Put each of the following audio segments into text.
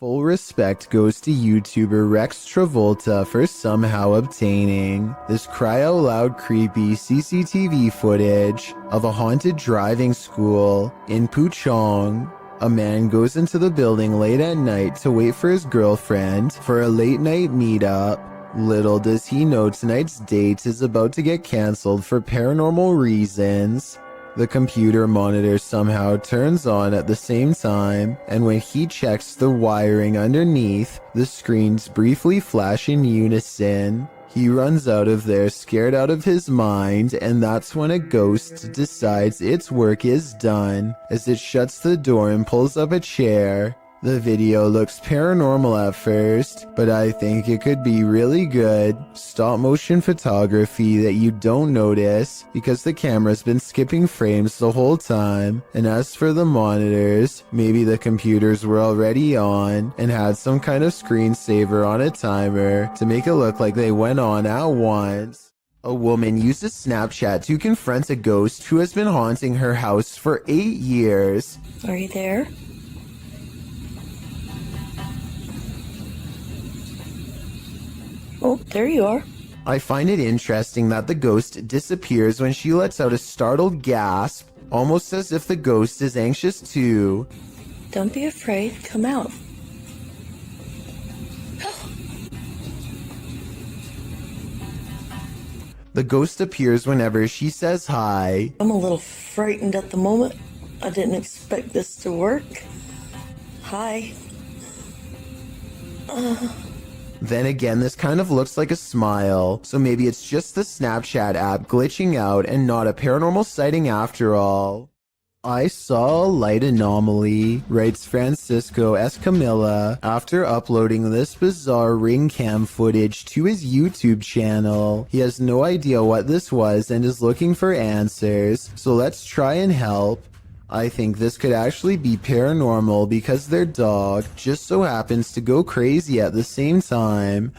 Full respect goes to YouTuber Rex Travolta for somehow obtaining this cry-out-loud creepy CCTV footage of a haunted driving school in Puchong. A man goes into the building late at night to wait for his girlfriend for a late-night meetup. Little does he know tonight's date is about to get cancelled for paranormal reasons. The computer monitor somehow turns on at the same time, and when he checks the wiring underneath, the screens briefly flash in unison. He runs out of there scared out of his mind, and that's when a ghost decides its work is done, as it shuts the door and pulls up a chair. The video looks paranormal at first, but I think it could be really good stop motion photography that you don't notice because the camera's been skipping frames the whole time. And as for the monitors, maybe the computers were already on and had some kind of screensaver on a timer to make it look like they went on at once. A woman uses Snapchat to confront a ghost who has been haunting her house for 8 years. Are you there? Oh, there you are. I find it interesting that the ghost disappears when she lets out a startled gasp, almost as if the ghost is anxious too. Don't be afraid. Come out. The ghost appears whenever she says hi. I'm a little frightened at the moment. I didn't expect this to work. Hi. Then again, this kind of looks like a smile, so maybe it's just the Snapchat app glitching out and not a paranormal sighting after all. I saw a light anomaly, writes Francisco Escamilla, after uploading this bizarre ring cam footage to his YouTube channel. He has no idea what this was and is looking for answers, so let's try and help. I think this could actually be paranormal because their dog just so happens to go crazy at the same time.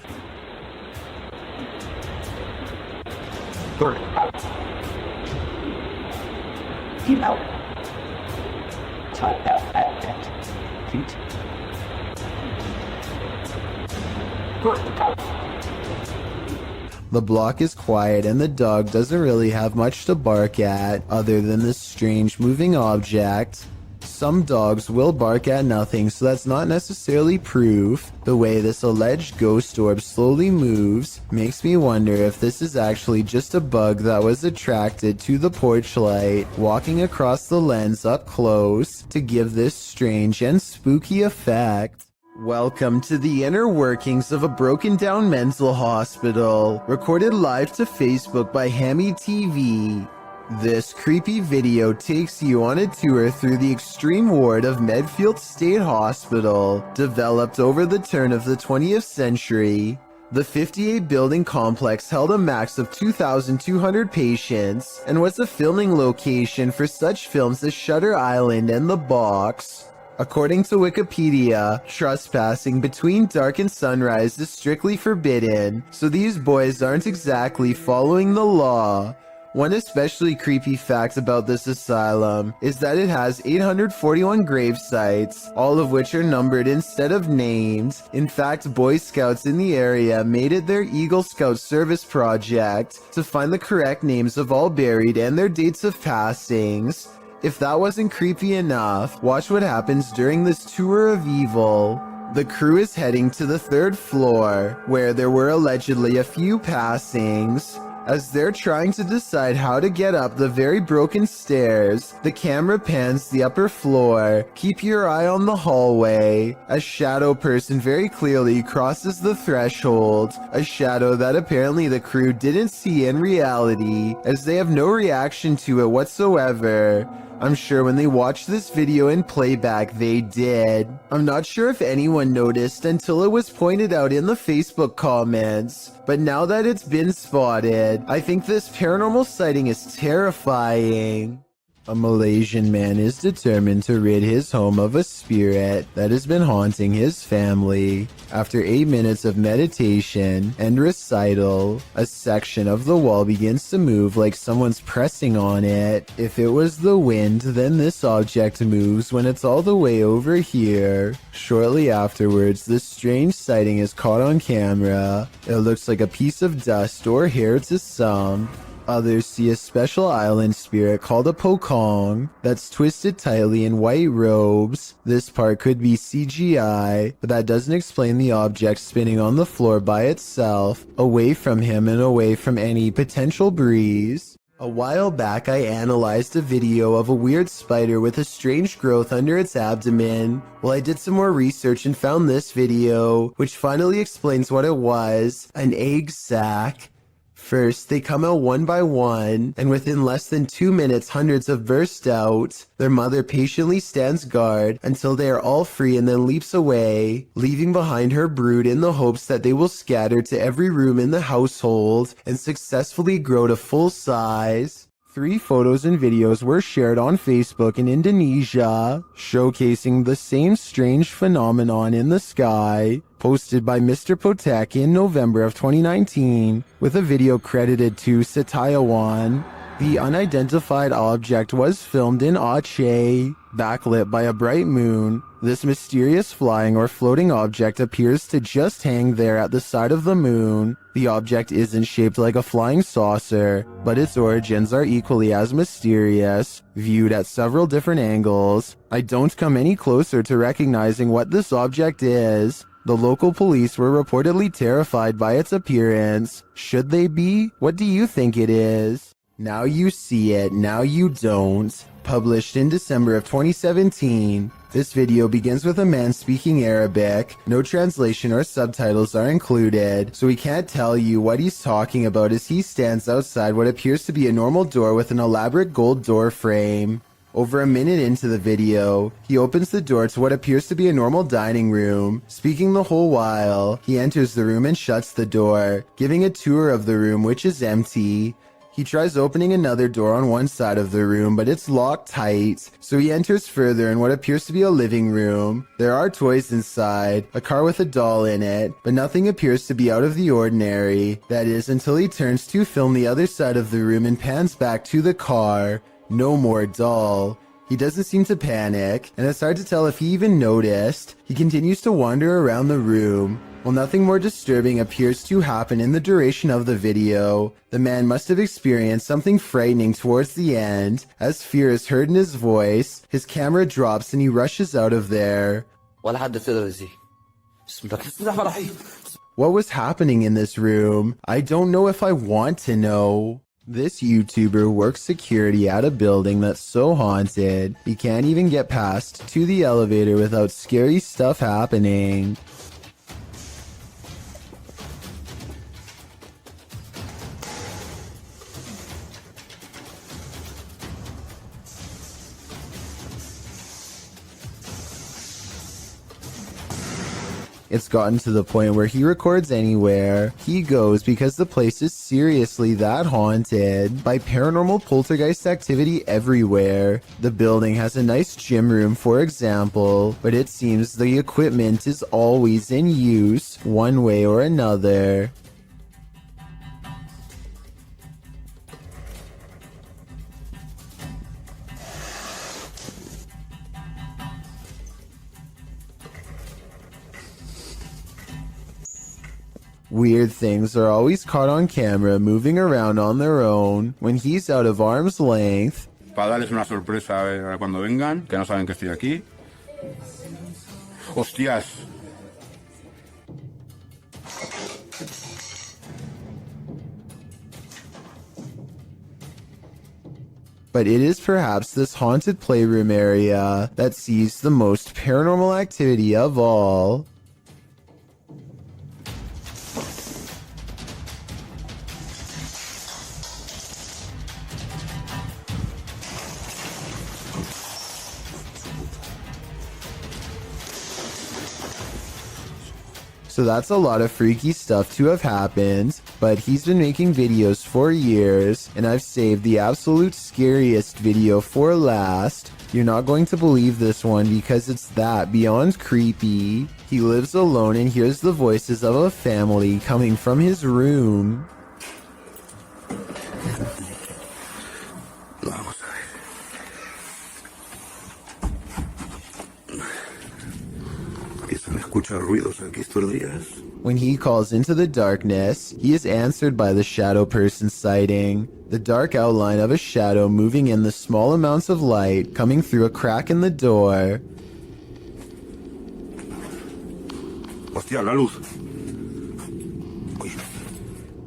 The block is quiet and the dog doesn't really have much to bark at other than this strange moving object. Some dogs will bark at nothing, so that's not necessarily proof. The way this alleged ghost orb slowly moves makes me wonder if this is actually just a bug that was attracted to the porch light, walking across the lens up close to give this strange and spooky effect. Welcome to the inner workings of a broken down mental hospital, recorded live to Facebook by Hammy TV. This creepy video takes you on a tour through the extreme ward of Medfield State Hospital, developed over the turn of the 20th century. The 58-building complex held a max of 2,200 patients and was a filming location for such films as Shutter Island and The Box. According to Wikipedia, trespassing between dark and sunrise is strictly forbidden, so these boys aren't exactly following the law. One especially creepy fact about this asylum is that it has 841 grave sites, all of which are numbered instead of named. In fact, Boy Scouts in the area made it their Eagle Scout service project to find the correct names of all buried and their dates of passings. If that wasn't creepy enough, watch what happens during this tour of evil. The crew is heading to the 3rd floor, where there were allegedly a few passings. As they're trying to decide how to get up the very broken stairs, the camera pans the upper floor. Keep your eye on the hallway. A shadow person very clearly crosses the threshold, a shadow that apparently the crew didn't see in reality, as they have no reaction to it whatsoever. I'm sure when they watched this video in playback, they did. I'm not sure if anyone noticed until it was pointed out in the Facebook comments, but now that it's been spotted, I think this paranormal sighting is terrifying. A Malaysian man is determined to rid his home of a spirit that has been haunting his family. After 8 minutes of meditation and recital, a section of the wall begins to move like someone's pressing on it. If it was the wind, then this object moves when it's all the way over here. Shortly afterwards, this strange sighting is caught on camera. It looks like a piece of dust or hair to some. Others see a special island spirit called a pokong that's twisted tightly in white robes. This part could be CGI, but that doesn't explain the object spinning on the floor by itself, away from him and away from any potential breeze. A while back, I analyzed a video of a weird spider with a strange growth under its abdomen. Well, I did some more research and found this video, which finally explains what it was: an egg sac. First, they come out one by one, and within less than 2 minutes, hundreds have burst out. Their mother patiently stands guard until they are all free and then leaps away, leaving behind her brood in the hopes that they will scatter to every room in the household and successfully grow to full size. 3 photos and videos were shared on Facebook in Indonesia, showcasing the same strange phenomenon in the sky, posted by Mr. Potek in November of 2019, with a video credited to Setiawan. The unidentified object was filmed in Aceh, backlit by a bright moon. This mysterious flying or floating object appears to just hang there at the side of the moon. The object isn't shaped like a flying saucer, but its origins are equally as mysterious, viewed at several different angles. I don't come any closer to recognizing what this object is. The local police were reportedly terrified by its appearance. Should they be? What do you think it is? Now you see it, now you don't. Published in December of 2017. This video begins with a man speaking Arabic. No translation or subtitles are included, so we can't tell you what he's talking about as he stands outside what appears to be a normal door with an elaborate gold door frame. Over a minute into the video, he opens the door to what appears to be a normal dining room. Speaking the whole while, he enters the room and shuts the door, giving a tour of the room, which is empty. He tries opening another door on one side of the room, but it's locked tight, so he enters further in what appears to be a living room. There are toys inside, a car with a doll in it, but nothing appears to be out of the ordinary. That is, until he turns to film the other side of the room and pans back to the car. No more doll. He doesn't seem to panic, and it's hard to tell if he even noticed. He continues to wander around the room. While nothing more disturbing appears to happen in the duration of the video, the man must have experienced something frightening towards the end. As fear is heard in his voice, his camera drops and he rushes out of there. What was happening in this room? I don't know if I want to know. This YouTuber works security at a building that's so haunted, he can't even get past to the elevator without scary stuff happening. It's gotten to the point where he records anywhere he goes because the place is seriously that haunted by paranormal poltergeist activity everywhere. The building has a nice gym room, for example, but it seems the equipment is always in use one way or another. Weird things are always caught on camera moving around on their own when he's out of arm's length. Para darles una sorpresa cuando vengan, que no saben que estoy aquí. ¡Hostias! But it is perhaps this haunted playroom area that sees the most paranormal activity of all. So that's a lot of freaky stuff to have happened, but he's been making videos for years, and I've saved the absolute scariest video for last. You're not going to believe this one because it's that beyond creepy. He lives alone and hears the voices of a family coming from his room. Vamos a ver. Empiezan a escuchar ruidos aquí estos días. When he calls into the darkness, he is answered by the shadow person sighting. The dark outline of a shadow moving in the small amounts of light coming through a crack in the door. Hostia, la luz. Uy.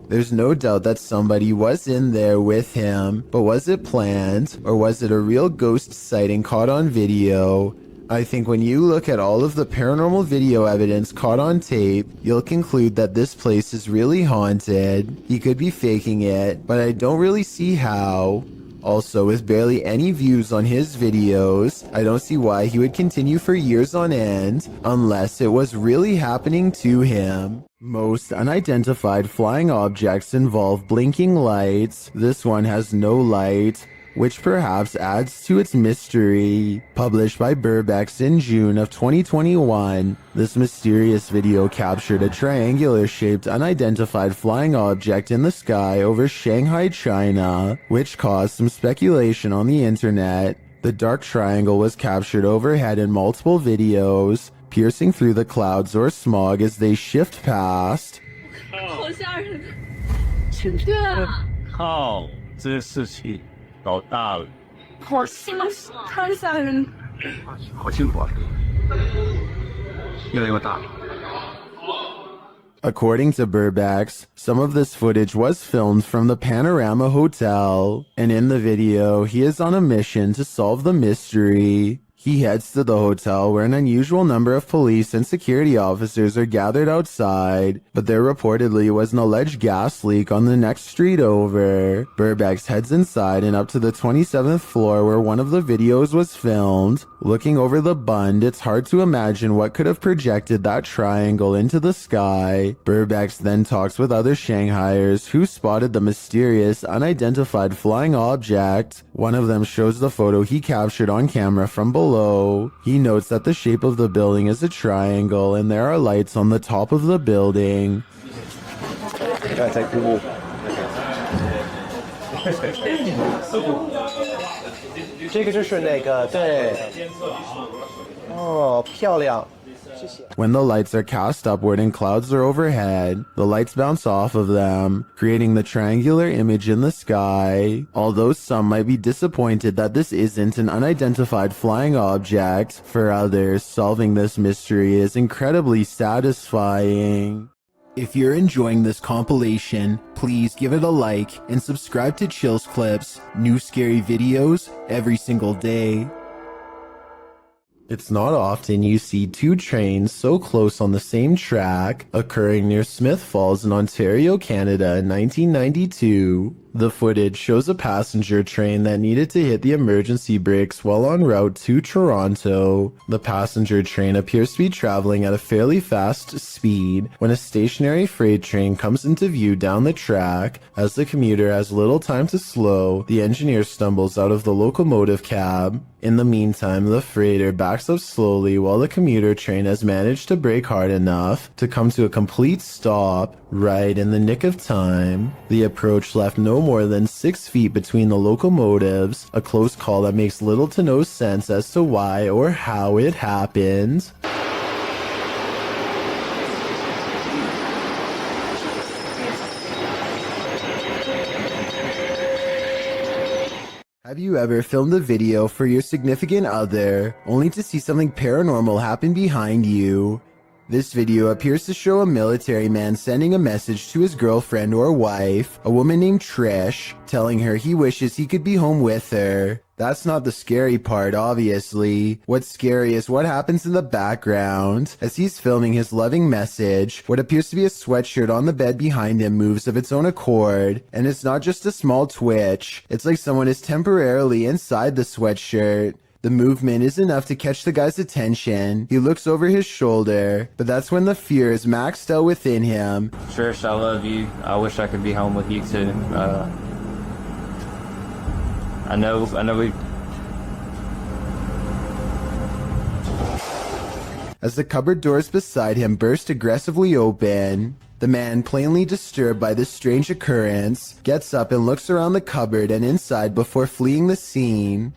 There's no doubt that somebody was in there with him, but was it planned, or was it a real ghost sighting caught on video? I think when you look at all of the paranormal video evidence caught on tape, you'll conclude that this place is really haunted. He could be faking it, but I don't really see how. Also, with barely any views on his videos, I don't see why he would continue for years on end, unless it was really happening to him. Most unidentified flying objects involve blinking lights. This one has no light, which perhaps adds to its mystery. Published by Burbex in June of 2021, this mysterious video captured a triangular-shaped unidentified flying object in the sky over Shanghai, China, which caused some speculation on the internet. The dark triangle was captured overhead in multiple videos, piercing through the clouds or smog as they shift past. 好吓人！对啊，靠，这事情搞大了。好吓人，太吓人了。好辛苦啊，越来越大了。 According to Burbex, some of this footage was filmed from the Panorama Hotel, and in the video, he is on a mission to solve the mystery. He heads to the hotel where an unusual number of police and security officers are gathered outside, but there reportedly was an alleged gas leak on the next street over. Burbex heads inside and up to the 27th floor where one of the videos was filmed. Looking over the bund, it's hard to imagine what could have projected that triangle into the sky. Burbex then talks with other Shanghaiers who spotted the mysterious, unidentified flying object. One of them shows the photo he captured on camera from below. He notes that the shape of the building is a triangle and there are lights on the top of the building. 这个就是那个对，哦，漂亮。 When the lights are cast upward and clouds are overhead, the lights bounce off of them, creating the triangular image in the sky. Although some might be disappointed that this isn't an unidentified flying object, for others, solving this mystery is incredibly satisfying. If you're enjoying this compilation, please give it a like and subscribe to Chills Clips, new scary videos every single day. It's not often you see two trains so close on the same track, occurring near Smith Falls in Ontario, Canada in 1992. The footage shows a passenger train that needed to hit the emergency brakes while en route to Toronto. The passenger train appears to be traveling at a fairly fast speed when a stationary freight train comes into view down the track. As the commuter has little time to slow, the engineer stumbles out of the locomotive cab. In the meantime, the freighter backs up slowly while the commuter train has managed to brake hard enough to come to a complete stop right in the nick of time. The approach left no more than 6 feet between the locomotives, a close call that makes little to no sense as to why or how it happened. Have you ever filmed a video for your significant other, only to see something paranormal happen behind you? This video appears to show a military man sending a message to his girlfriend or wife, a woman named Trish, telling her he wishes he could be home with her. That's not the scary part, obviously. What's scary is what happens in the background. As he's filming his loving message, what appears to be a sweatshirt on the bed behind him moves of its own accord. And it's not just a small twitch. It's like someone is temporarily inside the sweatshirt. The movement is enough to catch the guy's attention. He looks over his shoulder, but that's when the fear is maxed out within him. Trish, I love you. I wish I could be home with you too. I know we. As the cupboard doors beside him burst aggressively open, the man, plainly disturbed by this strange occurrence, gets up and looks around the cupboard and inside before fleeing the scene.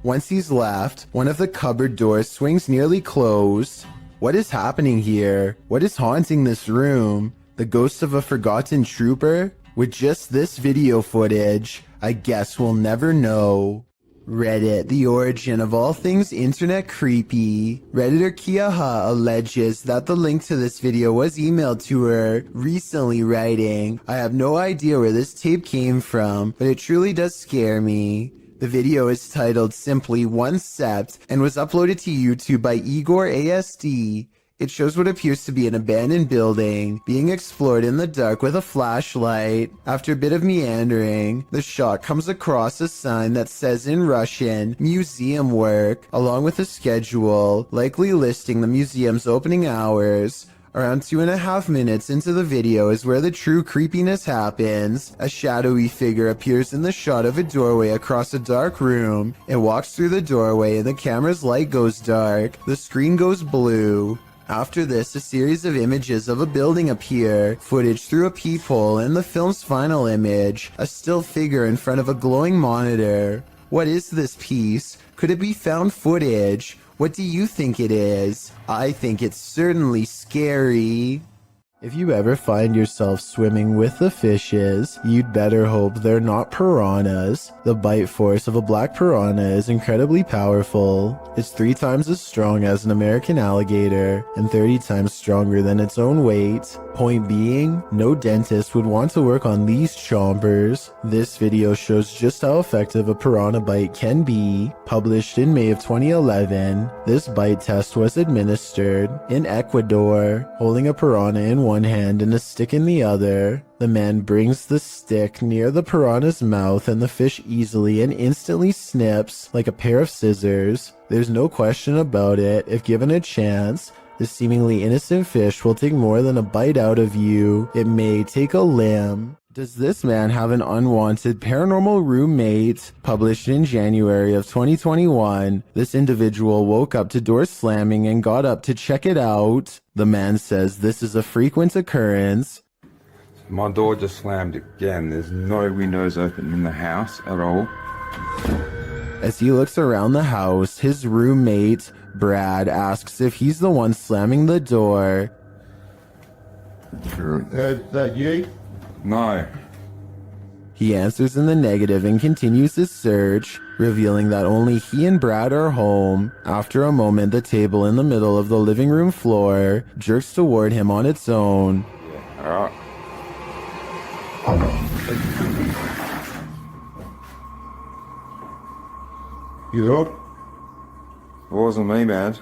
Once he's left, one of the cupboard doors swings nearly closed. What is happening here? What is haunting this room? The ghost of a forgotten trooper? With just this video footage, I guess we'll never know. Reddit, the origin of all things internet creepy. Redditor Kiaha alleges that the link to this video was emailed to her recently, writing, "I have no idea where this tape came from, but it truly does scare me." The video is titled simply One Sept and was uploaded to YouTube by Igor ASD. It shows what appears to be an abandoned building being explored in the dark with a flashlight. After a bit of meandering, the shot comes across a sign that says in Russian, "Museum Work," along with a schedule, likely listing the museum's opening hours. Around 2.5 minutes into the video is where the true creepiness happens. A shadowy figure appears in the shot of a doorway across a dark room. It walks through the doorway and the camera's light goes dark. The screen goes blue. After this, a series of images of a building appear, footage through a peephole, and the film's final image, a still figure in front of a glowing monitor. What is this piece? Could it be found footage? What do you think it is? I think it's certainly scary. If you ever find yourself swimming with the fishes, you'd better hope they're not piranhas. The bite force of a black piranha is incredibly powerful. It's 3 times as strong as an American alligator and 30 times stronger than its own weight. Point being, no dentist would want to work on these chompers. This video shows just how effective a piranha bite can be. Published in May of 2011, this bite test was administered in Ecuador, holding a piranha in one hand and a stick in the other. The man brings the stick near the piranha's mouth and the fish easily and instantly snips like a pair of scissors. There's no question about it. If given a chance, this seemingly innocent fish will take more than a bite out of you. It may take a limb. Does this man have an unwanted paranormal roommate? Published in January of 2021, this individual woke up to doors slamming and got up to check it out. The man says this is a frequent occurrence. My door just slammed again. There's no windows open in the house at all. As he looks around the house, his roommate, Brad, asks if he's the one slamming the door. That you? No. He answers in the negative and continues his search, revealing that only he and Brad are home. After a moment, the table in the middle of the living room floor jerks toward him on its own. Alright. You up? It wasn't me, man.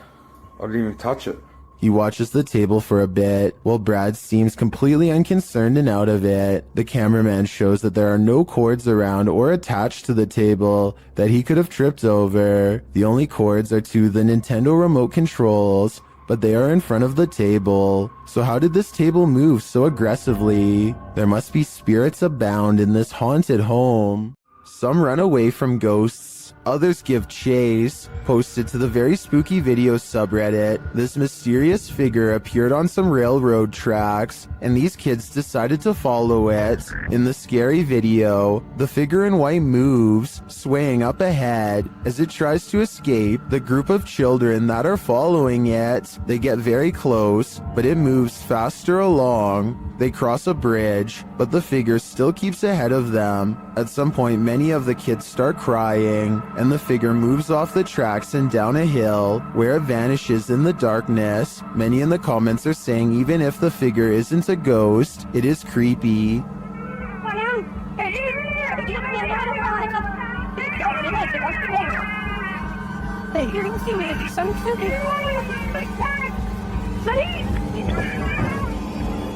I didn't even touch it. He watches the table for a bit, while Brad seems completely unconcerned and out of it. The cameraman shows that there are no cords around or attached to the table that he could have tripped over. The only cords are to the Nintendo remote controls, but they are in front of the table. So how did this table move so aggressively? There must be spirits abound in this haunted home. Some run away from ghosts. Others give chase. Posted to the Very Spooky Video subreddit, this mysterious figure appeared on some railroad tracks, and these kids decided to follow it. In the scary video, the figure in white moves, swaying up ahead. As it tries to escape, the group of children that are following it, they get very close, but it moves faster along. They cross a bridge, but the figure still keeps ahead of them. At some point, many of the kids start crying, and the figure moves off the tracks and down a hill, where it vanishes in the darkness. Many in the comments are saying even if the figure isn't a ghost, it is creepy.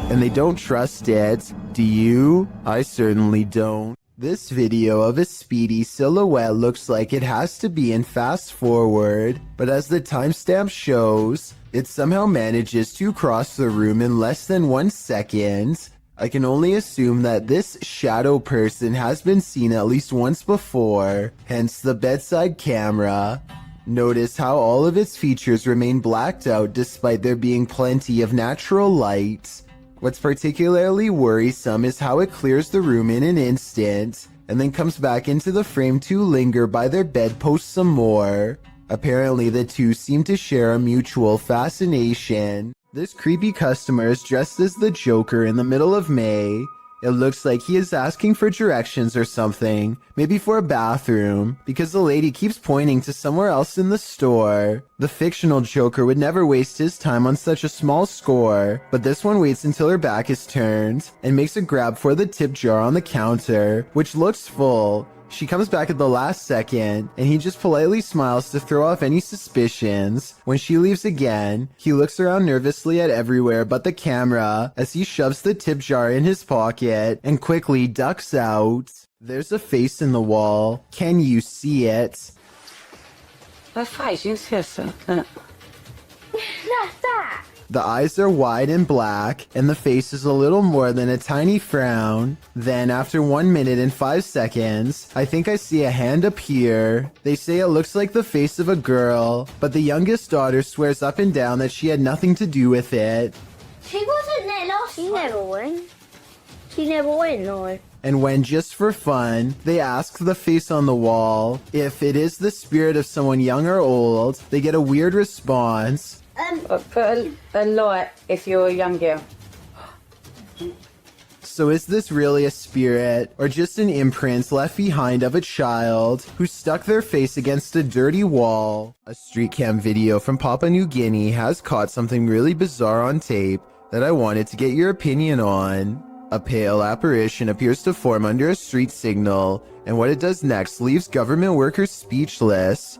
And they don't trust it. Do you? I certainly don't. This video of a speedy silhouette looks like it has to be in fast forward, but as the timestamp shows, it somehow manages to cross the room in less than 1 second. I can only assume that this shadow person has been seen at least once before, hence the bedside camera. Notice how all of its features remain blacked out despite there being plenty of natural light. What's particularly worrisome is how it clears the room in an instant, and then comes back into the frame to linger by their bedpost some more. Apparently the two seem to share a mutual fascination. This creepy customer is dressed as the Joker in the middle of May. It looks like he is asking for directions or something, maybe for a bathroom, because the lady keeps pointing to somewhere else in the store. The fictional Joker would never waste his time on such a small score, but this one waits until her back is turned, and makes a grab for the tip jar on the counter, which looks full. She comes back at the last second, and he just politely smiles to throw off any suspicions. When she leaves again, he looks around nervously at everywhere but the camera as he shoves the tip jar in his pocket and quickly ducks out. There's a face in the wall. Can you see it? Vad fan syns det? The eyes are wide and black, and the face is a little more than a tiny frown. Then, after 1 minute and 5 seconds, I think I see a hand appear. They say it looks like the face of a girl, but the youngest daughter swears up and down that she had nothing to do with it. She wasn't there last time. She never went. She never went, no. And when, just for fun, they ask the face on the wall if it is the spirit of someone young or old, they get a weird response. Put a light if you're a young girl. So is this really a spirit, or just an imprint left behind of a child who stuck their face against a dirty wall? A street cam video from Papua New Guinea has caught something really bizarre on tape that I wanted to get your opinion on. A pale apparition appears to form under a street signal, and what it does next leaves government workers speechless.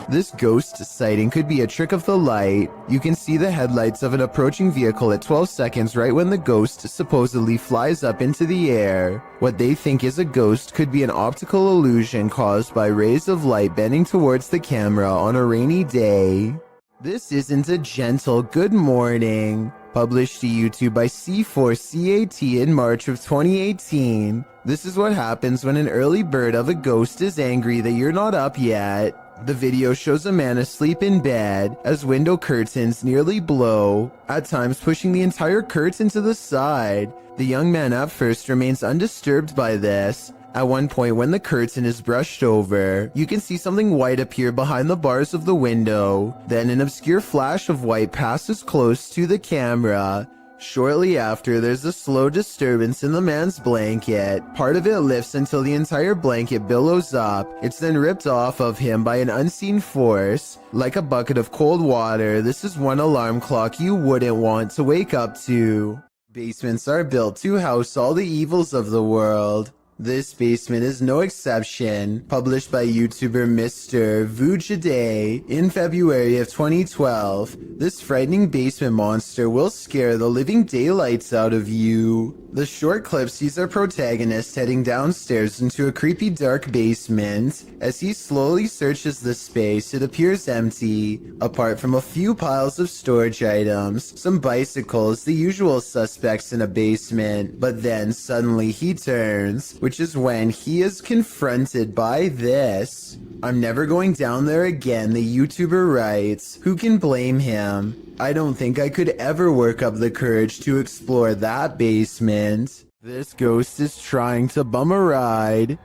This ghost sighting could be a trick of the light. You can see the headlights of an approaching vehicle at 12 seconds right when the ghost supposedly flies up into the air. What they think is a ghost could be an optical illusion caused by rays of light bending towards the camera on a rainy day. This isn't a gentle good morning. Published to YouTube by C4CAT in March of 2018. This is what happens when an early bird of a ghost is angry that you're not up yet. The video shows a man asleep in bed as window curtains nearly blow, at times pushing the entire curtain to the side. The young man at first remains undisturbed by this. At one point when the curtain is brushed over, you can see something white appear behind the bars of the window. Then an obscure flash of white passes close to the camera. Shortly after, there's a slow disturbance in the man's blanket. Part of it lifts until the entire blanket billows up. It's then ripped off of him by an unseen force. Like a bucket of cold water, this is one alarm clock you wouldn't want to wake up to. Basements are built to house all the evils of the world. This basement is no exception. Published by YouTuber Mr. Vujade in February of 2012, this frightening basement monster will scare the living daylights out of you. The short clip sees our protagonist heading downstairs into a creepy dark basement. As he slowly searches the space, it appears empty, apart from a few piles of storage items, some bicycles, the usual suspects in a basement. But then suddenly he turns, which is when he is confronted by this. I'm never going down there again, the YouTuber writes. Who can blame him? I don't think I could ever work up the courage to explore that basement. This ghost is trying to bum a ride.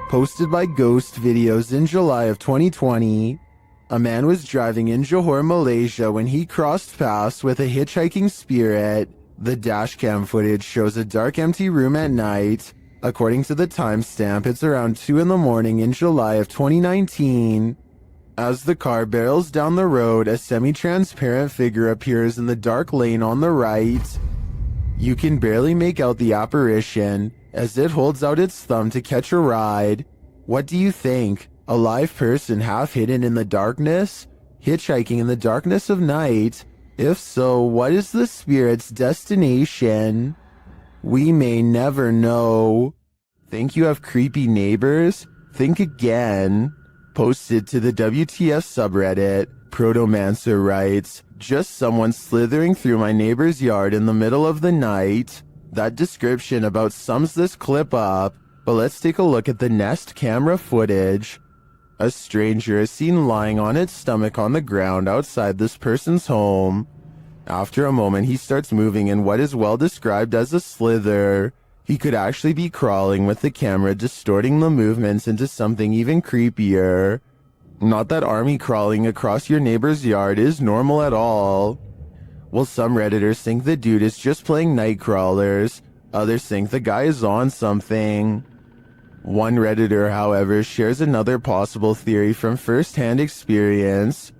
Posted by Ghost Videos in July of 2020. A man was driving in Johor, Malaysia when he crossed paths with a hitchhiking spirit. The dashcam footage shows a dark empty room at night. According to the timestamp, it's around 2 in the morning in July of 2019. As the car barrels down the road, a semi-transparent figure appears in the dark lane on the right. You can barely make out the apparition as it holds out its thumb to catch a ride. What do you think? A live person half hidden in the darkness? hitchhiking in the darkness of night? If so, what is the spirit's destination? We may never know. Think you have creepy neighbors? Think again. Posted to the WTF subreddit, Protomancer writes, just someone slithering through my neighbor's yard in the middle of the night. That description about sums this clip up, but let's take a look at the Nest camera footage. A stranger is seen lying on its stomach on the ground outside this person's home. After a moment, he starts moving in what is well described as a slither. He could actually be crawling, with the camera distorting the movements into something even creepier. Not that army crawling across your neighbor's yard is normal at all. Well, some Redditors think the dude is just playing night crawlers. Others think the guy is on something. One Redditor, however, shares another possible theory from first-hand experience.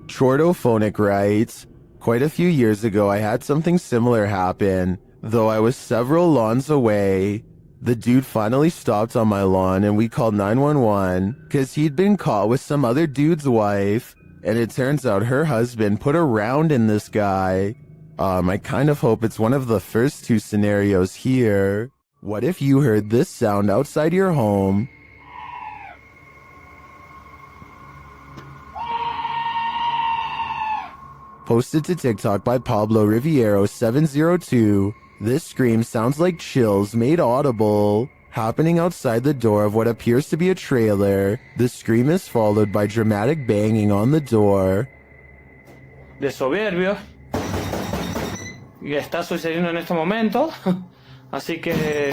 Chordophonic writes, quite a few years ago I had something similar happen, though I was several lawns away. The dude finally stopped on my lawn and we called 911 because he'd been caught with some other dude's wife, and it turns out her husband put a round in this guy. I kind of hope it's one of the first two scenarios here. What if you heard this sound outside your home? Posted to TikTok by Pablo Riviero 702, this scream sounds like chills made audible. Happening outside the door of what appears to be a trailer, the scream is followed by dramatic banging on the door. De soberbio. Y está sucediendo en este momento. Así que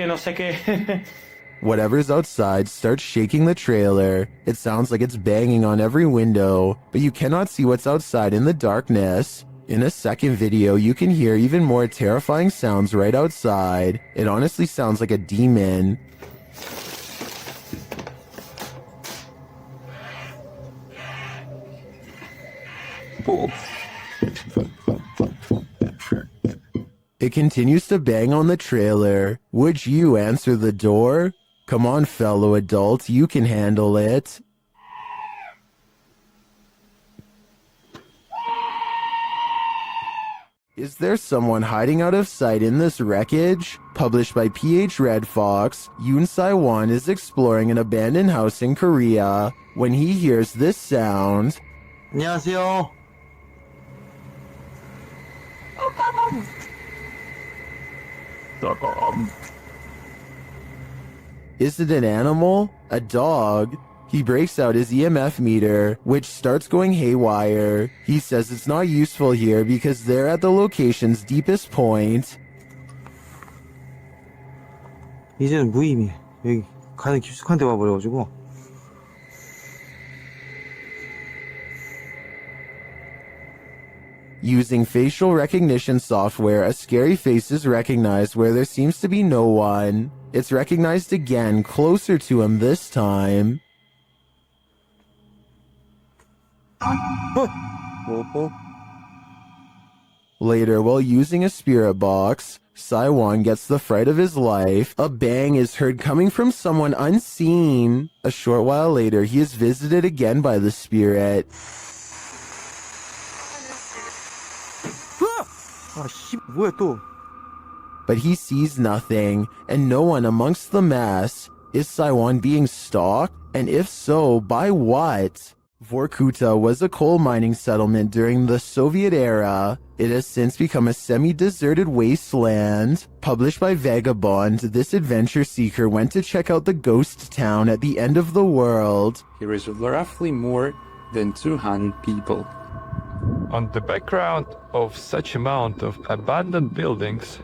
no sé qué. Whatever's outside starts shaking the trailer. It sounds like it's banging on every window, but you cannot see what's outside in the darkness. In a second video, you can hear even more terrifying sounds right outside. It honestly sounds like a demon. It continues to bang on the trailer. Would you answer the door? Come on, fellow adult, you can handle it. Is there someone hiding out of sight in this wreckage? Published by PH Red Fox, Yoon Sai-won is exploring an abandoned house in Korea when he hears this sound. 안녕하세요. Is it an animal? A dog? He breaks out his EMF meter, which starts going haywire. He says it's not useful here because they're at the location's deepest point. 이제는 무의미. 여기 가장 깊숙한 데 와버려가지고. Using facial recognition software, a scary face is recognized where there seems to be no one. It's recognized again, closer to him this time. Later, while using a spirit box, Sai-won gets the fright of his life. A bang is heard coming from someone unseen. A short while later, he is visited again by the spirit. 뭐야 또? But he sees nothing, and no one amongst the mess. Is Sai-won being stalked? And if so, by what? Vorkuta was a coal mining settlement during the Soviet era. It has since become a semi-deserted wasteland. Published by Vagabond, this adventure seeker went to check out the ghost town at the end of the world. Here is roughly more than 200 people. On the background of such amount of abandoned buildings,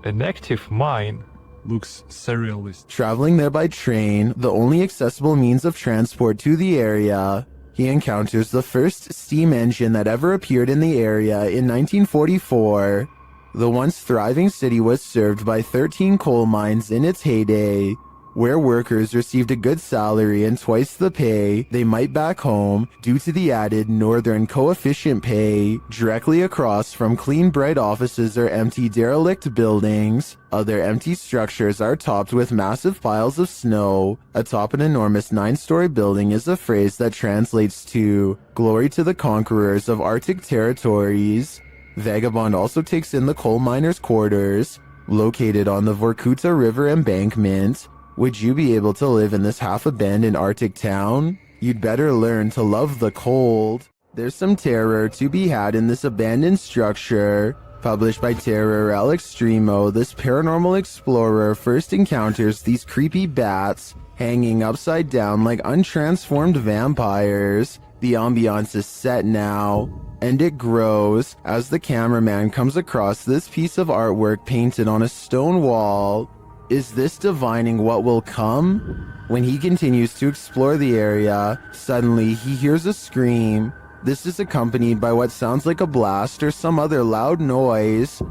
an active mine looks surrealist. Traveling there by train, the only accessible means of transport to the area, he encounters the first steam engine that ever appeared in the area in 1944. The once thriving city was served by 13 coal mines in its heyday. where workers received a good salary and twice the pay they might back home due to the added northern coefficient pay. Directly across from clean bright offices are empty derelict buildings. Other empty structures are topped with massive piles of snow. Atop an enormous 9-story building is a phrase that translates to "Glory to the conquerors of Arctic territories." Vagabond also takes in the coal miners' quarters, located on the Vorkuta River embankment. Would you be able to live in this half-abandoned Arctic town? You'd better learn to love the cold. There's some terror to be had in this abandoned structure. Published by Terror El Extremo, this paranormal explorer first encounters these creepy bats hanging upside down like untransformed vampires. The ambiance is set now, and it grows as the cameraman comes across this piece of artwork painted on a stone wall. Is this divining what will come? When he continues to explore the area, suddenly he hears a scream. This is accompanied by what sounds like a blast or some other loud noise.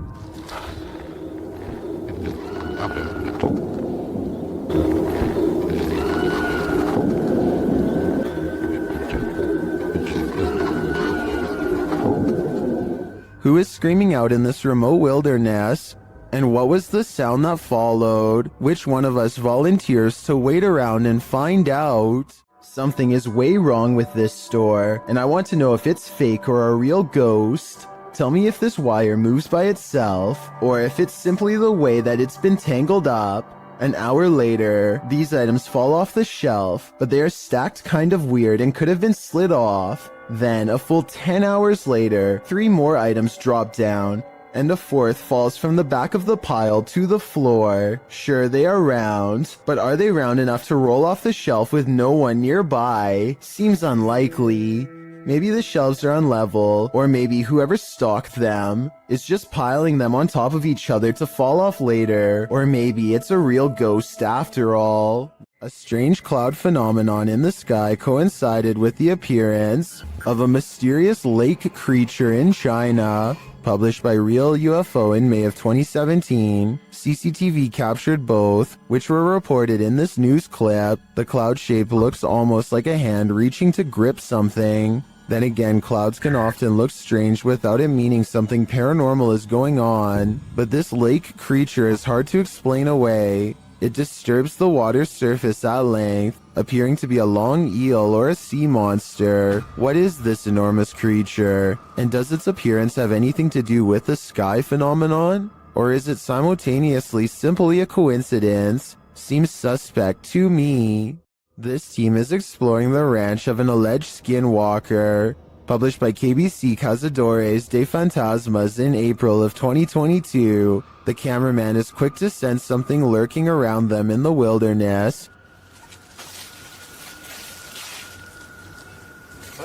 Who is screaming out in this remote wilderness? And what was the sound that followed? Which one of us volunteers to wait around and find out? Something is way wrong with this store, and I want to know if it's fake or a real ghost. Tell me if this wire moves by itself, or if it's simply the way that it's been tangled up. An hour later, these items fall off the shelf, but they are stacked kind of weird and could have been slid off. Then, a full 10 hours later, 3 more items drop down, and a 4th falls from the back of the pile to the floor. Sure, they are round, but are they round enough to roll off the shelf with no one nearby? Seems unlikely. Maybe the shelves are unlevel, or maybe whoever stocked them is just piling them on top of each other to fall off later, or maybe it's a real ghost after all. A strange cloud phenomenon in the sky coincided with the appearance of a mysterious lake creature in China. Published by Real UFO in May of 2017, CCTV captured both, which were reported in this news clip. The cloud shape looks almost like a hand reaching to grip something. Then again, clouds can often look strange without it meaning something paranormal is going on. But this lake creature is hard to explain away. It disturbs the water's surface at length, appearing to be a long eel or a sea monster. What is this enormous creature? And does its appearance have anything to do with the sky phenomenon? Or is it simultaneously simply a coincidence? Seems suspect to me. This team is exploring the ranch of an alleged skinwalker. Published by KBC Cazadores de Fantasmas in April of 2022, the cameraman is quick to sense something lurking around them in the wilderness.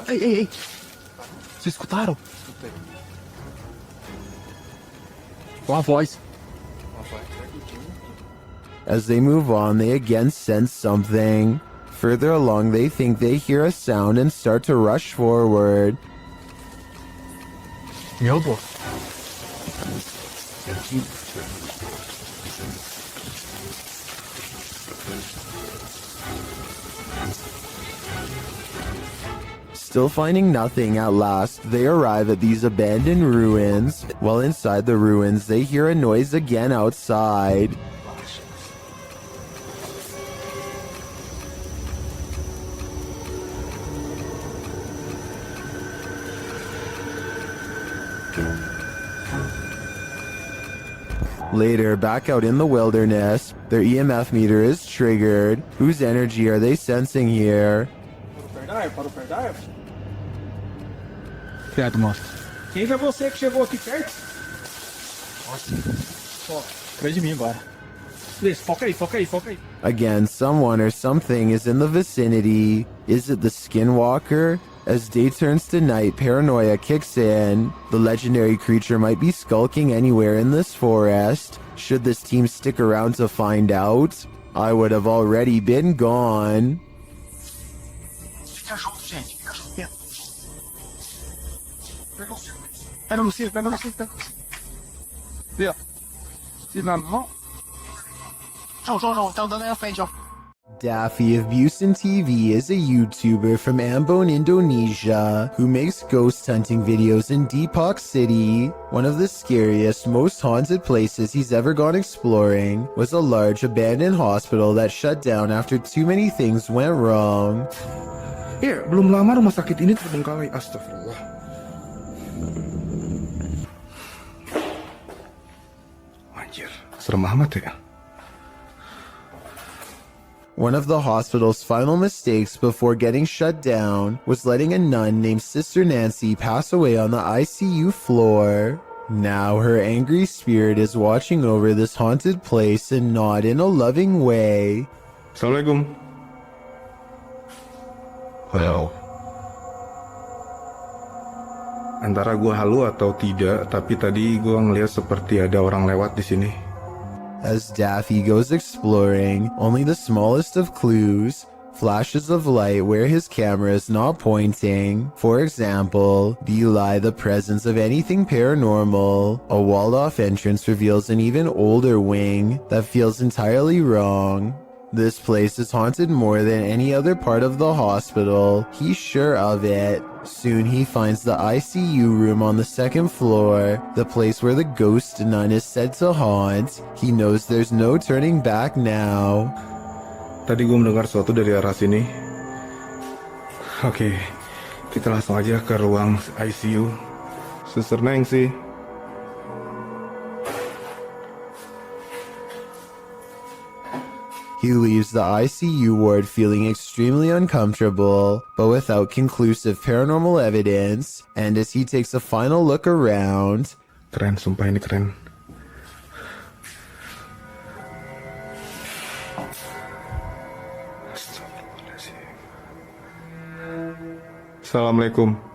Ei, ei, ei! Vocês escutaram? Uma voz. As they move on, they again sense something. Further along, they think they hear a sound and start to rush forward. Meu Deus. Still finding nothing, at last, they arrive at these abandoned ruins. While inside the ruins, they hear a noise again outside. Later, back out in the wilderness, their EMF meter is triggered. Whose energy are they sensing here? Perto, mostra. Quem foi você que chegou aqui perto? Atrás de mim agora. Please, foca aí, foca aí, foca aí. Again, someone or something is in the vicinity. Is it the skinwalker? As day turns to night, paranoia kicks in. The legendary creature might be skulking anywhere in this forest. Should this team stick around to find out? I would have already been gone. Fica junto, gente. Fica junto. Pega no cinto, pega no cinto. Vê, ó. Se na mão. João, tá andando aí à frente, ó. Daffy of Busan TV is a YouTuber from Ambon, Indonesia, who makes ghost hunting videos in Depok City. One of the scariest, most haunted places he's ever gone exploring was a large abandoned hospital that shut down after too many things went wrong. Ya, belum lama rumah sakit ini terbengkalai. Astagfirullah. Anjir, serem amat ya. One of the hospital's final mistakes before getting shut down was letting a nun named Sister Nancy pass away on the ICU floor. Now her angry spirit is watching over this haunted place and not in a loving way. Assalamualaikum. Well, antara gua halu atau tidak, tapi tadi gua ngeliat seperti ada orang lewat di sini. As Daffy goes exploring, only the smallest of clues, flashes of light where his camera is not pointing, for example, belie the presence of anything paranormal. A walled-off entrance reveals an even older wing that feels entirely wrong. This place is haunted more than any other part of the hospital. He's sure of it. Soon he finds the ICU room on the second floor, the place where the ghost nun is said to haunt. He knows there's no turning back now. Tadi gue mendengar sesuatu dari arah sini. Oke, kita langsung aja ke ruang ICU. Suster Nancy. He leaves the ICU ward feeling extremely uncomfortable, but without conclusive paranormal evidence, and as he takes a final look around, Keren, sumpah ini keren. Assalamualaikum.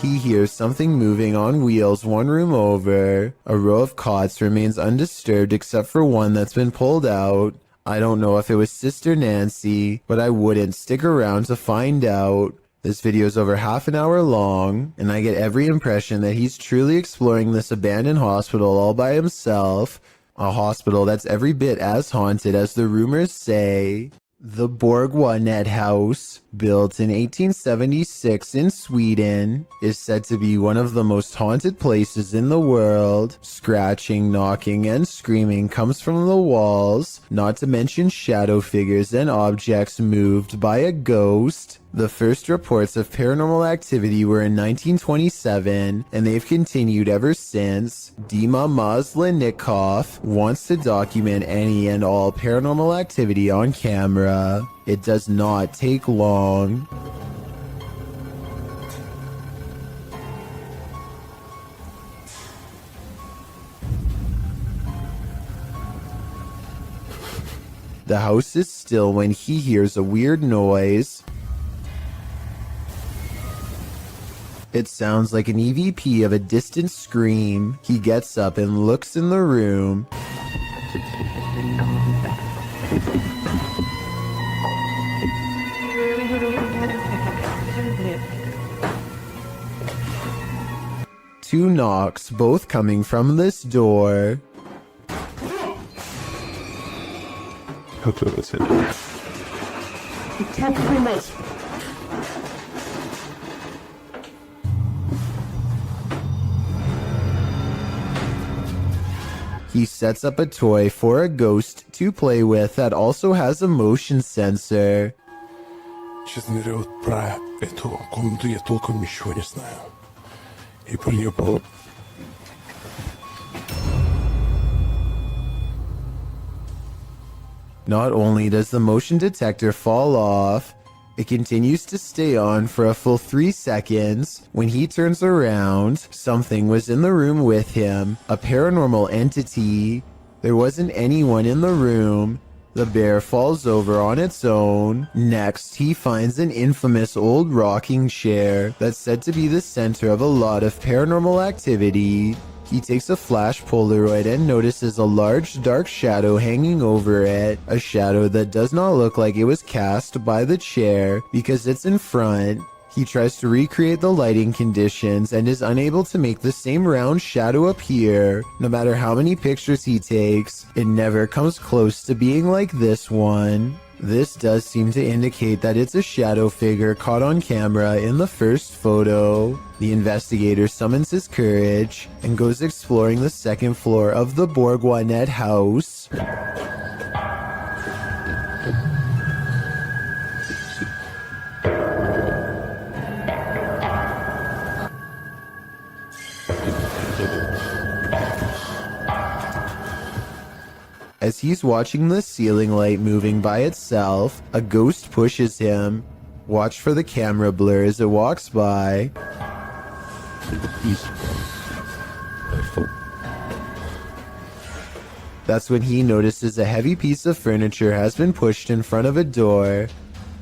he hears something moving on wheels one room over. A row of cots remains undisturbed except for one that's been pulled out. I don't know if it was Sister Nancy, but I wouldn't stick around to find out. This video is over half an hour long, and I get every impression that he's truly exploring this abandoned hospital all by himself. A hospital that's every bit as haunted as the rumors say. The Borgwanet House, built in 1876 in Sweden, is said to be one of the most haunted places in the world. Scratching, knocking, and screaming comes from the walls, not to mention shadow figures and objects moved by a ghost. The first reports of paranormal activity were in 1927, and they've continued ever since. Dima Maslenikov wants to document any and all paranormal activity on camera. It does not take long. The house is still when he hears a weird noise. It sounds like an EVP of a distant scream. He gets up and looks in the room. Two knocks, both coming from this door. He sets up a toy for a ghost to play with that also has a motion sensor. Честно говоря, вот про эту комнату я толком ничего не знаю. И про нее было... Not only does the motion detector fall off, it continues to stay on for a full 3 seconds. When he turns around, something was in the room with him, a paranormal entity. There wasn't anyone in the room. The bear falls over on its own. Next, he finds an infamous old rocking chair that's said to be the center of a lot of paranormal activity. He takes a flash Polaroid and notices a large dark shadow hanging over it, a shadow that does not look like it was cast by the chair because it's in front. He tries to recreate the lighting conditions and is unable to make the same round shadow appear. No matter how many pictures he takes, it never comes close to being like this one. This does seem to indicate that it's a shadow figure caught on camera in the first photo. The investigator summons his courage and goes exploring the second floor of the Bourgoinet house. As he's watching the ceiling light moving by itself, a ghost pushes him. Watch for the camera blur as it walks by. That's when he notices a heavy piece of furniture has been pushed in front of a door.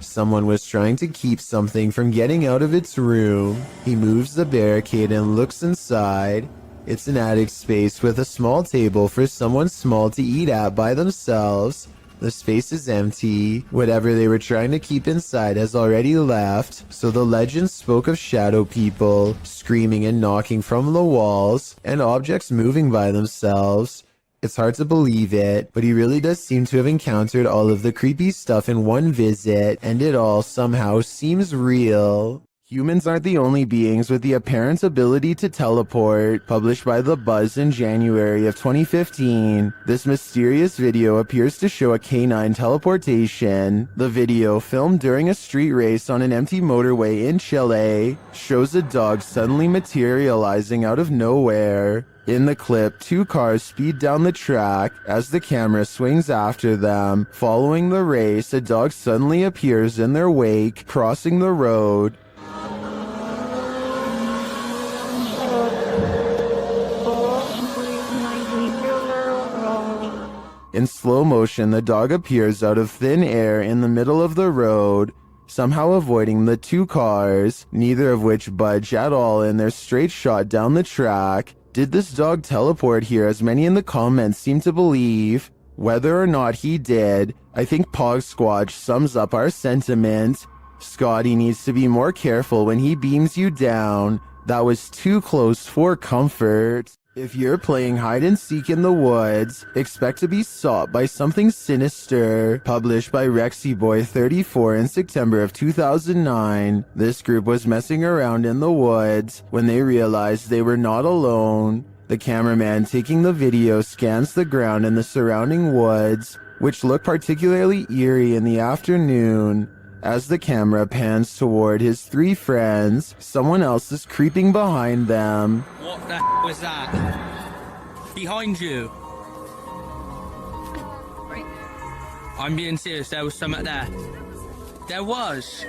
Someone was trying to keep something from getting out of its room. He moves the barricade and looks inside. It's an attic space with a small table for someone small to eat at by themselves. The space is empty. Whatever they were trying to keep inside has already left, so the legend spoke of shadow people screaming and knocking from the walls and objects moving by themselves. It's hard to believe it, but he really does seem to have encountered all of the creepy stuff in one visit, and it all somehow seems real. Humans aren't the only beings with the apparent ability to teleport. Published by The Buzz in January of 2015, this mysterious video appears to show a canine teleportation. The video, filmed during a street race on an empty motorway in Chile, shows a dog suddenly materializing out of nowhere. In the clip, two cars speed down the track. As the camera swings after them, following the race, a dog suddenly appears in their wake, crossing the road. In slow motion, the dog appears out of thin air in the middle of the road, somehow avoiding the two cars, neither of which budge at all in their straight shot down the track. Did this dog teleport here, as many in the comments seem to believe? Whether or not he did, I think Pog Squatch sums up our sentiment. Scotty needs to be more careful when he beams you down. That was too close for comfort. If you're playing hide and seek in the woods, expect to be sought by something sinister. Published by RexyBoy34 in September of 2009, this group was messing around in the woods when they realized they were not alone. The cameraman taking the video scans the ground in the surrounding woods, which look particularly eerie in the afternoon. As the camera pans toward his three friends, someone else is creeping behind them. What the was that? Behind you. I'm being serious, there was something there. There was.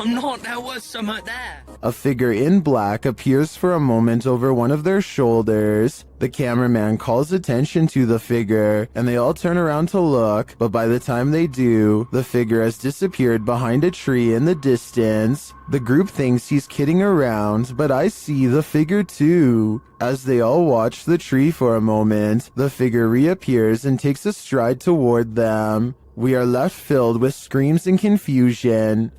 I'm not, there was something there. A figure in black appears for a moment over one of their shoulders. The cameraman calls attention to the figure, and they all turn around to look, but by the time they do, the figure has disappeared behind a tree in the distance. The group thinks he's kidding around, but I see the figure too. As they all watch the tree for a moment, the figure reappears and takes a stride toward them. We are left filled with screams and confusion.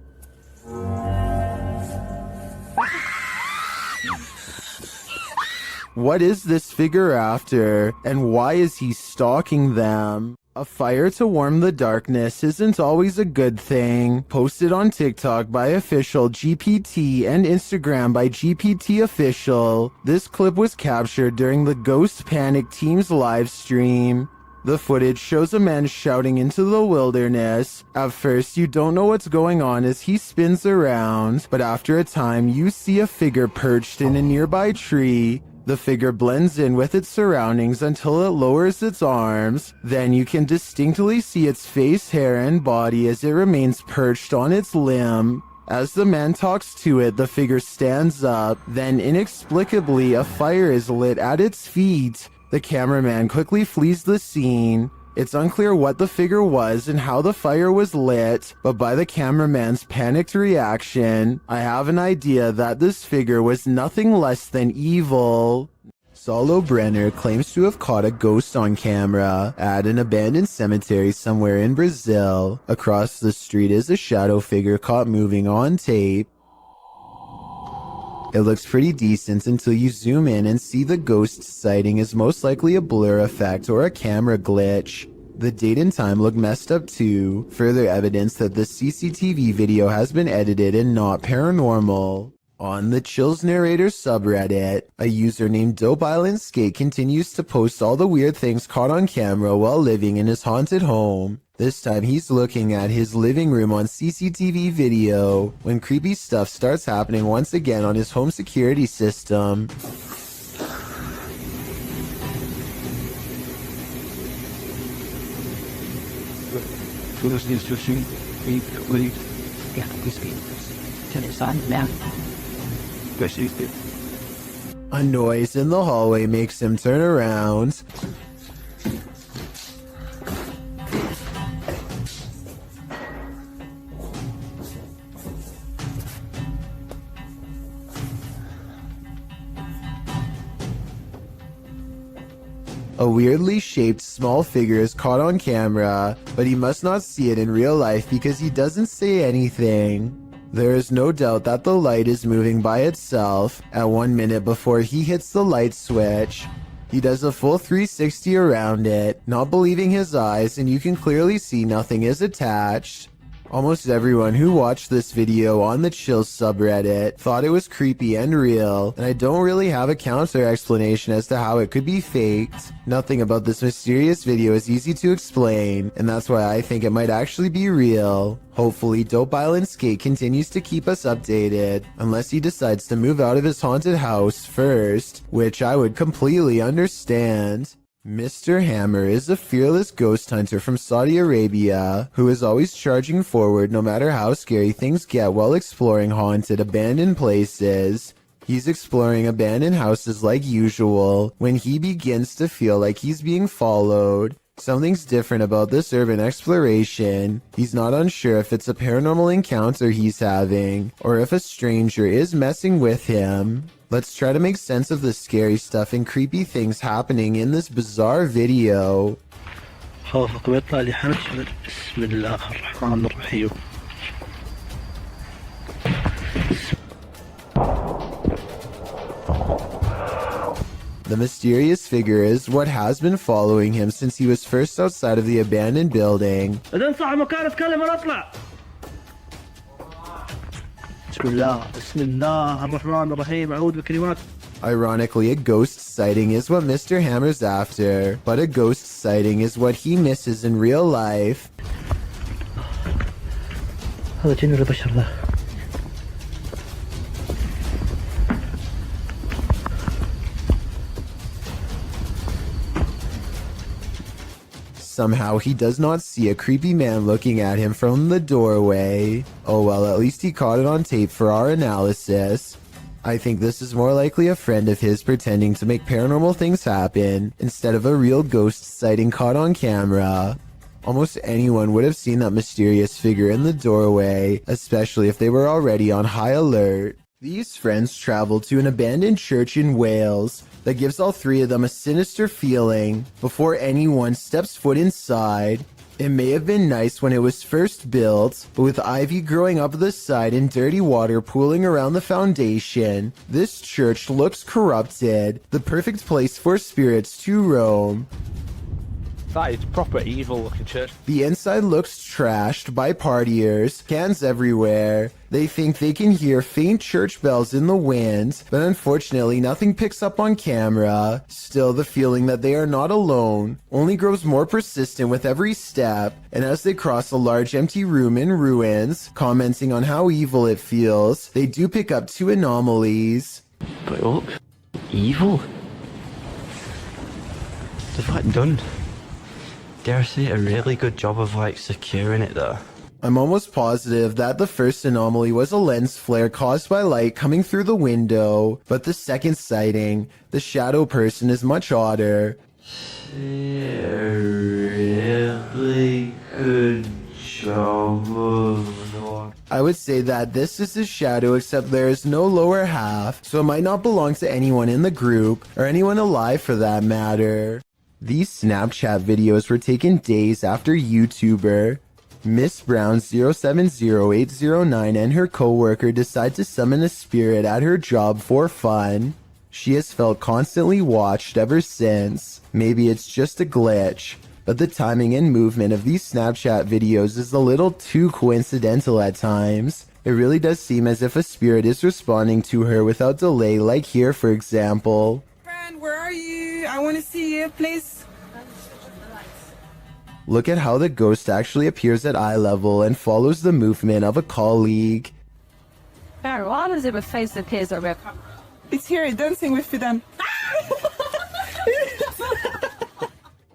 What is this figure after, and why is he stalking them? A fire to warm the darkness isn't always a good thing. Posted on TikTok by official GPT and Instagram by GPT official, this clip was captured during the Ghost Panic team's live stream. The footage shows a man shouting into the wilderness. At first, you don't know what's going on as he spins around, but after a time, you see a figure perched in a nearby tree. The figure blends in with its surroundings until it lowers its arms. Then you can distinctly see its face, hair, and body as it remains perched on its limb. As the man talks to it, the figure stands up. Then inexplicably, a fire is lit at its feet. The cameraman quickly flees the scene. It's unclear what the figure was and how the fire was lit, but by the cameraman's panicked reaction, I have an idea that this figure was nothing less than evil. Solo Brenner claims to have caught a ghost on camera at an abandoned cemetery somewhere in Brazil. Across the street is a shadow figure caught moving on tape. It looks pretty decent until you zoom in and see the ghost sighting is most likely a blur effect or a camera glitch. The date and time look messed up too, further evidence that the CCTV video has been edited and not paranormal. On the Chills Narrator subreddit, a user named Dope Island Skate continues to post all the weird things caught on camera while living in his haunted home. This time he's looking at his living room on CCTV video when creepy stuff starts happening once again on his home security system. A noise in the hallway makes him turn around. A weirdly shaped small figure is caught on camera, but he must not see it in real life because he doesn't say anything. There is no doubt that the light is moving by itself at 1 minute before he hits the light switch. He does a full 360 around it, not believing his eyes, and you can clearly see nothing is attached. Almost everyone who watched this video on the Chills subreddit thought it was creepy and real, and I don't really have a counter explanation as to how it could be faked. Nothing about this mysterious video is easy to explain, and that's why I think it might actually be real. Hopefully, Dope Island Skate continues to keep us updated, unless he decides to move out of his haunted house first, which I would completely understand. Mr. Hammer is a fearless ghost hunter from Saudi Arabia who is always charging forward no matter how scary things get while exploring haunted, abandoned places. He's exploring abandoned houses like usual when he begins to feel like he's being followed. Something's different about this urban exploration. He's not unsure if it's a paranormal encounter he's having or if a stranger is messing with him. Let's try to make sense of the scary stuff and creepy things happening in this bizarre video. The mysterious figure is what has been following him since he was first outside of the abandoned building. Ironically, a ghost sighting is what Mr. Hammer's after, but a ghost sighting is what he misses in real life. Somehow he does not see a creepy man looking at him from the doorway. Oh well, at least he caught it on tape for our analysis. I think this is more likely a friend of his pretending to make paranormal things happen instead of a real ghost sighting caught on camera. Almost anyone would have seen that mysterious figure in the doorway, especially if they were already on high alert. These friends traveled to an abandoned church in Wales that gives all three of them a sinister feeling before anyone steps foot inside. It may have been nice when it was first built, but with ivy growing up the side and dirty water pooling around the foundation, this church looks corrupted, the perfect place for spirits to roam. That is proper evil looking church. The inside looks trashed by partiers, cans everywhere. They think they can hear faint church bells in the wind, but unfortunately nothing picks up on camera. Still, the feeling that they are not alone only grows more persistent with every step, and as they cross a large empty room in ruins, commenting on how evil it feels, they do pick up two anomalies. But look, evil? They've done, dare I say, a really good job of securing it though. I'm almost positive that the first anomaly was a lens flare caused by light coming through the window, but the second sighting, the shadow person, is much odder. A really good job of I would say that this is his shadow, except there is no lower half, so it might not belong to anyone in the group, or anyone alive for that matter. These Snapchat videos were taken days after YouTuber Miss Brown 070809 and her co-worker decide to summon a spirit at her job for fun. She has felt constantly watched ever since. Maybe it's just a glitch, but the timing and movement of these Snapchat videos is a little too coincidental at times. It really does seem as if a spirit is responding to her without delay, like here for example. Friend, where are you? I want to see you, please. Look at how the ghost actually appears at eye level and follows the movement of a colleague. Barry, why does it face appears over here? It's here, dancing with you then.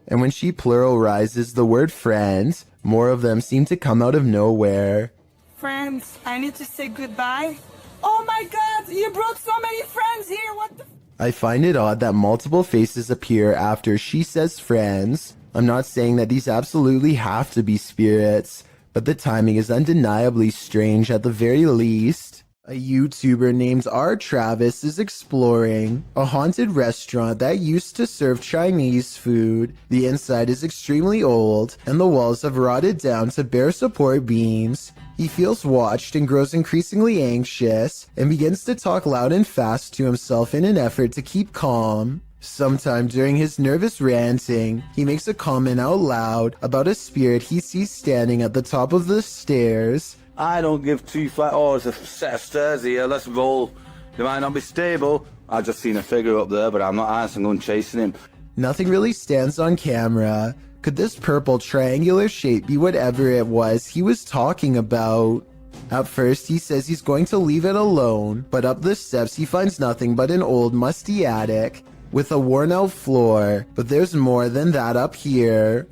And when she pluralizes the word friends, more of them seem to come out of nowhere. Friends, I need to say goodbye. Oh my god, you brought so many friends here, what the... I find it odd that multiple faces appear after she says friends. I'm not saying that these absolutely have to be spirits, but the timing is undeniably strange at the very least. A YouTuber named R. Travis is exploring a haunted restaurant that used to serve Chinese food. The inside is extremely old, and the walls have rotted down to bare support beams. He feels watched and grows increasingly anxious, and begins to talk loud and fast to himself in an effort to keep calm. Sometime during his nervous ranting, he makes a comment out loud about a spirit he sees standing at the top of the stairs. I don't give two flat. Oh, there's a set of stairs here. Let's roll. They might not be stable. I just seen a figure up there, but I'm not answering on chasing him. Nothing really stands on camera. Could this purple triangular shape be whatever it was he was talking about? At first, he says he's going to leave it alone, but up the steps he finds nothing but an old musty attic with a worn out floor, but there's more than that up here.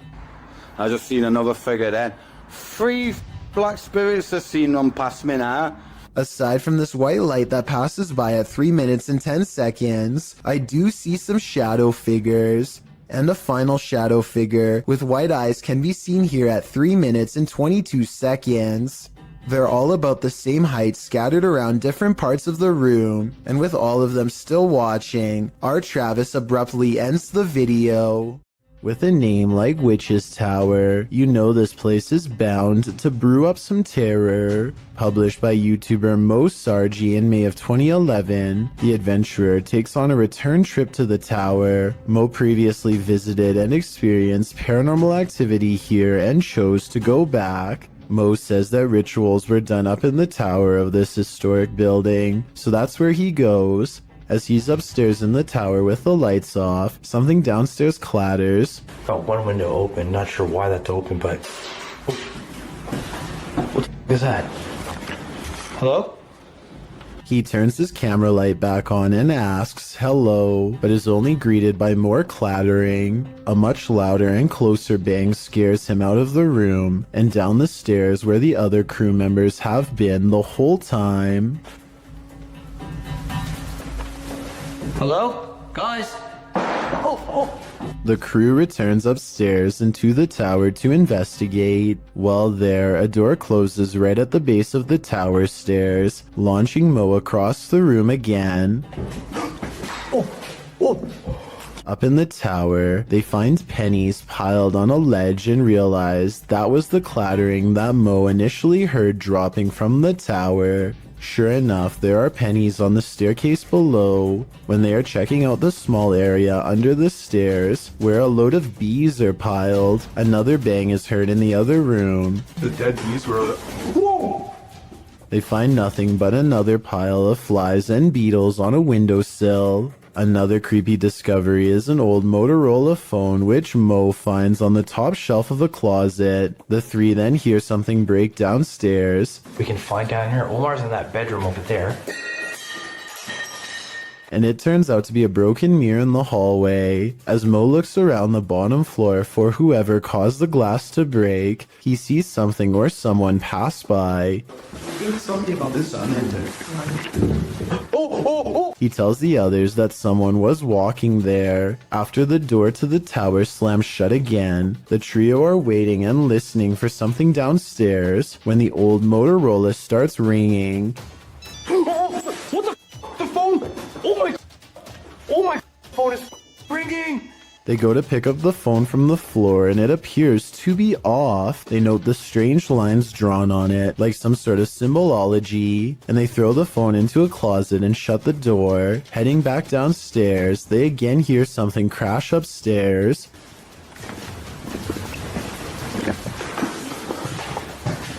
I just seen another figure then. 3 black spirits have seen them past me now. Aside from this white light that passes by at 3 minutes and 10 seconds, I do see some shadow figures. And a final shadow figure with white eyes can be seen here at 3 minutes and 22 seconds. They're all about the same height, scattered around different parts of the room, and with all of them still watching, R. Travis abruptly ends the video. With a name like Witch's Tower, you know this place is bound to brew up some terror. Published by YouTuber Mo Sargi in May of 2011, the adventurer takes on a return trip to the tower. Mo previously visited and experienced paranormal activity here and chose to go back. Mo says that rituals were done up in the tower of this historic building, so that's where he goes. As he's upstairs in the tower with the lights off, something downstairs clatters. Got one window open, not sure why that's open, but... What the is that? Hello? He turns his camera light back on and asks hello, but is only greeted by more clattering. A much louder and closer bang scares him out of the room and down the stairs where the other crew members have been the whole time. Hello? Guys? The crew returns upstairs into the tower to investigate. While there, a door closes right at the base of the tower stairs, launching Mo across the room again. Up in the tower, they find pennies piled on a ledge and realize that was the clattering that Mo initially heard dropping from the tower. Sure enough, there are pennies on the staircase below. When they are checking out the small area under the stairs, where a load of bees are piled, another bang is heard in the other room. The dead bees were... Whoa! They find nothing but another pile of flies and beetles on a windowsill. Another creepy discovery is an old Motorola phone which Mo finds on the top shelf of a closet. The three then hear something break downstairs. We can find down here. Omar's in that bedroom over there. And it turns out to be a broken mirror in the hallway. As Mo looks around the bottom floor for whoever caused the glass to break, he sees something or someone pass by. There's something about this unending. Oh! He tells the others that someone was walking there. After the door to the tower slams shut again, the trio are waiting and listening for something downstairs when the old Motorola starts ringing. What the? The phone? Oh my phone is ringing! They go to pick up the phone from the floor and it appears to be off. They note the strange lines drawn on it, like some sort of symbology, and they throw the phone into a closet and shut the door. Heading back downstairs, they again hear something crash upstairs.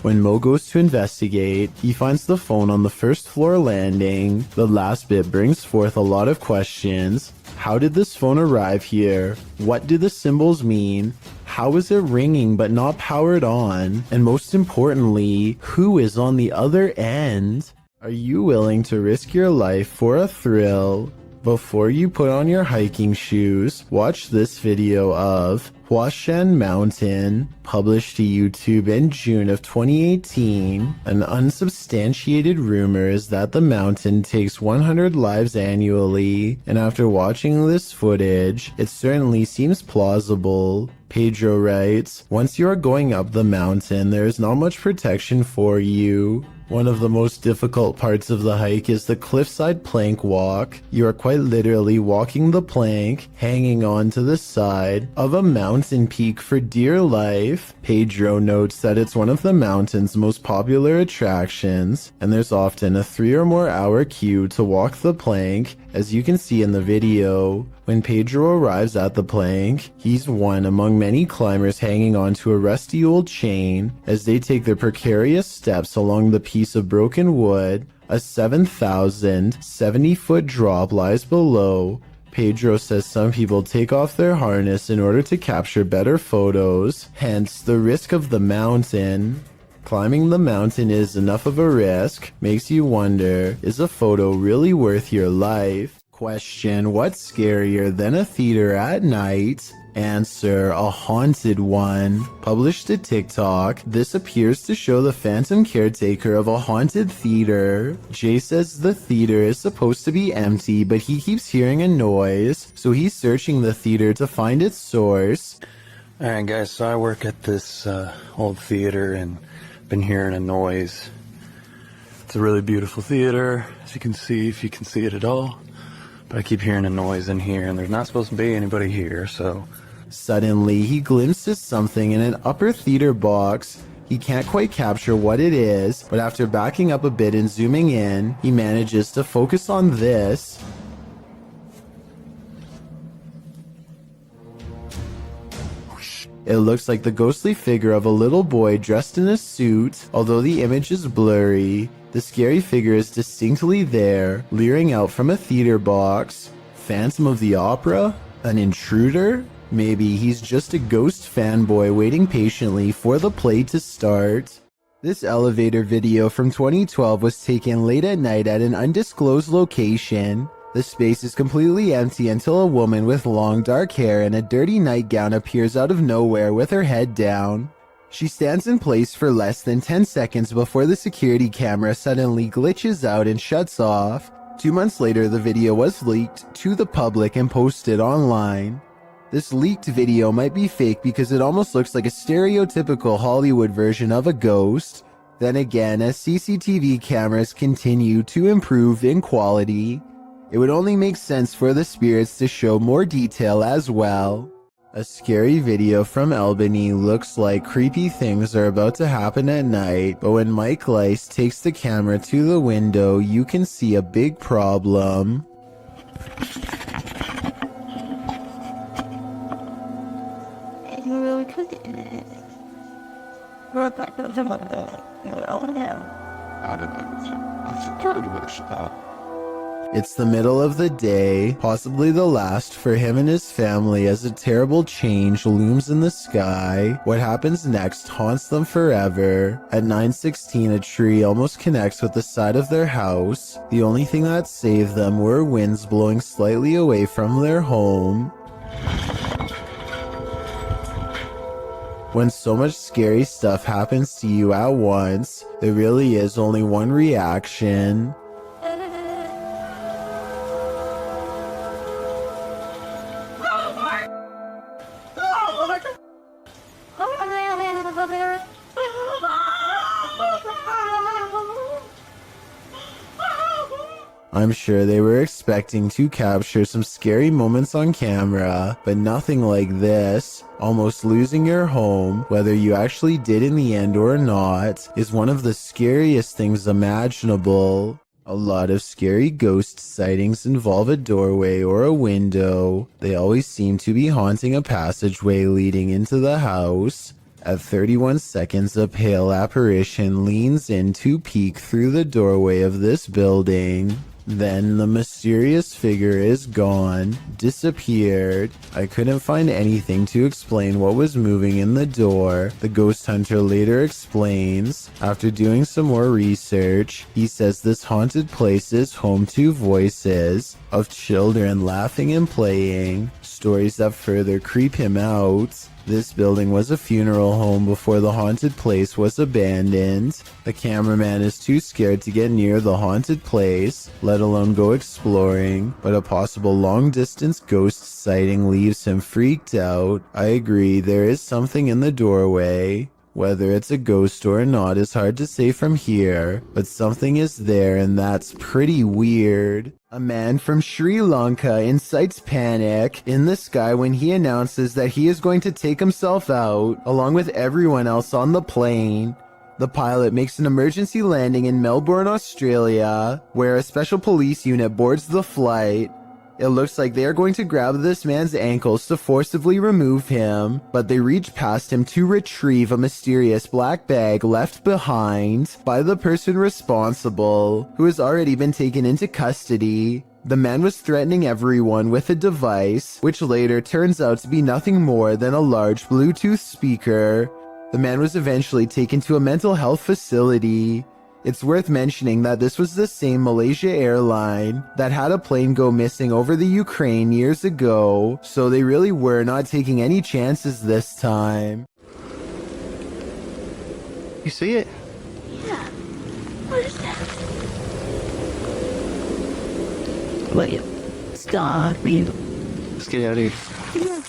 When Mo goes to investigate, he finds the phone on the first floor landing. The last bit brings forth a lot of questions. How did this phone arrive here? What do the symbols mean? How is it ringing but not powered on? And most importantly, who is on the other end? Are you willing to risk your life for a thrill? Before you put on your hiking shoes, watch this video of Huashan Mountain, published to YouTube in June of 2018. An unsubstantiated rumor is that the mountain takes 100 lives annually, and after watching this footage, it certainly seems plausible. Pedro writes, "Once you are going up the mountain, there is not much protection for you. One of the most difficult parts of the hike is the cliffside plank walk. You are quite literally walking the plank, hanging on to the side of a mountain peak for dear life." Pedro notes that it's one of the mountain's most popular attractions, and there's often a 3 or more hour queue to walk the plank, as you can see in the video. When Pedro arrives at the plank, he's one among many climbers hanging onto a rusty old chain as they take their precarious steps along the piece of broken wood. A 7,070-foot drop lies below. Pedro says some people take off their harness in order to capture better photos, hence the risk of the mountain. Climbing the mountain is enough of a risk, makes you wonder, is a photo really worth your life? Question, what's scarier than a theater at night? Answer, a haunted one. Published to TikTok, this appears to show the phantom caretaker of a haunted theater. Jay says the theater is supposed to be empty, but he keeps hearing a noise, so he's searching the theater to find its source. Alright guys, so I work at this old theater and been hearing a noise. It's a really beautiful theater, as you can see, if you can see it at all. But I keep hearing a noise in here, and there's not supposed to be anybody here, so... Suddenly, he glimpses something in an upper theater box. He can't quite capture what it is, but after backing up a bit and zooming in, he manages to focus on this. It looks like the ghostly figure of a little boy dressed in a suit. Although the image is blurry, the scary figure is distinctly there, leering out from a theater box. Phantom of the Opera? An intruder? Maybe he's just a ghost fanboy waiting patiently for the play to start. This elevator video from 2012 was taken late at night at an undisclosed location. The space is completely empty until a woman with long dark hair and a dirty nightgown appears out of nowhere with her head down. She stands in place for less than 10 seconds before the security camera suddenly glitches out and shuts off. 2 months later, the video was leaked to the public and posted online. This leaked video might be fake because it almost looks like a stereotypical Hollywood version of a ghost. Then again, as CCTV cameras continue to improve in quality, it would only make sense for the spirits to show more detail as well. A scary video from Albany looks like creepy things are about to happen at night, but when Mike Lice takes the camera to the window, you can see a big problem. It's the middle of the day, possibly the last for him and his family, as a terrible change looms in the sky. What happens next haunts them forever. At 9:16, a tree almost connects with the side of their house. The only thing that saved them were winds blowing slightly away from their home. When so much scary stuff happens to you at once, there really is only one reaction. I'm sure they were expecting to capture some scary moments on camera, but nothing like this. Almost losing your home, whether you actually did in the end or not, is one of the scariest things imaginable. A lot of scary ghost sightings involve a doorway or a window. They always seem to be haunting a passageway leading into the house. At 31 seconds, a pale apparition leans in to peek through the doorway of this building. Then the mysterious figure is gone, disappeared. I couldn't find anything to explain what was moving in the door. The ghost hunter later explains, after doing some more research, he says this haunted place is home to voices of children laughing and playing, stories that further creep him out. This building was a funeral home before the haunted place was abandoned. The cameraman is too scared to get near the haunted place, let alone go exploring, but a possible long-distance ghost sighting leaves him freaked out. I agree, there is something in the doorway. Whether it's a ghost or not is hard to say from here, but something is there and that's pretty weird. A man from Sri Lanka incites panic in the sky when he announces that he is going to take himself out, along with everyone else on the plane. The pilot makes an emergency landing in Melbourne, Australia, where a special police unit boards the flight. It looks like they are going to grab this man's ankles to forcibly remove him, but they reach past him to retrieve a mysterious black bag left behind by the person responsible, who has already been taken into custody. The man was threatening everyone with a device, which later turns out to be nothing more than a large Bluetooth speaker. The man was eventually taken to a mental health facility. It's worth mentioning that this was the same Malaysia airline that had a plane go missing over the Ukraine years ago, so they really were not taking any chances this time. You see it? Yeah. What is that? Wait. Stop me. Let's get out of here.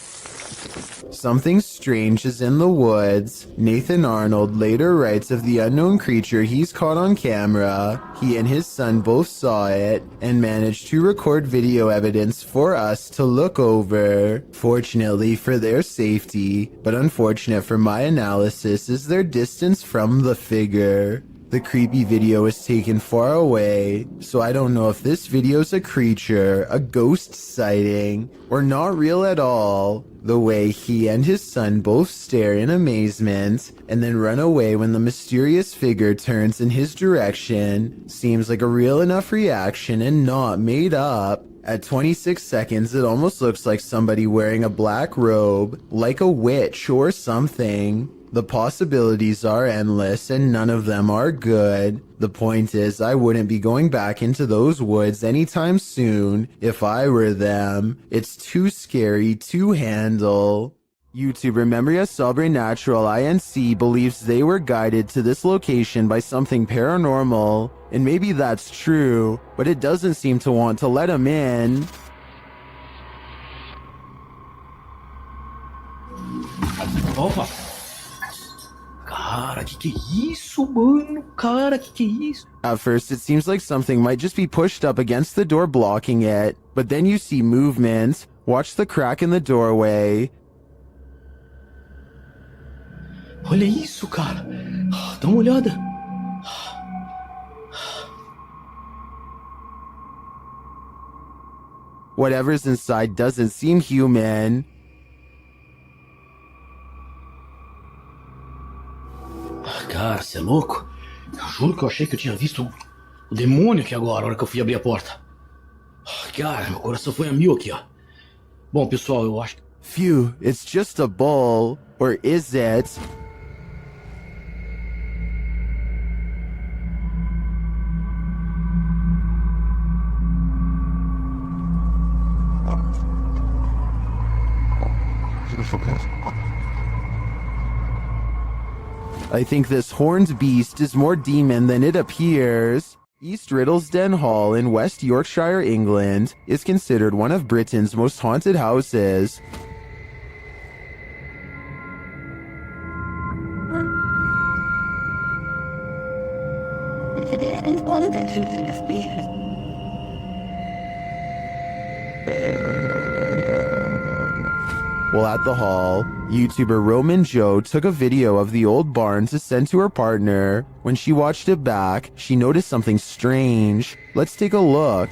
Something strange is in the woods. Nathan Arnold later writes of the unknown creature he's caught on camera. He and his son both saw it and managed to record video evidence for us to look over. Fortunately for their safety, but unfortunate for my analysis, is their distance from the figure. The creepy video is taken far away, so I don't know if this video's a creature, a ghost sighting, or not real at all. The way he and his son both stare in amazement and then run away when the mysterious figure turns in his direction seems like a real enough reaction and not made up. At 26 seconds, it almost looks like somebody wearing a black robe, like a witch or something. The possibilities are endless and none of them are good. The point is, I wouldn't be going back into those woods anytime soon if I were them. It's too scary to handle. YouTuber Memoria Sobrenatural INC believes they were guided to this location by something paranormal, and maybe that's true, but it doesn't seem to want to let him in. Opa! Cara, que é isso, mano? Cara, que é isso? At first, it seems like something might just be pushed up against the door blocking it, but then you see movement. Watch the crack in the doorway. Olha isso, cara. Dá uma olhada. Whatever's inside doesn't seem human. Cara, você é louco? Eu juro que eu achei que eu tinha visto o demônio aqui agora, na hora que eu fui abrir a porta. Cara, meu coração foi a mil aqui, ó. Bom, pessoal, eu acho que... Phew, it's just a bull. Or is it? I think this horned beast is more demon than it appears. East Riddlesden Hall in West Yorkshire, England, is considered one of Britain's most haunted houses. While at the hall, YouTuber Roman Joe took a video of the old barn to send to her partner. When she watched it back, she noticed something strange. Let's take a look.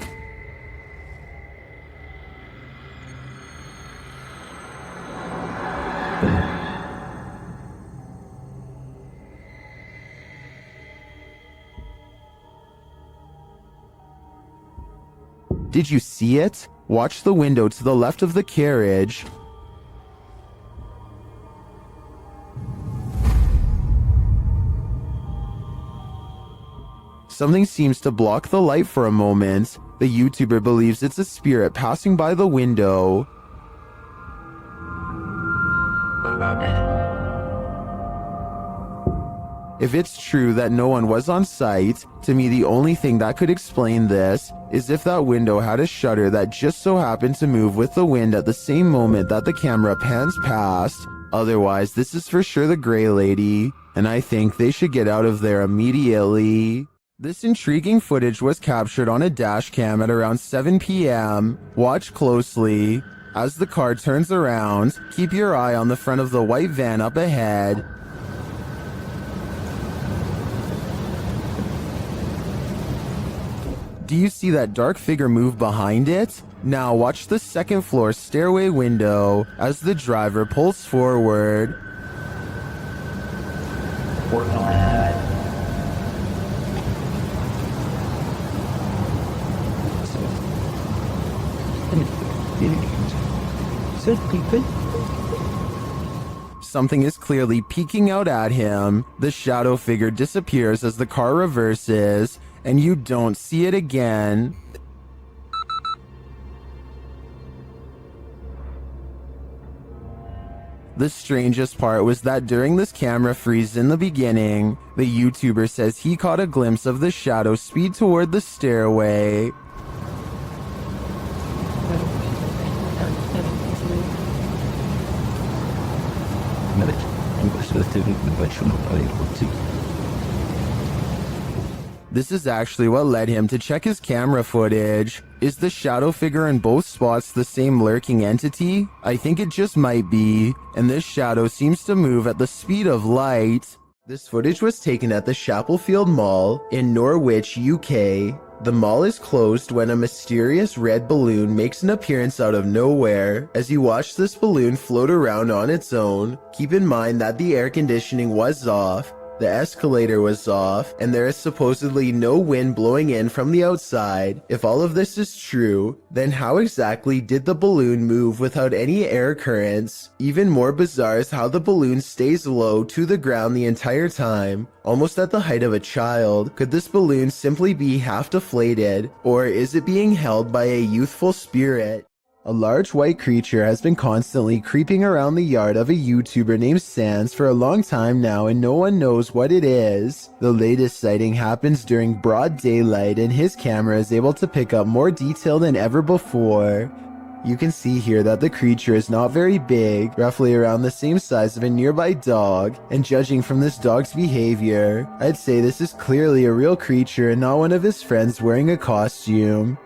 Did you see it? Watch the window to the left of the carriage. Something seems to block the light for a moment. The YouTuber believes it's a spirit passing by the window. If it's true that no one was on site, to me the only thing that could explain this is if that window had a shutter that just so happened to move with the wind at the same moment that the camera pans past. Otherwise, this is for sure the Grey Lady, and I think they should get out of there immediately. This intriguing footage was captured on a dash cam at around 7 p.m. Watch closely. As the car turns around, keep your eye on the front of the white van up ahead. Do you see that dark figure move behind it? Now watch the second floor stairway window as the driver pulls forward. Something is clearly peeking out at him. The shadow figure disappears as the car reverses, and you don't see it again. The strangest part was that during this camera freeze in the beginning, the YouTuber says he caught a glimpse of the shadow speed toward the stairway. This is actually what led him to check his camera footage. Is the shadow figure in both spots the same lurking entity? I think it just might be, and this shadow seems to move at the speed of light. This footage was taken at the Chapelfield Mall in Norwich, UK. The mall is closed when a mysterious red balloon makes an appearance out of nowhere. As you watch this balloon float around on its own, keep in mind that the air conditioning was off, the escalator was off, and there is supposedly no wind blowing in from the outside. If all of this is true, then how exactly did the balloon move without any air currents? Even more bizarre is how the balloon stays low to the ground the entire time, almost at the height of a child. Could this balloon simply be half deflated, or is it being held by a youthful spirit? A large white creature has been constantly creeping around the yard of a YouTuber named Sans for a long time now, and no one knows what it is. The latest sighting happens during broad daylight, and his camera is able to pick up more detail than ever before. You can see here that the creature is not very big, roughly around the same size of a nearby dog, and judging from this dog's behavior, I'd say this is clearly a real creature and not one of his friends wearing a costume.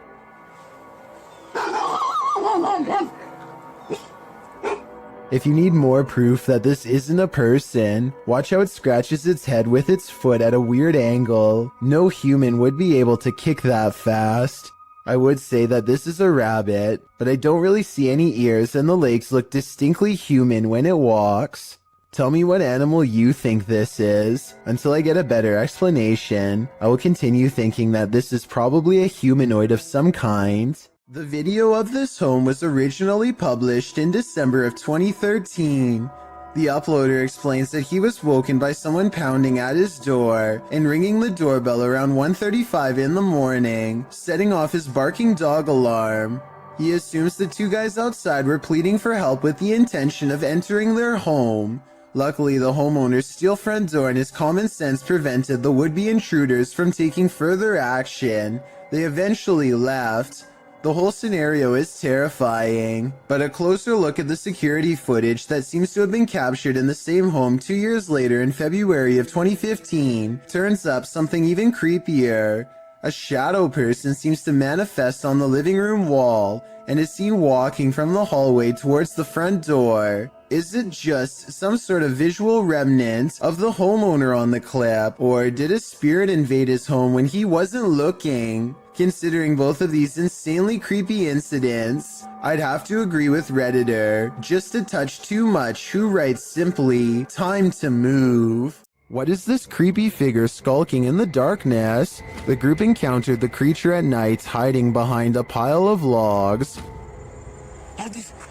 If you need more proof that this isn't a person, watch how it scratches its head with its foot at a weird angle. No human would be able to kick that fast. I would say that this is a rabbit, but I don't really see any ears and the legs look distinctly human when it walks. Tell me what animal you think this is. Until I get a better explanation, I will continue thinking that this is probably a humanoid of some kind. The video of this home was originally published in December of 2013. The uploader explains that he was woken by someone pounding at his door and ringing the doorbell around 1:35 in the morning, setting off his barking dog alarm. He assumes the two guys outside were pleading for help with the intention of entering their home. Luckily, the homeowner's steel front door and his common sense prevented the would-be intruders from taking further action. They eventually left. The whole scenario is terrifying, but a closer look at the security footage that seems to have been captured in the same home 2 years later in February of 2015 turns up something even creepier. A shadow person seems to manifest on the living room wall and is seen walking from the hallway towards the front door. Is it just some sort of visual remnant of the homeowner on the clip, or did a spirit invade his home when he wasn't looking? Considering both of these insanely creepy incidents, I'd have to agree with Redditor, just a touch too much, who writes simply, "Time to move." What is this creepy figure skulking in the darkness? The group encountered the creature at night hiding behind a pile of logs.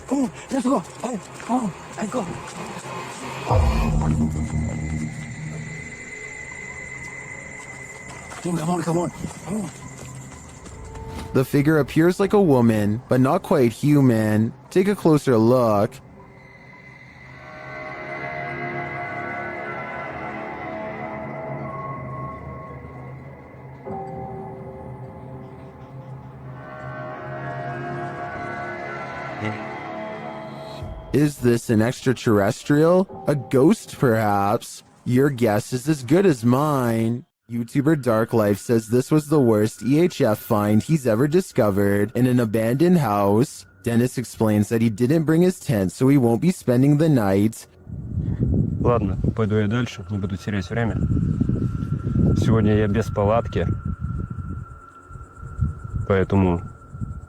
Come on, let's go. Oh, let's go. Come on. The figure appears like a woman, but not quite human. Take a closer look. Is this an extraterrestrial? A ghost, perhaps? Your guess is as good as mine. YouTuber Dark Life says this was the worst EHF find he's ever discovered in an abandoned house. Dennis explains that he didn't bring his tent, so he won't be spending the night. Ладно, пойду я дальше, не буду терять время. Сегодня я без палатки, поэтому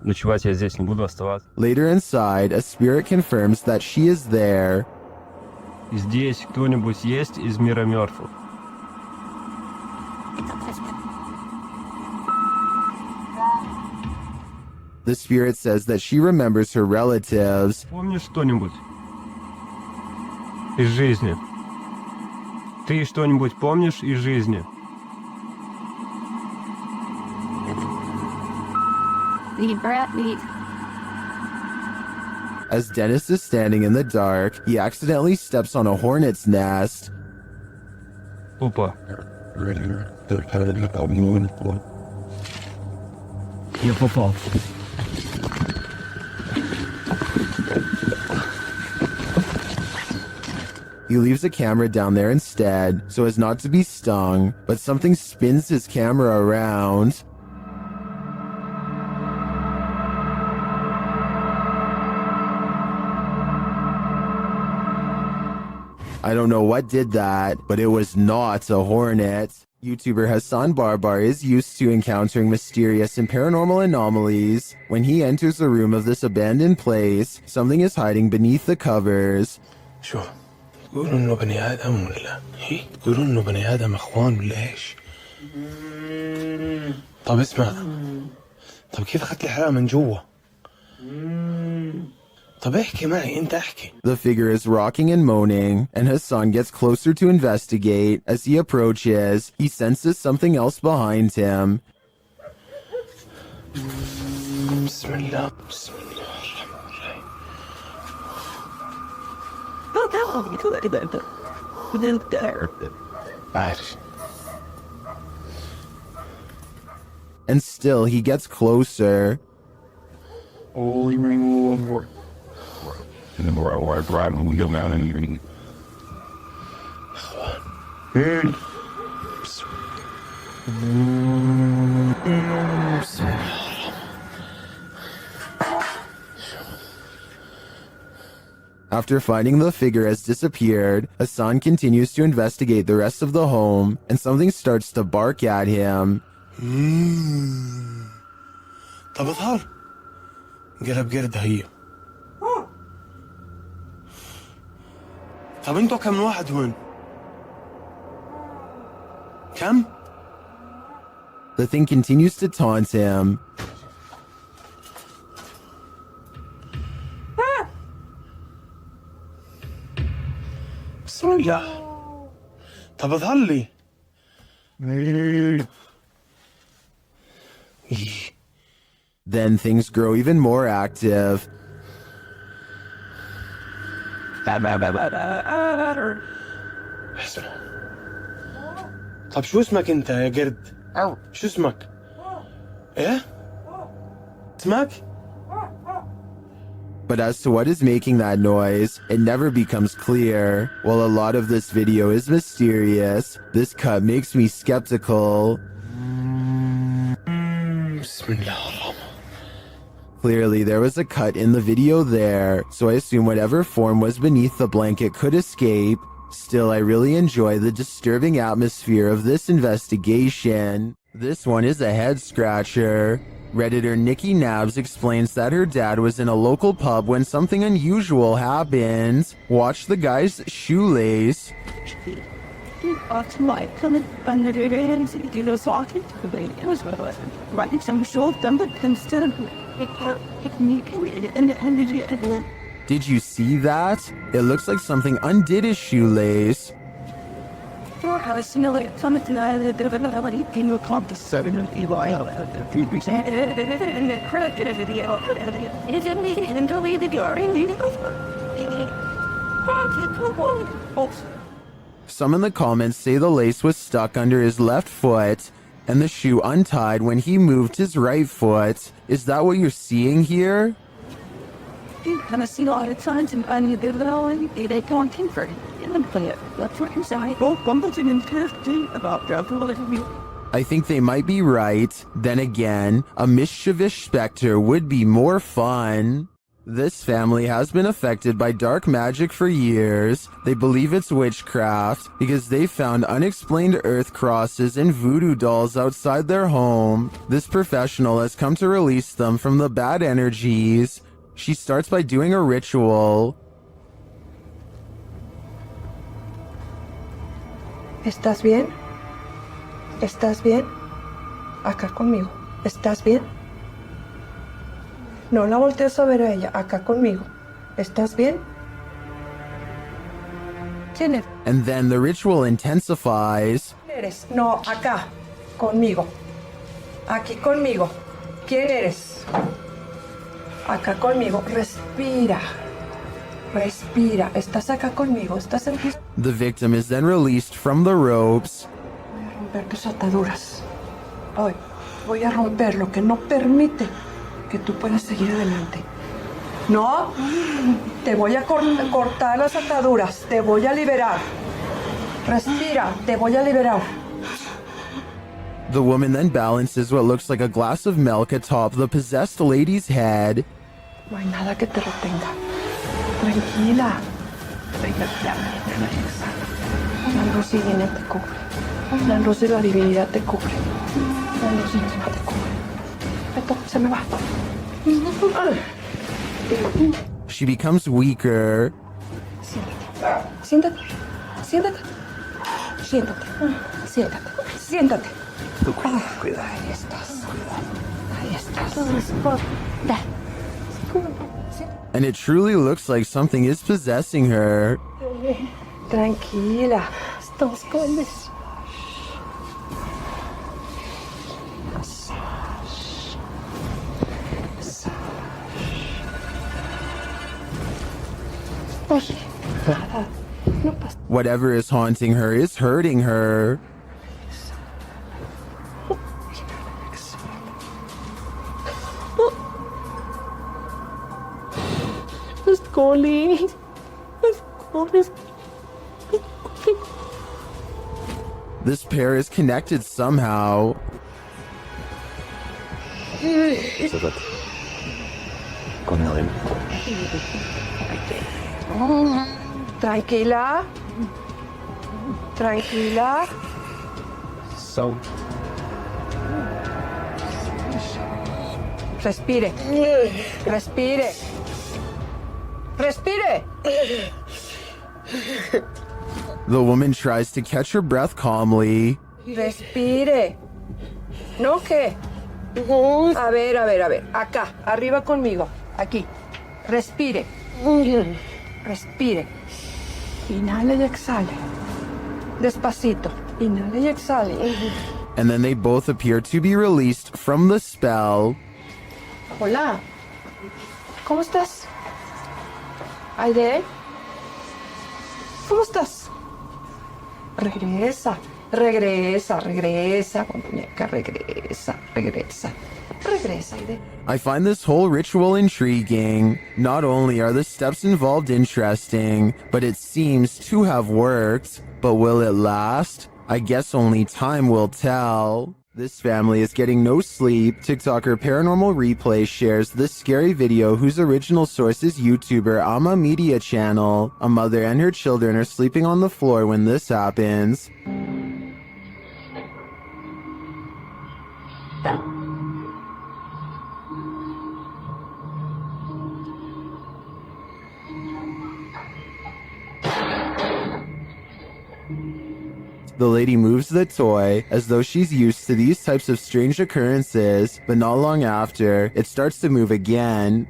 ночевать я здесь не буду оставаться. Later inside, a spirit confirms that she is there. Здесь кто-нибудь есть из мира мертвых? The spirit says that she remembers her relatives. Помнишь что-нибудь из жизни? Ты что-нибудь помнишь из жизни? As Dennis is standing in the dark, he accidentally steps on a hornet's nest. Опа. Я попал. He leaves a camera down there instead, so as not to be stung, but something spins his camera around. I don't know what did that, but it was not a hornet. YouTuber Hassan Barbar is used to encountering mysterious and paranormal anomalies. When he enters a room of this abandoned place, something is hiding beneath the covers. شو تقولوا انه بني ادم ولا تقولوا انه بني ادم اخوان ولا ايش؟ طب اسمع، طب كيف اخذت الحرام من جوا؟ طب احكي معي، انت احكي. The figure is rocking and moaning, and Hassan gets closer to investigate. As he approaches, he senses something else behind him. بسم الله بسم الله الرحمن الرحيم. عارف. And still he gets closer. And then we're driving, we go down and you After finding the figure has disappeared, Hassan continues to investigate the rest of the home, and something starts to bark at him. طب اظهر قلب قرد هي. طب انتوا كم واحد هون؟ كم؟ The thing continues to taunt him. بسم الله. طب اظهر لي. Then things grow even more active. طب شو اسمك انت يا قرد؟ شو اسمك؟ ايه؟ Smack? But as to what is making that noise, it never becomes clear. While a lot of this video is mysterious, this cut makes me skeptical. Clearly, there was a cut in the video there, so I assume whatever form was beneath the blanket could escape. Still, I really enjoy the disturbing atmosphere of this investigation. This one is a head scratcher. Redditor Nikki Nabs explains that her dad was in a local pub when something unusual happened. Watch the guy's shoelace. Did you see that? It looks like something undid his shoelace. Some in the comments say the lace was stuck under his left foot and the shoe untied when he moved his right foot. Is that what you're seeing here? And I see a lot of times and they can't convert it. That's what I'm saying. I think they might be right. Then again, a mischievous specter would be more fun. This family has been affected by dark magic for years. They believe it's witchcraft because they found unexplained earth crosses and voodoo dolls outside their home. This professional has come to release them from the bad energies. She starts by doing a ritual. ¿Estás bien? ¿Estás bien? Acá conmigo. ¿Estás bien? No la voltees a ver a ella. Acá conmigo. ¿Estás bien? ¿Quién eres? And then the ritual intensifies. ¿Quién eres? No, acá. Conmigo. Aquí conmigo. ¿Quién eres? Acá conmigo. Respira. Respira. ¿Estás acá conmigo? ¿Estás en piso? The victim is then released from the ropes. Voy a romper tus ataduras. Hoy voy a romper lo que no permite que tú puedas seguir adelante. No, te voy a cortar las ataduras. Te voy a liberar. Respira. Te voy a liberar. The woman then balances what looks like a glass of milk atop the possessed lady's head. No hay nada que te retenga. Tranquila. La luz divina te cubre. La luz de la divinidad te cubre. La luz divina te cubre. Esto se me va. She becomes weaker. Siéntate. Siéntate. Siéntate. Siéntate. Siéntate. Cuidado. Ahí estás. Ahí estás. And it truly looks like something is possessing her. Tranquila. Estamos con this. Whatever is haunting her is hurting her. This pair is connected somehow. Tranquila. Tranquila. So. Respire. Respire. Respire. The woman tries to catch her breath calmly. Respire. ¿No qué? A ver. Acá, arriba conmigo. Aquí. Respire. Respire. Inhale y exhale. Despacito. Inhale y exhale. And then they both appear to be released from the spell. Hola. ¿Cómo estás? Aide. ¿Cómo estás? Regresa. Regresa, regresa, muñeca, regresa, regresa. Regresa, Aide. I find this whole ritual intriguing. Not only are the steps involved interesting, but it seems to have worked. But will it last? I guess only time will tell. This family is getting no sleep. TikToker Paranormal Replay shares this scary video whose original source is YouTuber Ama Media Channel. A mother and her children are sleeping on the floor when this happens. The lady moves the toy as though she's used to these types of strange occurrences, but not long after, it starts to move again.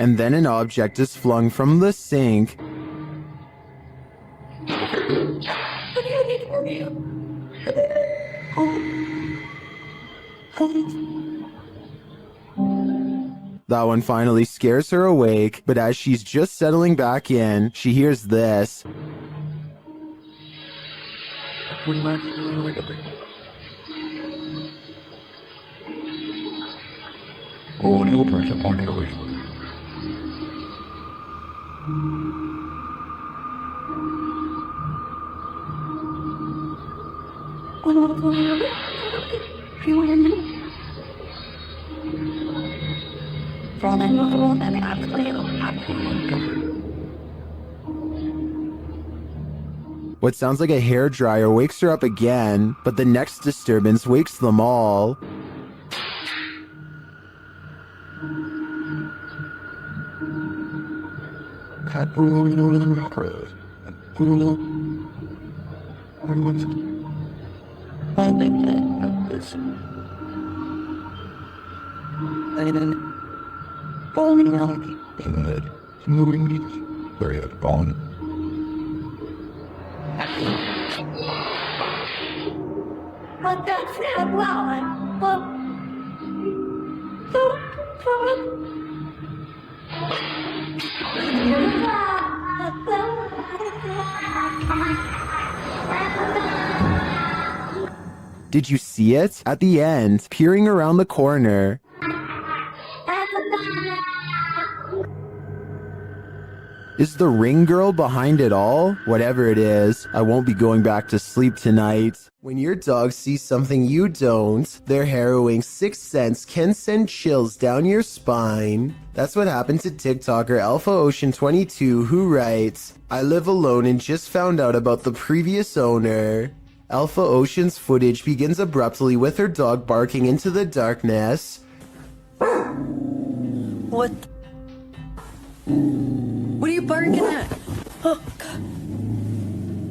And then an object is flung from the sink. That one finally scares her awake, but as she's just settling back in, she hears this. What sounds like a hairdryer wakes her up again, but the next disturbance wakes them all. Did you see it? At the end, peering around the corner. Is the ring girl behind it all? Whatever it is, I won't be going back to sleep tonight. When your dog sees something you don't, their harrowing sixth sense can send chills down your spine. That's what happened to TikToker Alpha Ocean 22, who writes, I live alone and just found out about the previous owner. Alpha Ocean's footage begins abruptly with her dog barking into the darkness. What? What are you barking at? Oh,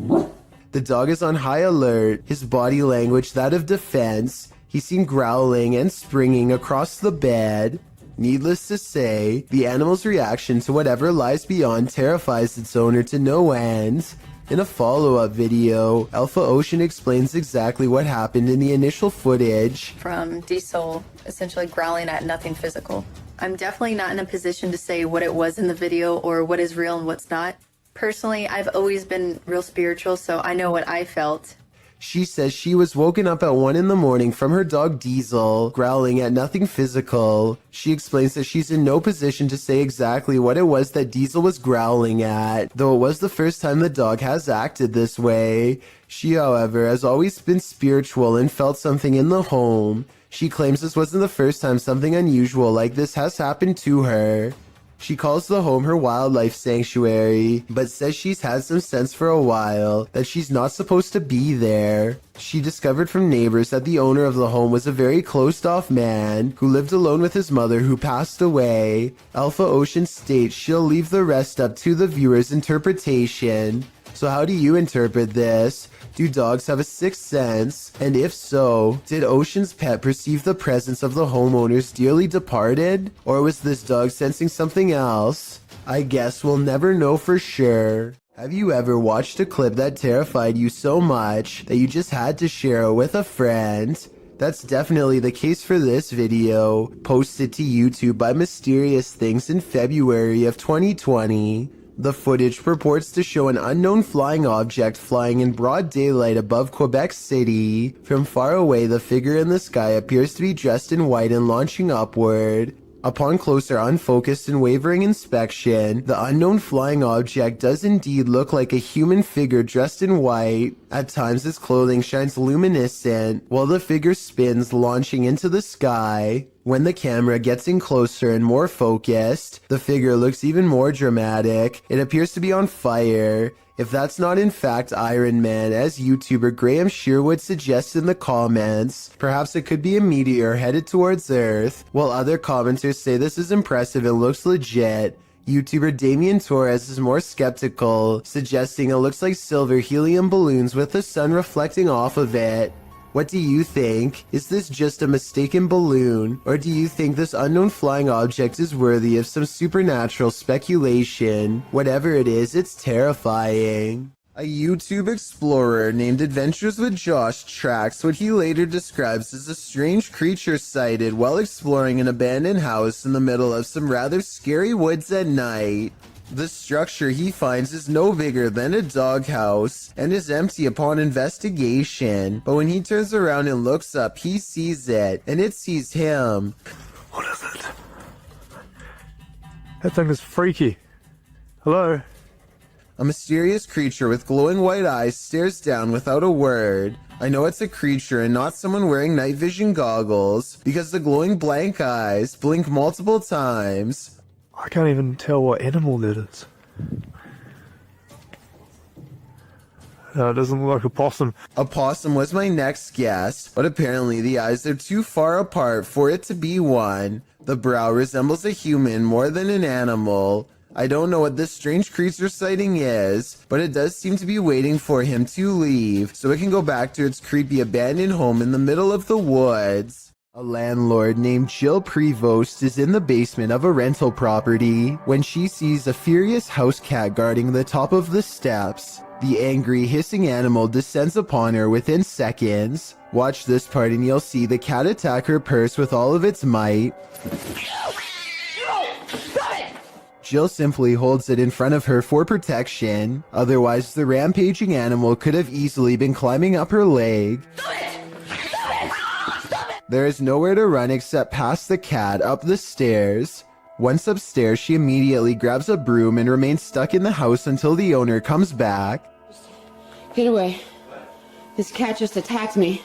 God. The dog is on high alert, his body language that of defense. He's seen growling and springing across the bed. Needless to say, the animal's reaction to whatever lies beyond terrifies its owner to no end. In a follow-up video, Alpha Ocean explains exactly what happened in the initial footage. From Diesel essentially growling at nothing physical. I'm definitely not in a position to say what it was in the video or what is real and what's not. Personally, I've always been real spiritual, so I know what I felt. She says she was woken up at 1 in the morning from her dog Diesel, growling at nothing physical. She explains that she's in no position to say exactly what it was that Diesel was growling at, though it was the first time the dog has acted this way. She, however, has always been spiritual and felt something in the home. She claims this wasn't the first time something unusual like this has happened to her. She calls the home her wildlife sanctuary, but says she's had some sense for a while that she's not supposed to be there. She discovered from neighbors that the owner of the home was a very closed-off man who lived alone with his mother who passed away. Alpha Ocean states she'll leave the rest up to the viewer's interpretation. So how do you interpret this? Do dogs have a sixth sense? And if so, did Ocean's pet perceive the presence of the homeowner's dearly departed? Or was this dog sensing something else? I guess we'll never know for sure. Have you ever watched a clip that terrified you so much that you just had to share it with a friend? That's definitely the case for this video, posted to YouTube by Mysterious Things in February of 2020. The footage purports to show an unknown flying object flying in broad daylight above Quebec City. From far away, the figure in the sky appears to be dressed in white and launching upward. Upon closer, unfocused and wavering inspection, the unknown flying object does indeed look like a human figure dressed in white. At times, its clothing shines luminescent, while the figure spins, launching into the sky. When the camera gets in closer and more focused, the figure looks even more dramatic. It appears to be on fire. If that's not in fact Iron Man, as YouTuber Graham Sherwood suggests in the comments, perhaps it could be a meteor headed towards Earth, while other commenters say this is impressive and looks legit. YouTuber Damien Torres is more skeptical, suggesting it looks like silver helium balloons with the sun reflecting off of it. What do you think? Is this just a mistaken balloon? Or do you think this unknown flying object is worthy of some supernatural speculation? Whatever it is, it's terrifying. A YouTube explorer named Adventures with Josh tracks what he later describes as a strange creature sighted while exploring an abandoned house in the middle of some rather scary woods at night. The structure he finds is no bigger than a doghouse and is empty upon investigation, but when he turns around and looks up, he sees it, and it sees him. What is it? That thing is freaky. Hello? A mysterious creature with glowing white eyes stares down without a word. I know it's a creature and not someone wearing night vision goggles, because the glowing blank eyes blink multiple times. I can't even tell what animal that is. It doesn't look like a possum. A possum was my next guess, but apparently the eyes are too far apart for it to be one. The brow resembles a human more than an animal. I don't know what this strange creature sighting is, but it does seem to be waiting for him to leave, so it can go back to its creepy abandoned home in the middle of the woods. A landlord named Jill Prevost is in the basement of a rental property when she sees a furious house cat guarding the top of the steps. The angry, hissing animal descends upon her within seconds. Watch this part and you'll see the cat attack her purse with all of its might. Jill simply holds it in front of her for protection. Otherwise, the rampaging animal could have easily been climbing up her leg. There is nowhere to run except past the cat up the stairs. Once upstairs, she immediately grabs a broom and remains stuck in the house until the owner comes back. Get away. This cat just attacked me.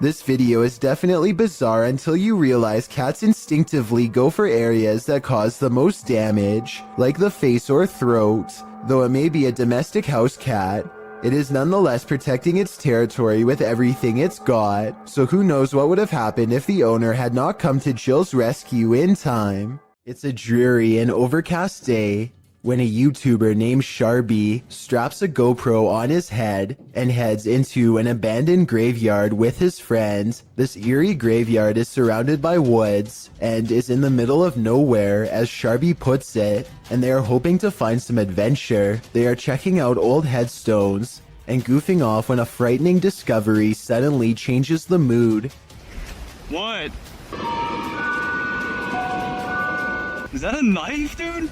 This video is definitely bizarre until you realize cats instinctively go for areas that cause the most damage, like the face or throat. Though it may be a domestic house cat, it is nonetheless protecting its territory with everything it's got, so who knows what would have happened if the owner had not come to Jill's rescue in time. It's a dreary and overcast day when a YouTuber named Sharby straps a GoPro on his head and heads into an abandoned graveyard with his friends. This eerie graveyard is surrounded by woods and is in the middle of nowhere, as Sharby puts it, and they are hoping to find some adventure. They are checking out old headstones and goofing off when a frightening discovery suddenly changes the mood. What? Is that a knife, dude?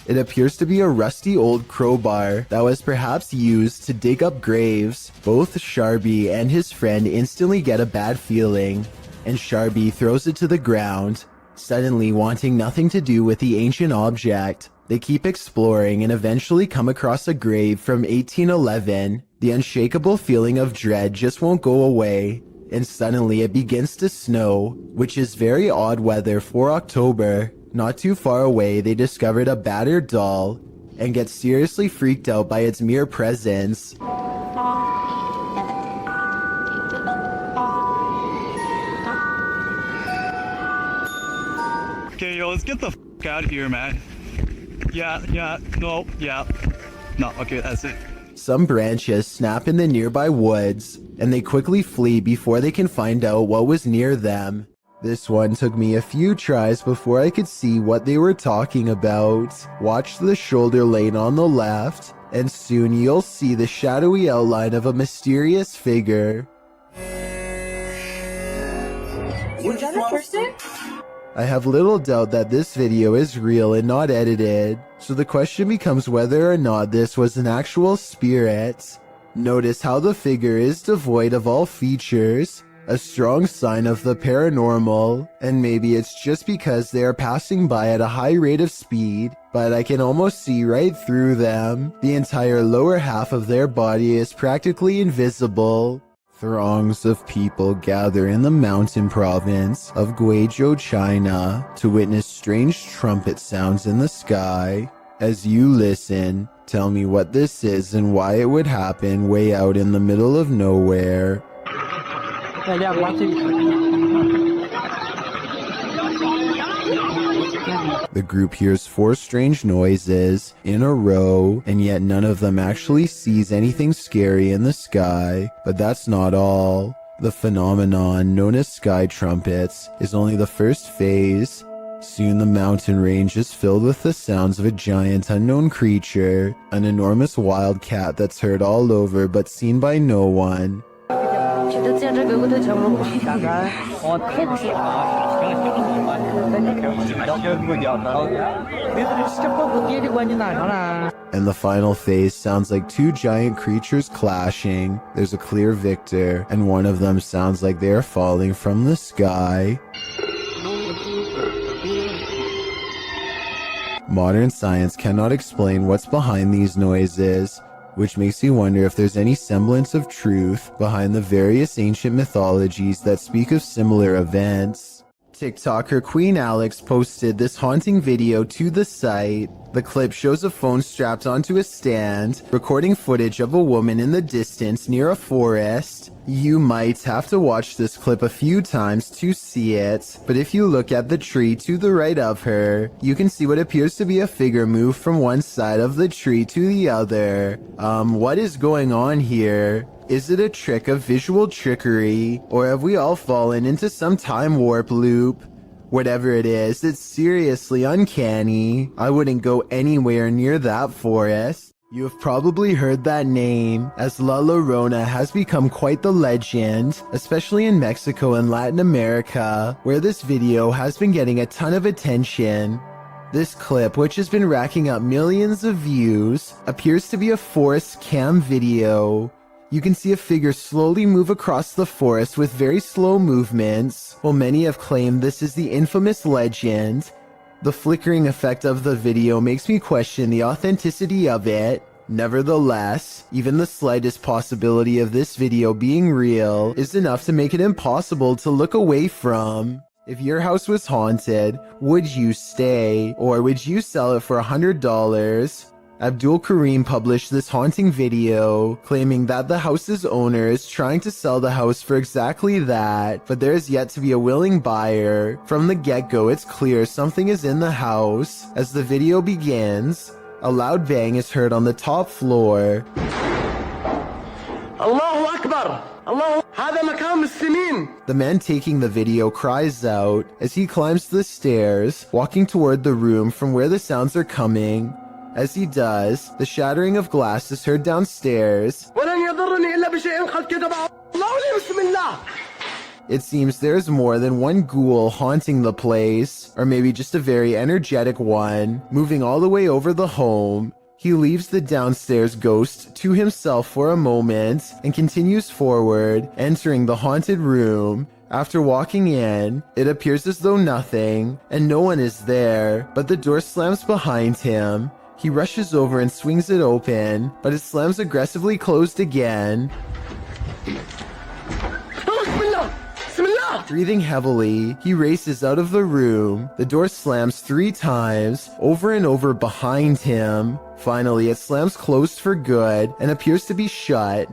It appears to be a rusty old crowbar that was perhaps used to dig up graves. Both Sharby and his friend instantly get a bad feeling, and Sharby throws it to the ground, suddenly wanting nothing to do with the ancient object. They keep exploring and eventually come across a grave from 1811. The unshakable feeling of dread just won't go away, and suddenly it begins to snow, which is very odd weather for October. Not too far away, they discovered a battered doll and get seriously freaked out by its mere presence. Okay, yo, let's get the f out of here, man. Yeah, no, okay, that's it. Some branches snap in the nearby woods, and they quickly flee before they can find out what was near them. This one took me a few tries before I could see what they were talking about. Watch the shoulder lane on the left, and soon you'll see the shadowy outline of a mysterious figure. Was that a person? I have little doubt that this video is real and not edited, so the question becomes whether or not this was an actual spirit. Notice how the figure is devoid of all features, a strong sign of the paranormal, and maybe it's just because they are passing by at a high rate of speed, but I can almost see right through them. The entire lower half of their body is practically invisible. Throngs of people gather in the mountain province of Guizhou, China, to witness strange trumpet sounds in the sky. As you listen, tell me what this is and why it would happen way out in the middle of nowhere. The group hears 4 strange noises in a row, and yet none of them actually sees anything scary in the sky. But that's not all. The phenomenon known as sky trumpets is only the first phase. Soon the mountain range is filled with the sounds of a giant unknown creature, an enormous wild cat that's heard all over but seen by no one. And the final phase sounds like 2 giant creatures clashing. There's a clear victor, and one of them sounds like they're falling from the sky. Modern science cannot explain what's behind these noises, which makes me wonder if there's any semblance of truth behind the various ancient mythologies that speak of similar events. TikToker Queen Alex posted this haunting video to the site. The clip shows a phone strapped onto a stand, recording footage of a woman in the distance near a forest. You might have to watch this clip a few times to see it, but if you look at the tree to the right of her, you can see what appears to be a figure move from one side of the tree to the other. What is going on here? Is it a trick of visual trickery, or have we all fallen into some time warp loop? Whatever it is, it's seriously uncanny. I wouldn't go anywhere near that forest. You have probably heard that name, as La Llorona has become quite the legend, especially in Mexico and Latin America, where this video has been getting a ton of attention. This clip, which has been racking up millions of views, appears to be a forest cam video. You can see a figure slowly move across the forest with very slow movements. While many have claimed this is the infamous legend, the flickering effect of the video makes me question the authenticity of it. Nevertheless, even the slightest possibility of this video being real is enough to make it impossible to look away from. If your house was haunted, would you stay, or would you sell it for $100? Abdul Karim published this haunting video, claiming that the house's owner is trying to sell the house for exactly that, but there is yet to be a willing buyer. From the get-go, it's clear something is in the house. As the video begins, a loud bang is heard on the top floor. Allahu Akbar! Allah, هذا مكان مسلمين! The man taking the video cries out as he climbs the stairs, walking toward the room from where the sounds are coming. As he does, the shattering of glass is heard downstairs. It seems there's more than one ghoul haunting the place, or maybe just a very energetic one, moving all the way over the home. He leaves the downstairs ghost to himself for a moment and continues forward, entering the haunted room. After walking in, it appears as though nothing, and no one is there, but the door slams behind him. He rushes over and swings it open, but it slams aggressively closed again. Breathing heavily, he races out of the room. The door slams 3 times, over and over behind him. Finally, it slams closed for good and appears to be shut.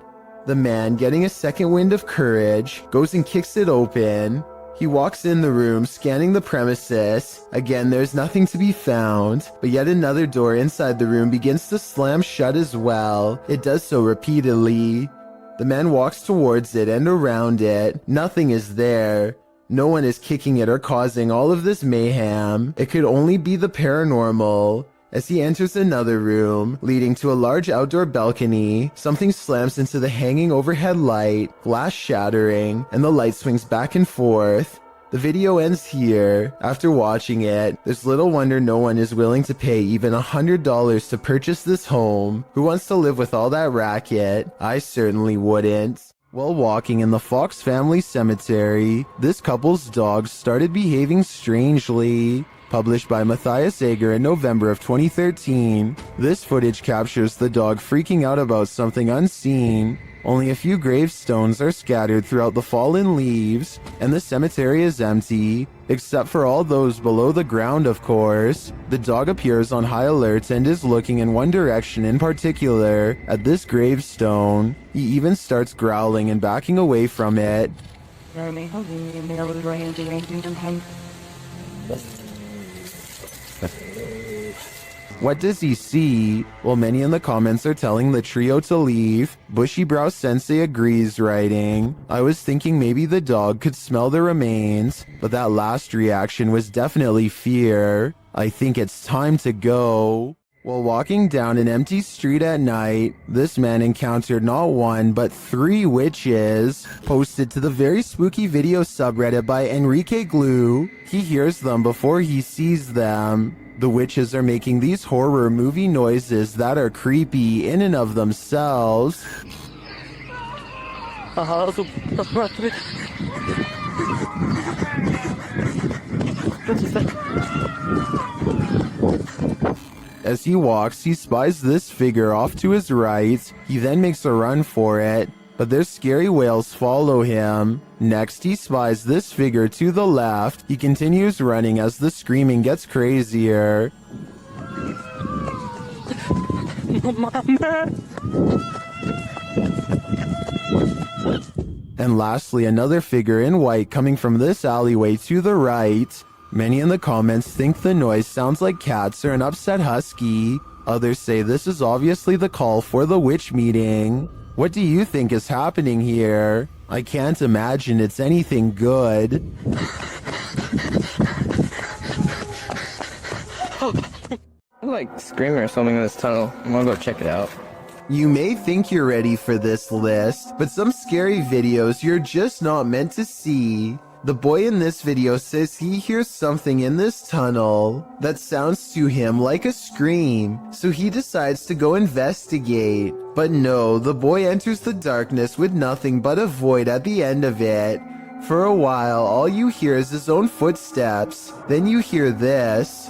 The man, getting a second wind of courage, goes and kicks it open. He walks in the room, scanning the premises. Again, there's nothing to be found, but yet another door inside the room begins to slam shut as well. It does so repeatedly. The man walks towards it and around it. Nothing is there. No one is kicking it or causing all of this mayhem. It could only be the paranormal. As he enters another room, leading to a large outdoor balcony, something slams into the hanging overhead light, glass shattering, and the light swings back and forth. The video ends here. After watching it, there's little wonder no one is willing to pay even $100 to purchase this home. Who wants to live with all that racket? I certainly wouldn't. While walking in the Fox family cemetery, this couple's dogs started behaving strangely. Published by Matthias Eger in November of 2013, this footage captures the dog freaking out about something unseen. Only a few gravestones are scattered throughout the fallen leaves, and the cemetery is empty, except for all those below the ground, of course. The dog appears on high alert and is looking in one direction in particular, at this gravestone. He even starts growling and backing away from it. What does he see? Well, many in the comments are telling the trio to leave. Bushybrow Sensei agrees, writing, I was thinking maybe the dog could smell the remains, but that last reaction was definitely fear. I think it's time to go. While walking down an empty street at night, this man encountered not one, but 3 witches. Posted to the very spooky video subreddit by Enrique Glue, he hears them before he sees them. The witches are making these horror movie noises that are creepy in and of themselves. As he walks, he spies this figure off to his right. He then makes a run for it, but their scary wails follow him. Next, he spies this figure to the left. He continues running as the screaming gets crazier. And lastly, another figure in white coming from this alleyway to the right. Many in the comments think the noise sounds like cats or an upset husky. Others say this is obviously the call for the witch meeting. What do you think is happening here? I can't imagine it's anything good. I'm like screaming or something in this tunnel. I'm gonna go check it out. You may think you're ready for this list, but some scary videos you're just not meant to see. The boy in this video says he hears something in this tunnel that sounds to him like a scream, so he decides to go investigate. But no, the boy enters the darkness with nothing but a void at the end of it. For a while, all you hear is his own footsteps. Then you hear this.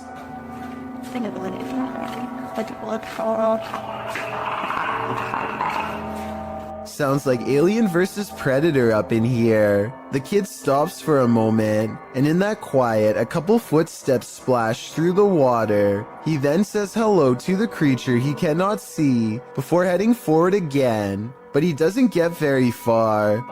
Sounds like Alien vs. Predator up in here. The kid stops for a moment, and in that quiet, a couple footsteps splash through the water. He then says hello to the creature he cannot see before heading forward again, but he doesn't get very far.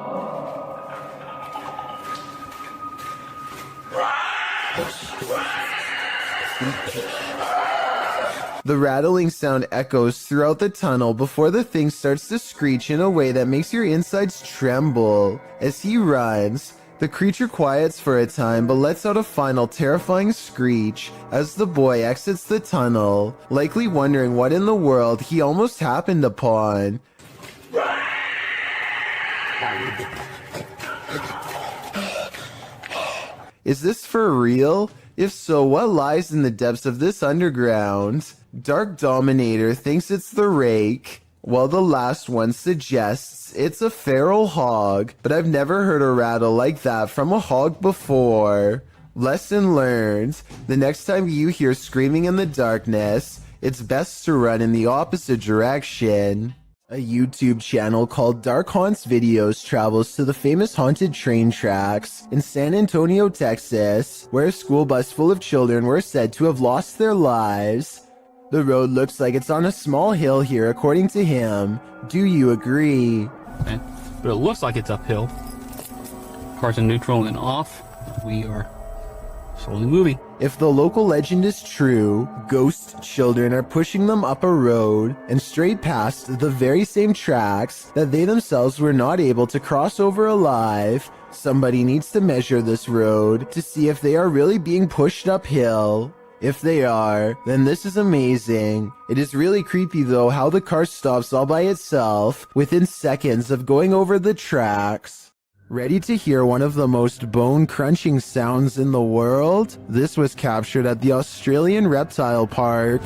The rattling sound echoes throughout the tunnel before the thing starts to screech in a way that makes your insides tremble. As he runs, the creature quiets for a time but lets out a final terrifying screech as the boy exits the tunnel, likely wondering what in the world he almost happened upon. Is this for real? If so, what lies in the depths of this underground? Dark Dominator thinks it's the rake, while the last one suggests it's a feral hog, but I've never heard a rattle like that from a hog before. Lesson learned. The next time you hear screaming in the darkness, it's best to run in the opposite direction. A YouTube channel called Dark Haunts Videos travels to the famous haunted train tracks in San Antonio, Texas, where a school bus full of children were said to have lost their lives. The road looks like it's on a small hill here, according to him. Do you agree? Okay. But it looks like it's uphill. Cars in neutral and off. We are slowly moving. If the local legend is true, ghost children are pushing them up a road and straight past the very same tracks that they themselves were not able to cross over alive. Somebody needs to measure this road to see if they are really being pushed uphill. If they are, then this is amazing. It is really creepy though how the car stops all by itself within seconds of going over the tracks. Ready to hear one of the most bone-crunching sounds in the world? This was captured at the Australian Reptile Park.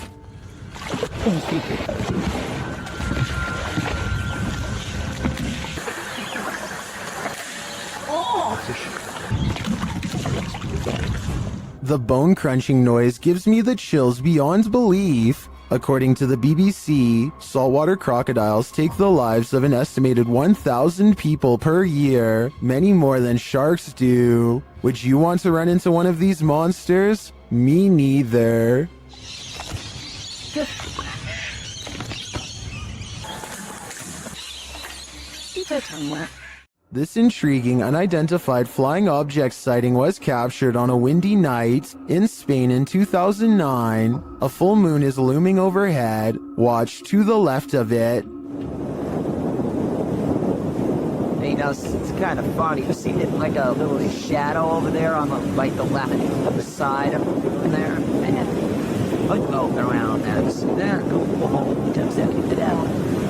The bone-crunching noise gives me the chills beyond belief. According to the BBC, saltwater crocodiles take the lives of an estimated 1,000 people per year, many more than sharks do. Would you want to run into one of these monsters? Me neither. This intriguing unidentified flying object sighting was captured on a windy night in Spain in 2009. A full moon is looming overhead. Watch to the left of it. You know, it's kind of funny. You see it like a little shadow over there on the left of the side of there, and I'd go around that. There,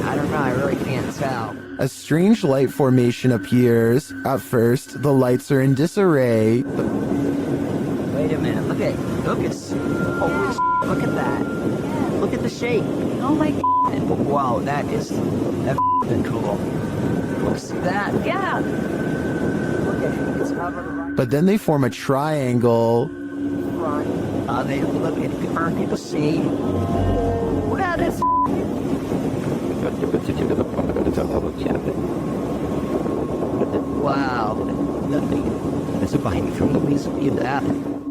I don't know. I really can't tell. A strange light formation appears. At first, the lights are in disarray. Wait a minute. Look at holy look at that. Look at the shape. Oh my god. Wow, that's cool. What's that? Yeah. Look at it. It's covered right. But then they form a triangle. They look at the people see. Wow, that's wow.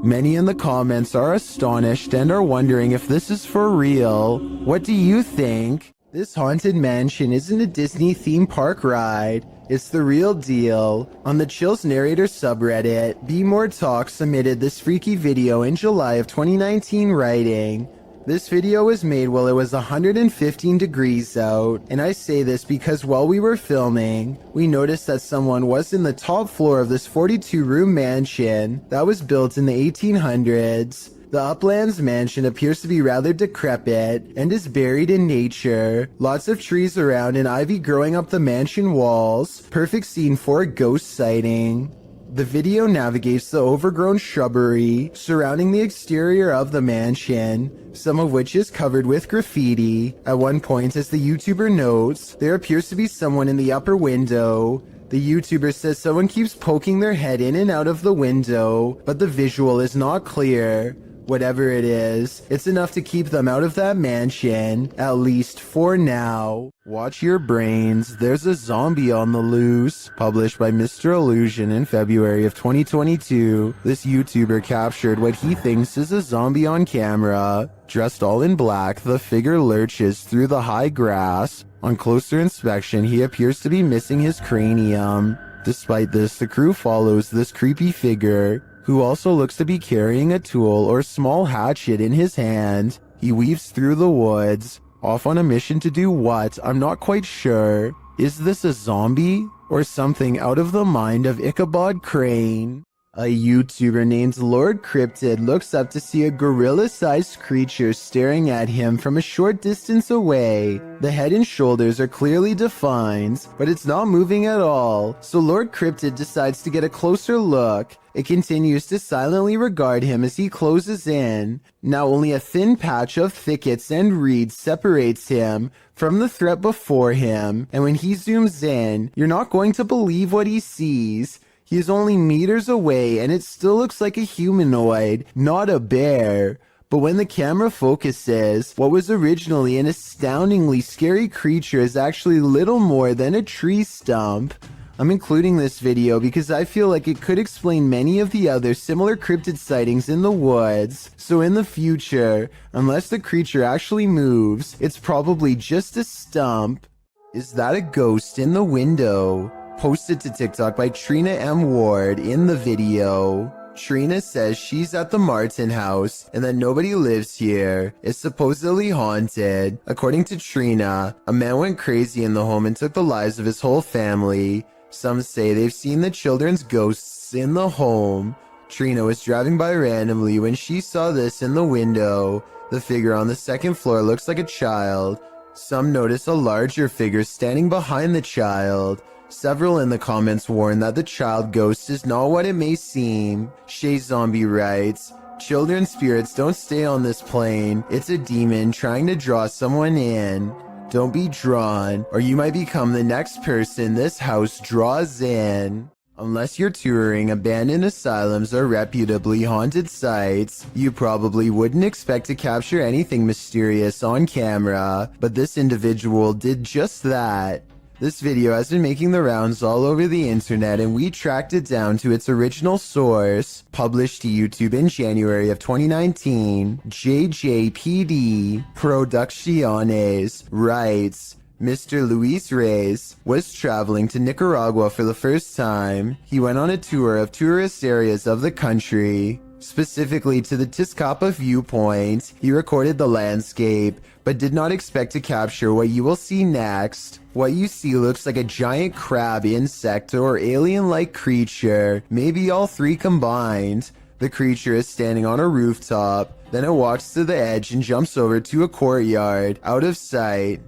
Many in the comments are astonished and are wondering if this is for real. What do you think? This haunted mansion isn't a Disney theme park ride. It's the real deal. On the Chills Narrator subreddit, Be More Talk submitted this freaky video in July of 2019 writing, "This video was made while it was 115 degrees out, and I say this because while we were filming, we noticed that someone was in the top floor of this 42-room mansion that was built in the 1800s. The Uplands mansion appears to be rather decrepit and is buried in nature. Lots of trees around and ivy growing up the mansion walls. Perfect scene for a ghost sighting." The video navigates the overgrown shrubbery surrounding the exterior of the mansion, some of which is covered with graffiti. At one point, as the YouTuber notes, there appears to be someone in the upper window. The YouTuber says someone keeps poking their head in and out of the window, but the visual is not clear. Whatever it is, it's enough to keep them out of that mansion, at least for now. Watch your brains, there's a zombie on the loose. Published by Mr. Illusion in February of 2022, this YouTuber captured what he thinks is a zombie on camera. Dressed all in black, the figure lurches through the high grass. On closer inspection, he appears to be missing his cranium. Despite this, the crew follows this creepy figure, who also looks to be carrying a tool or small hatchet in his hand. He weaves through the woods, off on a mission to do what? I'm not quite sure. Is this a zombie? Or something out of the mind of Ichabod Crane? A YouTuber named Lord Cryptid looks up to see a gorilla-sized creature staring at him from a short distance away. The head and shoulders are clearly defined, but it's not moving at all, so Lord Cryptid decides to get a closer look. It continues to silently regard him as he closes in. Now only a thin patch of thickets and reeds separates him from the threat before him, and when he zooms in, you're not going to believe what he sees. He is only meters away and it still looks like a humanoid, not a bear. But when the camera focuses, what was originally an astoundingly scary creature is actually little more than a tree stump. I'm including this video because I feel like it could explain many of the other similar cryptid sightings in the woods. So in the future, unless the creature actually moves, it's probably just a stump. Is that a ghost in the window? Posted to TikTok by Trina M. Ward in the video. Trina says she's at the Martin house and that nobody lives here. It's supposedly haunted. According to Trina, a man went crazy in the home and took the lives of his whole family. Some say they've seen the children's ghosts in the home. Trina was driving by randomly when she saw this in the window. The figure on the second floor looks like a child. Some notice a larger figure standing behind the child. Several in the comments warn that the child ghost is not what it may seem. Shay Zombie writes, "Children's spirits don't stay on this plane. It's a demon trying to draw someone in. Don't be drawn, or you might become the next person this house draws in." Unless you're touring abandoned asylums or reputably haunted sites, you probably wouldn't expect to capture anything mysterious on camera, but this individual did just that. This video has been making the rounds all over the internet, and we tracked it down to its original source. Published to YouTube in January of 2019, JJPD Producciones writes, Mr. Luis Reyes was traveling to Nicaragua for the first time. He went on a tour of tourist areas of the country, specifically to the Tizcapa viewpoint. He recorded the landscape, but did not expect to capture what you will see next. What you see looks like a giant crab insect or alien-like creature, maybe all three combined. The creature is standing on a rooftop, then it walks to the edge and jumps over to a courtyard, out of sight.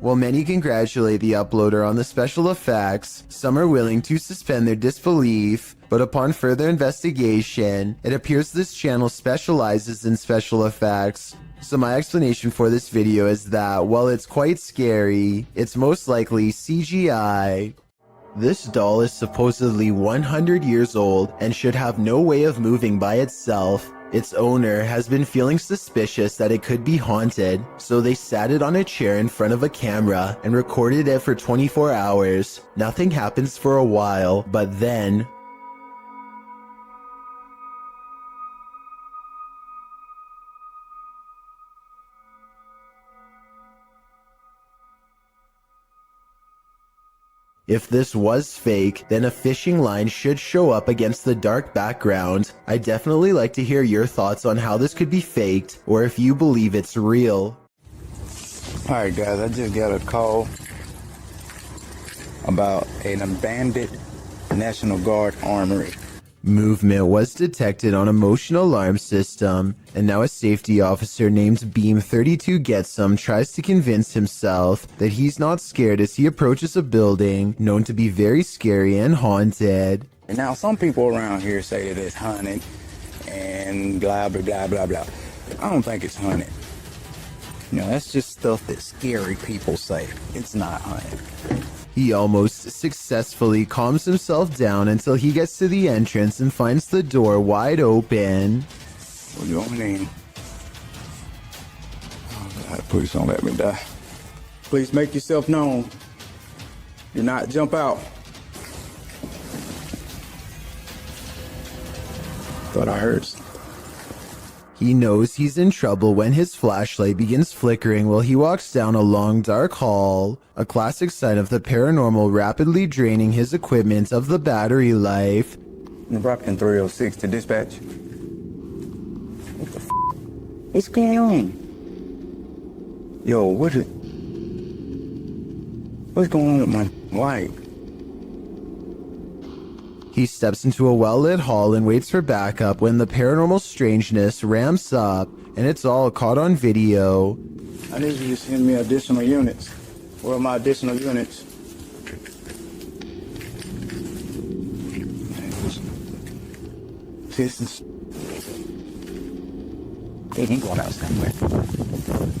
While many congratulate the uploader on the special effects, some are willing to suspend their disbelief, but upon further investigation, it appears this channel specializes in special effects. So my explanation for this video is that, while it's quite scary, it's most likely CGI. This doll is supposedly 100 years old and should have no way of moving by itself. Its owner has been feeling suspicious that it could be haunted, so they sat it on a chair in front of a camera and recorded it for 24 hours. Nothing happens for a while, but then... If this was fake, then a fishing line should show up against the dark background. I'd definitely like to hear your thoughts on how this could be faked, or if you believe it's real. Alright guys, I just got a call about an abandoned National Guard armory. Movement was detected on a motion alarm system, and now a safety officer named Beam 32 Getsum tries to convince himself that he's not scared as he approaches a building known to be very scary and haunted. And now some people around here say that it's haunted and blah blah blah blah blah. I don't think it's haunted. You know, that's just stuff that scary people say. It's not haunted. He almost successfully calms himself down until he gets to the entrance and finds the door wide open. We're going in. Oh God, please don't let me die. Please make yourself known. Do not jump out. Thought I heard something. He knows he's in trouble when his flashlight begins flickering while he walks down a long dark hall, a classic sign of the paranormal rapidly draining his equipment of the battery life. Nebraska 306 to dispatch. What the f*** is going on? Yo, what's going on with my light? He steps into a well-lit hall and waits for backup when the paranormal strangeness ramps up, and it's all caught on video. I need you to send me additional units. Where are my additional units? Assistance. They ain't going out somewhere.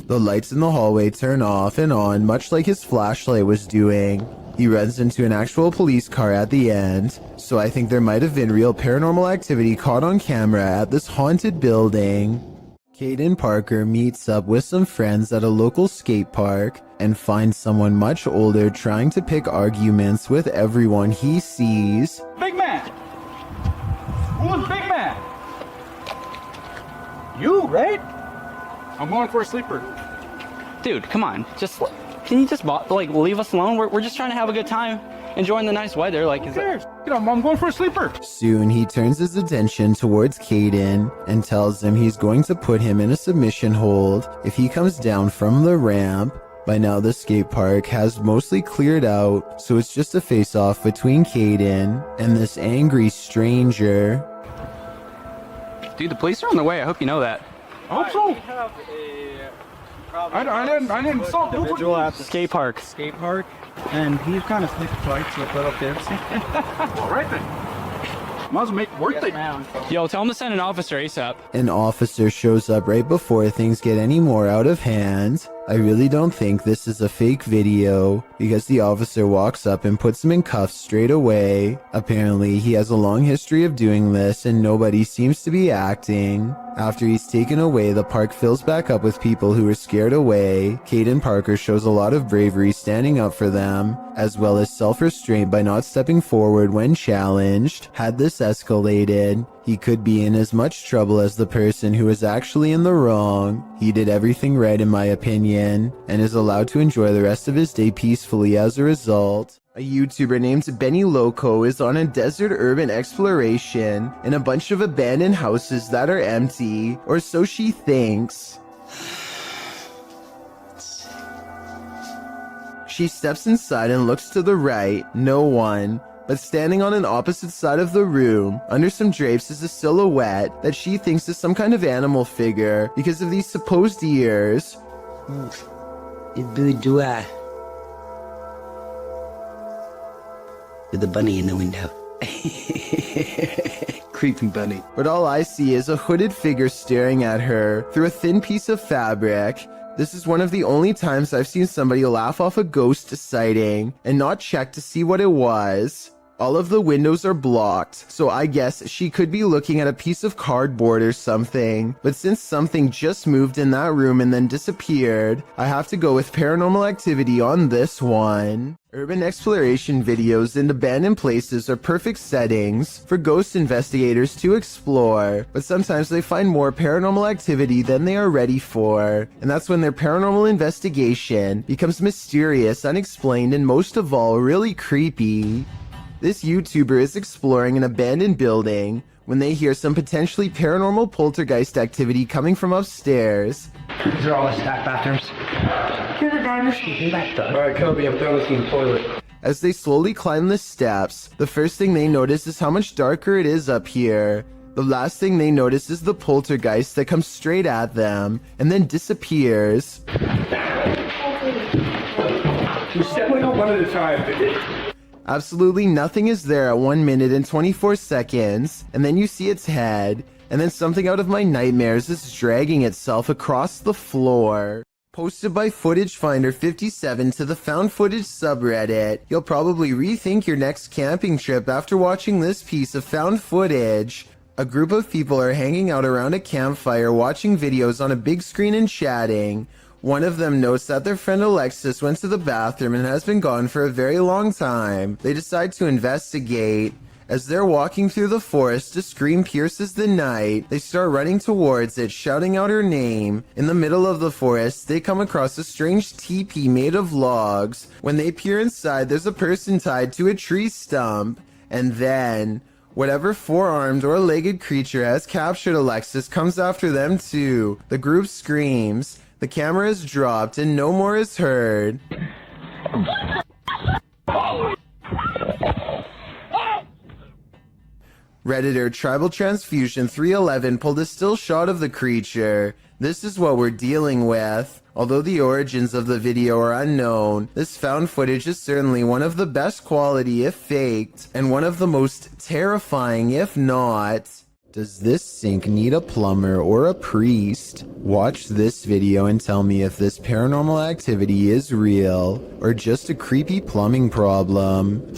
The lights in the hallway turn off and on, much like his flashlight was doing. He runs into an actual police car at the end, so I think there might have been real paranormal activity caught on camera at this haunted building. Caden Parker meets up with some friends at a local skate park and finds someone much older trying to pick arguments with everyone he sees. Big man! Who's big man? You, right? I'm going for a sleeper. Dude, come on. Can you just leave us alone? We're just trying to have a good time, enjoying the nice weather. Like, Who cares? I'm going for a sleeper. Soon he turns his attention towards Caden and tells him he's going to put him in a submission hold if he comes down from the ramp. By now, the skate park has mostly cleared out, so it's just a face-off between Caden and this angry stranger. Dude, the police are on the way. I hope you know that. I hope so. I didn't stop the Individual at the skate park. And he's kind of sneaking fights with little kids. All right then. Might as well make it worth it. Yo, tell him to send an officer ASAP. An officer shows up right before things get any more out of hand. I really don't think this is a fake video, because the officer walks up and puts him in cuffs straight away. Apparently, he has a long history of doing this and nobody seems to be acting. After he's taken away, the park fills back up with people who are scared away. Caden Parker shows a lot of bravery standing up for them, as well as self-restraint by not stepping forward when challenged. Had this escalated, he could be in as much trouble as the person who is actually in the wrong. He did everything right in my opinion, and is allowed to enjoy the rest of his day peacefully as a result. A YouTuber named Benny Loco is on a desert urban exploration in a bunch of abandoned houses that are empty, or so she thinks. She steps inside and looks to the right, no one. But standing on an opposite side of the room, under some drapes, is a silhouette that she thinks is some kind of animal figure because of these supposed ears. With the bunny in the window. Creepy bunny. But all I see is a hooded figure staring at her through a thin piece of fabric. This is one of the only times I've seen somebody laugh off a ghost sighting and not check to see what it was. All of the windows are blocked, so I guess she could be looking at a piece of cardboard or something. But since something just moved in that room and then disappeared, I have to go with paranormal activity on this one. Urban exploration videos in abandoned places are perfect settings for ghost investigators to explore, but sometimes they find more paranormal activity than they are ready for, and that's when their paranormal investigation becomes mysterious, unexplained, and most of all, really creepy. This YouTuber is exploring an abandoned building when they hear some potentially paranormal poltergeist activity coming from upstairs. These are all the staff bathrooms. You're the guy who's sleeping back there. Alright, Kobe, I'm done looking in the toilet. As they slowly climb the steps, the first thing they notice is how much darker it is up here. The last thing they notice is the poltergeist that comes straight at them and then disappears. Just step like one at a time. Absolutely nothing is there at 1 minute and 24 seconds, and then you see its head, and then something out of my nightmares is dragging itself across the floor. Posted by Footage Finder 57 to the Found Footage subreddit, you'll probably rethink your next camping trip after watching this piece of found footage. A group of people are hanging out around a campfire watching videos on a big screen and chatting. One of them notes that their friend Alexis went to the bathroom and has been gone for a very long time. They decide to investigate. As they're walking through the forest, a scream pierces the night. They start running towards it, shouting out her name. In the middle of the forest, they come across a strange teepee made of logs. When they peer inside, there's a person tied to a tree stump. And then, whatever four-armed or legged creature has captured Alexis comes after them too. The group screams. The camera is dropped and no more is heard. Redditor Tribal Transfusion 311 pulled a still shot of the creature. This is what we're dealing with. Although the origins of the video are unknown, this found footage is certainly one of the best quality if faked, and one of the most terrifying if not. Does this sink need a plumber or a priest? Watch this video and tell me if this paranormal activity is real or just a creepy plumbing problem.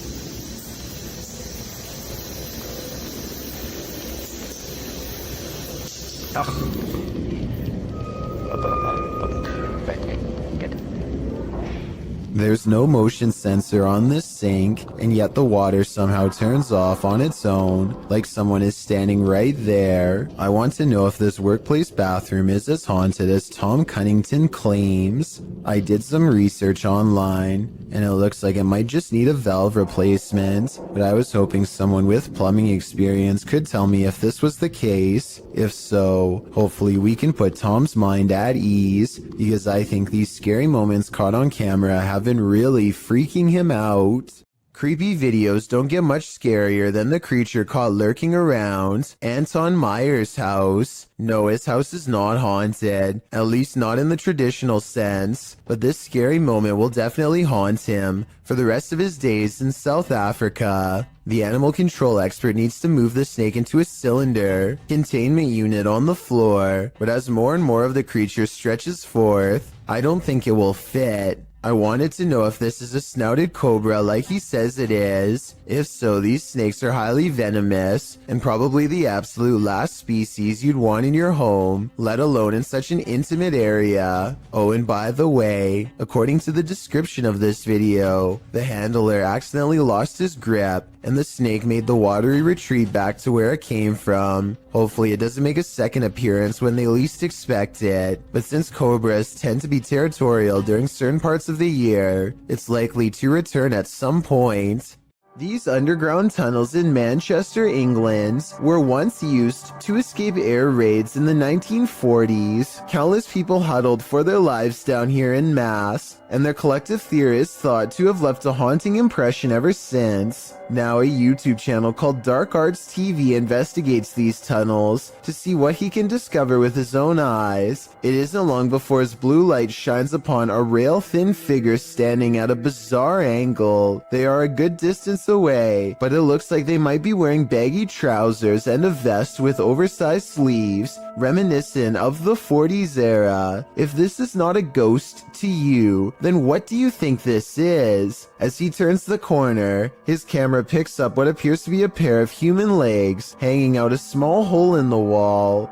There's no motion sensor on this sink, and yet the water somehow turns off on its own, like someone is standing right there. I want to know if this workplace bathroom is as haunted as Tom Cunnington claims. I did some research online, and it looks like it might just need a valve replacement, but I was hoping someone with plumbing experience could tell me if this was the case. If so, hopefully we can put Tom's mind at ease, because I think these scary moments caught on camera have been really freaking him out. Creepy videos don't get much scarier than the creature caught lurking around Anton Meyer's house. No, his house is not haunted, at least not in the traditional sense, but this scary moment will definitely haunt him for the rest of his days in South Africa. The animal control expert needs to move the snake into a cylinder containment unit on the floor, but as more and more of the creature stretches forth, I don't think it will fit. I wanted to know if this is a snouted cobra like he says it is. If so, these snakes are highly venomous and probably the absolute last species you'd want in your home, let alone in such an intimate area. Oh, and by the way, according to the description of this video, the handler accidentally lost his grip and the snake made the watery retreat back to where it came from. Hopefully it doesn't make a second appearance when they least expect it, but since cobras tend to be territorial during certain parts of the year, it's likely to return at some point. These underground tunnels in Manchester, England, were once used to escape air raids in the 1940s. Countless people huddled for their lives down here en masse, and their collective theory is thought to have left a haunting impression ever since. Now a YouTube channel called Dark Arts TV investigates these tunnels to see what he can discover with his own eyes. It isn't long before his blue light shines upon a rail-thin figure standing at a bizarre angle. They are a good distance away, but it looks like they might be wearing baggy trousers and a vest with oversized sleeves, reminiscent of the 40s era. If this is not a ghost to you, then what do you think this is? As he turns the corner, his camera picks up what appears to be a pair of human legs hanging out a small hole in the wall.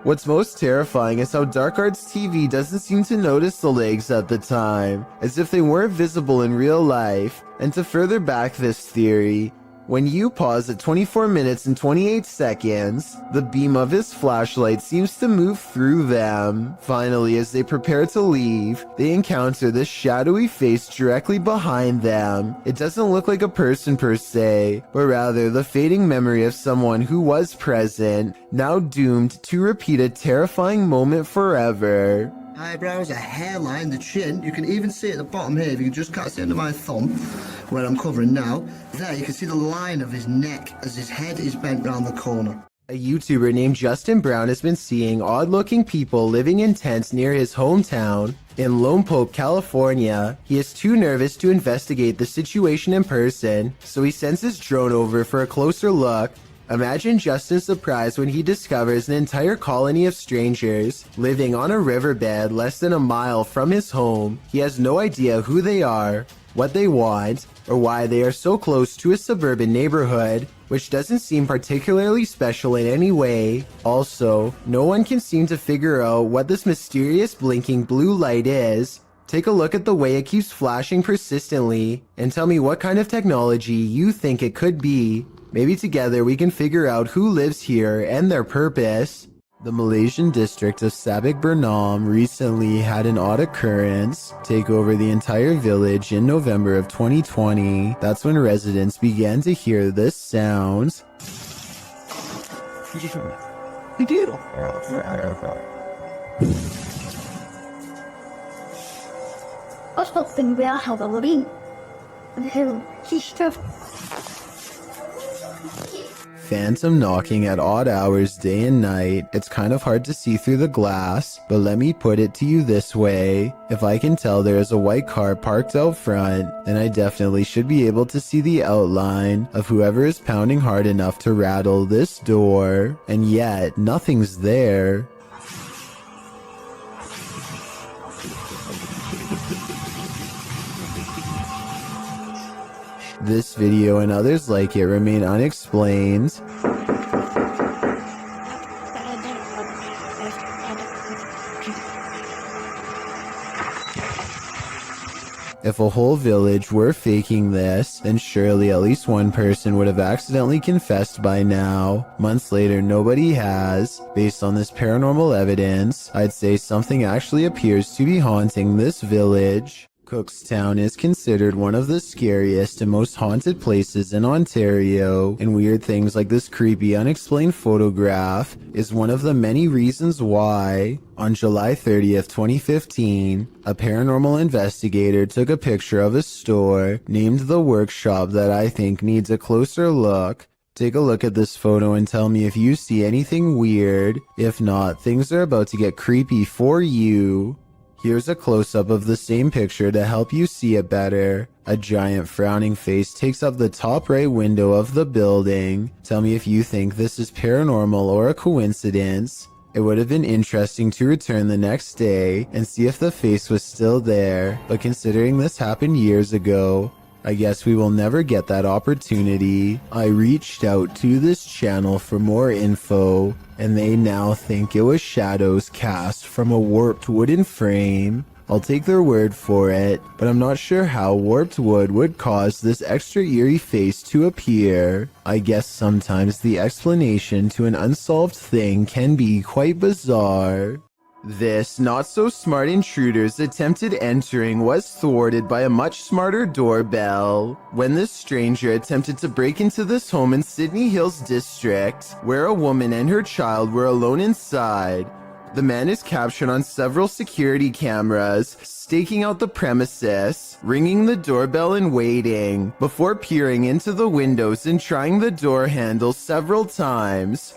What's most terrifying is how Dark Arts TV doesn't seem to notice the legs at the time, as if they weren't visible in real life. And to further back this theory, when you pause at 24 minutes and 28 seconds, the beam of his flashlight seems to move through them. Finally, as they prepare to leave, they encounter this shadowy face directly behind them. It doesn't look like a person per se, but rather the fading memory of someone who was present, now doomed to repeat a terrifying moment forever. Eyebrows, a hairline, the chin. You can even see at the bottom here, if you can just cut the end of my thumb, where I'm covering now. There, you can see the line of his neck as his head is bent round the corner. A YouTuber named Justin Brown has been seeing odd-looking people living in tents near his hometown in Lone Pope, California. He is too nervous to investigate the situation in person, so he sends his drone over for a closer look. Imagine Justin's surprise when he discovers an entire colony of strangers living on a riverbed less than a mile from his home. He has no idea who they are, what they want, or why they are so close to a suburban neighborhood, which doesn't seem particularly special in any way. Also, no one can seem to figure out what this mysterious blinking blue light is. Take a look at the way it keeps flashing persistently, and tell me what kind of technology you think it could be. Maybe together we can figure out who lives here and their purpose. The Malaysian district of Sabak Bernam recently had an odd occurrence take over the entire village in November of 2020. That's when residents began to hear this sound. Phantom knocking at odd hours day and night. It's kind of hard to see through the glass, but let me put it to you this way. If I can tell there is a white car parked out front, then I definitely should be able to see the outline of whoever is pounding hard enough to rattle this door. And yet, nothing's there. This video and others like it remain unexplained. If a whole village were faking this, then surely at least one person would have accidentally confessed by now. Months later, nobody has. Based on this paranormal evidence, I'd say something actually appears to be haunting this village. Cookstown is considered one of the scariest and most haunted places in Ontario, and weird things like this creepy unexplained photograph is one of the many reasons why. On July 30th, 2015, a paranormal investigator took a picture of a store named The Workshop that I think needs a closer look. Take a look at this photo and tell me if you see anything weird. If not, things are about to get creepy for you. Here's a close-up of the same picture to help you see it better. A giant frowning face takes up the top right window of the building. Tell me if you think this is paranormal or a coincidence. It would have been interesting to return the next day and see if the face was still there, but considering this happened years ago, I guess we will never get that opportunity. I reached out to this channel for more info, and they now think it was shadows cast from a warped wooden frame. I'll take their word for it, but I'm not sure how warped wood would cause this extra eerie face to appear. I guess sometimes the explanation to an unsolved thing can be quite bizarre. This not-so-smart intruder's attempted entering was thwarted by a much smarter doorbell. When this stranger attempted to break into this home in Sydney Hills District, where a woman and her child were alone inside, the man is captured on several security cameras, staking out the premises, ringing the doorbell and waiting, before peering into the windows and trying the door handle several times.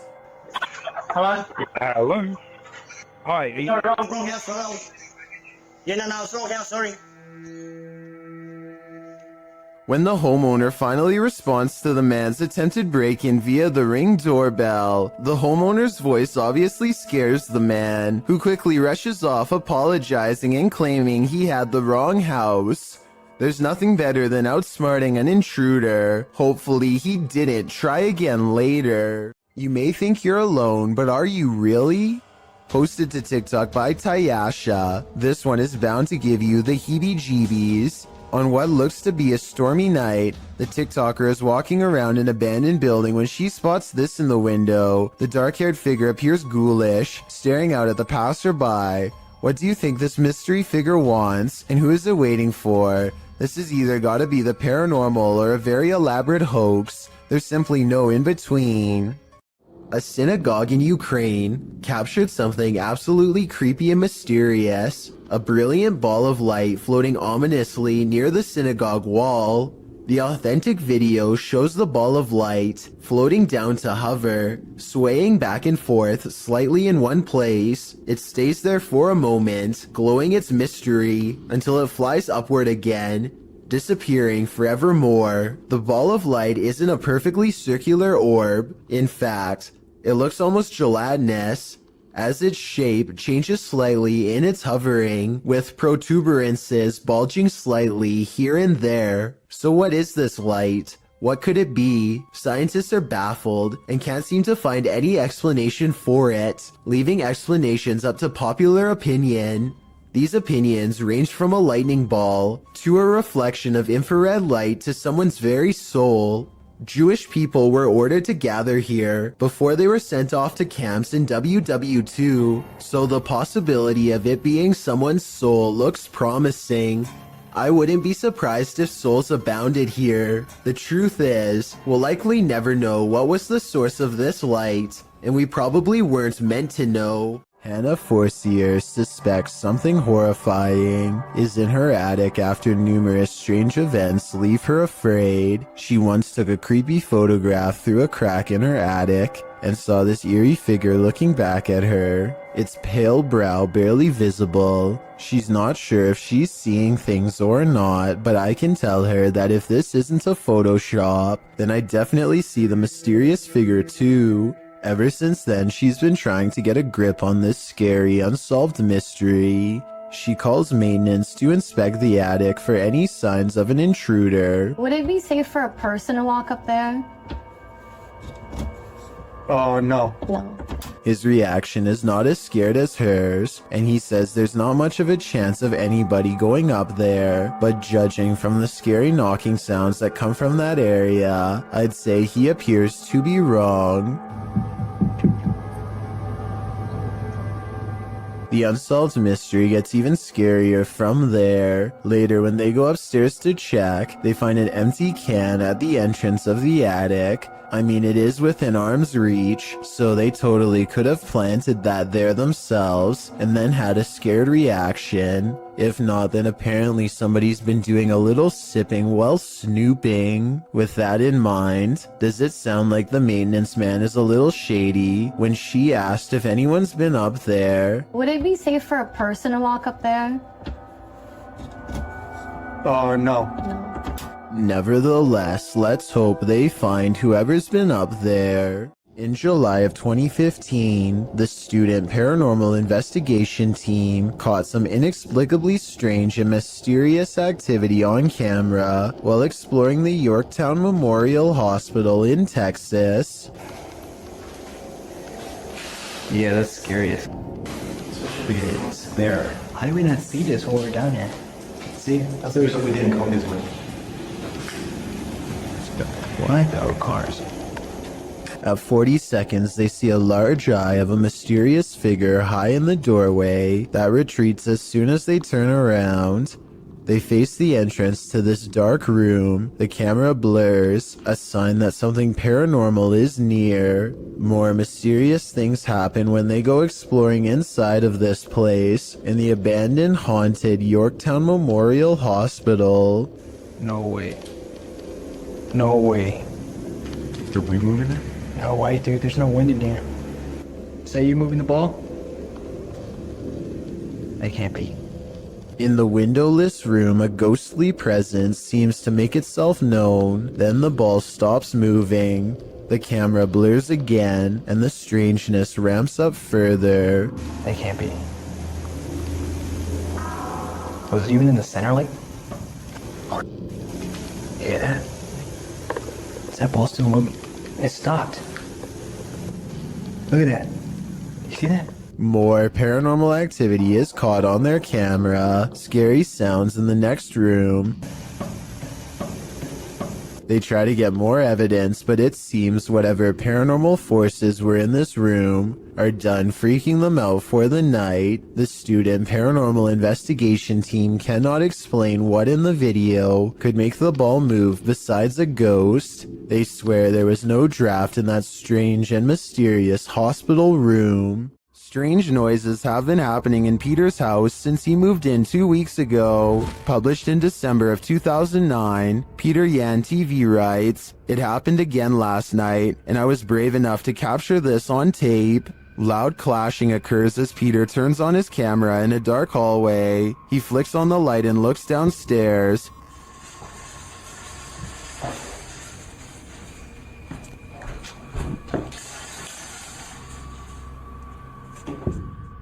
Hello? Hello? Hi, are you... No, wrong house, hello. Yeah, no, it's wrong house, sorry. When the homeowner finally responds to the man's attempted break-in via the Ring doorbell, the homeowner's voice obviously scares the man, who quickly rushes off apologizing and claiming he had the wrong house. There's nothing better than outsmarting an intruder. Hopefully he didn't try again later. You may think you're alone, but are you really? Posted to TikTok by Tayasha, this one is bound to give you the heebie-jeebies. On what looks to be a stormy night, the TikToker is walking around an abandoned building when she spots this in the window. The dark-haired figure appears ghoulish, staring out at the passerby. What do you think this mystery figure wants, and who is it waiting for? This has either gotta be the paranormal or a very elaborate hoax. There's simply no in-between. A synagogue in Ukraine captured something absolutely creepy and mysterious. A brilliant ball of light floating ominously near the synagogue wall. The authentic video shows the ball of light floating down to hover, swaying back and forth slightly in one place. It stays there for a moment, glowing its mystery, until it flies upward again, disappearing forevermore. The ball of light isn't a perfectly circular orb. In fact, it looks almost gelatinous, as its shape changes slightly in its hovering, with protuberances bulging slightly here and there. So what is this light? What could it be? Scientists are baffled and can't seem to find any explanation for it, leaving explanations up to popular opinion. These opinions range from a lightning ball to a reflection of infrared light to someone's very soul. Jewish people were ordered to gather here before they were sent off to camps in WW2, so the possibility of it being someone's soul looks promising. I wouldn't be surprised if souls abounded here. The truth is, we'll likely never know what was the source of this light, and we probably weren't meant to know. Hannah Forcier suspects something horrifying is in her attic after numerous strange events leave her afraid. She once took a creepy photograph through a crack in her attic and saw this eerie figure looking back at her, its pale brow barely visible. She's not sure if she's seeing things or not, but I can tell her that if this isn't a Photoshop, then I definitely see the mysterious figure too. Ever since then, she's been trying to get a grip on this scary, unsolved mystery. She calls maintenance to inspect the attic for any signs of an intruder. Would it be safe for a person to walk up there? Oh, no. No. His reaction is not as scared as hers, and he says there's not much of a chance of anybody going up there, but judging from the scary knocking sounds that come from that area, I'd say he appears to be wrong. The unsolved mystery gets even scarier from there. Later, when they go upstairs to check, they find an empty can at the entrance of the attic. I mean, it is within arm's reach, so they totally could have planted that there themselves and then had a scared reaction. If not, then apparently somebody's been doing a little sipping while snooping. With that in mind, does it sound like the maintenance man is a little shady when she asked if anyone's been up there? Would it be safe for a person to walk up there? Oh, no. Nevertheless, let's hope they find whoever's been up there. In July of 2015, the student paranormal investigation team caught some inexplicably strange and mysterious activity on camera while exploring the Yorktown Memorial Hospital in Texas. Yeah, that's scary. It's there. How do we not see this while we're down here? See? I thought we didn't come this way. What? Oh, cars. At 40 seconds, they see a large eye of a mysterious figure high in the doorway that retreats as soon as they turn around. They face the entrance to this dark room. The camera blurs, a sign that something paranormal is near. More mysterious things happen when they go exploring inside of this place in the abandoned, haunted Yorktown Memorial Hospital. No way. No way. Are we moving it? No way, dude. There's no wind in here. Say you moving the ball? They can't be. In the windowless room, a ghostly presence seems to make itself known. Then the ball stops moving. The camera blurs again, and the strangeness ramps up further. They can't be. Was it even in the center, like? Yeah. Is that ball still moving? It stopped. Look at that. You see that? More paranormal activity is caught on their camera. Scary sounds in the next room. They try to get more evidence, but it seems whatever paranormal forces were in this room are done freaking them out for the night. The student paranormal investigation team cannot explain what in the video could make the ball move besides a ghost. They swear there was no draft in that strange and mysterious hospital room. Strange noises have been happening in Peter's house since he moved in 2 weeks ago. Published in December of 2009, Peter Yan TV writes, "It happened again last night, and I was brave enough to capture this on tape." Loud clashing occurs as Peter turns on his camera in a dark hallway. He flicks on the light and looks downstairs.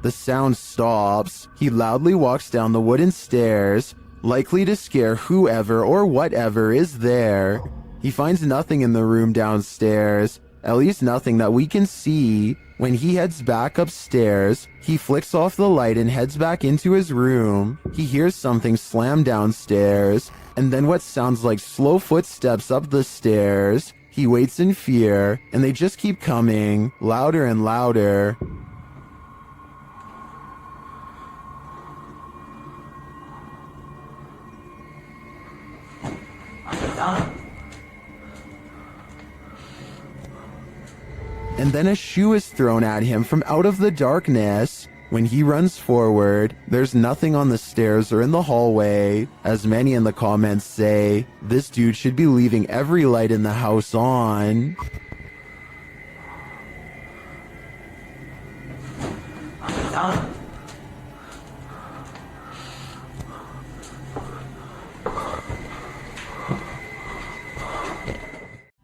The sound stops. He loudly walks down the wooden stairs, likely to scare whoever or whatever is there. He finds nothing in the room downstairs, at least nothing that we can see. When he heads back upstairs, he flicks off the light and heads back into his room. He hears something slam downstairs, and then what sounds like slow footsteps up the stairs. He waits in fear, and they just keep coming, louder and louder. And then a shoe is thrown at him from out of the darkness. When he runs forward, there's nothing on the stairs or in the hallway. As many in the comments say, this dude should be leaving every light in the house on.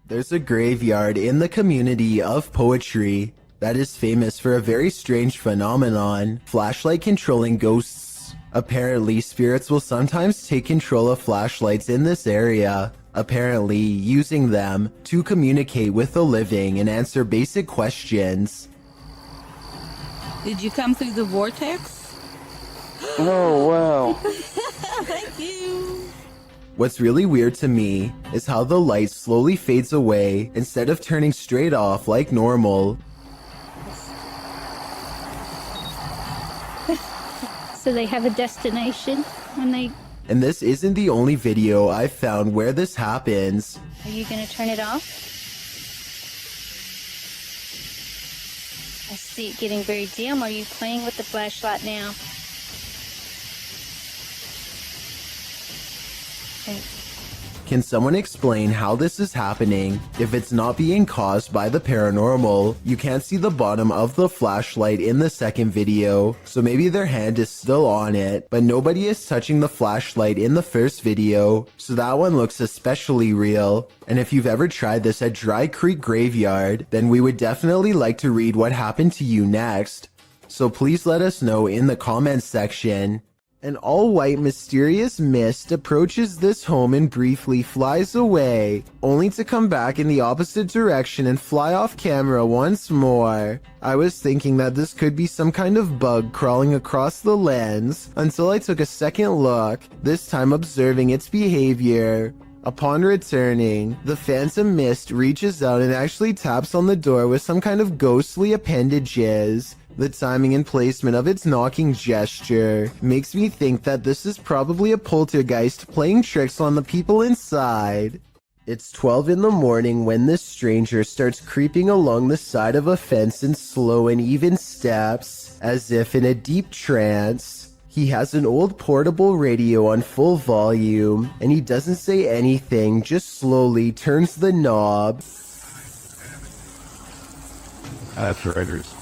There's a graveyard in the community of poetry that is famous for a very strange phenomenon, flashlight controlling ghosts. Apparently, spirits will sometimes take control of flashlights in this area, apparently using them to communicate with the living and answer basic questions. Did you come through the vortex? Oh, wow. Thank you. What's really weird to me is how the light slowly fades away instead of turning straight off like normal. So they have a destination when they... And this isn't the only video I've found where this happens. Are you gonna turn it off? I see it getting very dim. Are you playing with the flashlight now? Okay. Can someone explain how this is happening? If it's not being caused by the paranormal, you can't see the bottom of the flashlight in the second video, so maybe their hand is still on it, but nobody is touching the flashlight in the first video, so that one looks especially real. And if you've ever tried this at Dry Creek Graveyard, then we would definitely like to read what happened to you next. So please let us know in the comments section. An all-white mysterious mist approaches this home and briefly flies away, only to come back in the opposite direction and fly off camera once more. I was thinking that this could be some kind of bug crawling across the lens, until I took a second look, this time observing its behavior. Upon returning, the phantom mist reaches out and actually taps on the door with some kind of ghostly appendages. The timing and placement of its knocking gesture makes me think that this is probably a poltergeist playing tricks on the people inside. It's 12 in the morning when this stranger starts creeping along the side of a fence in slow and even steps, as if in a deep trance. He has an old portable radio on full volume, and he doesn't say anything, just slowly turns the knob. That's writers.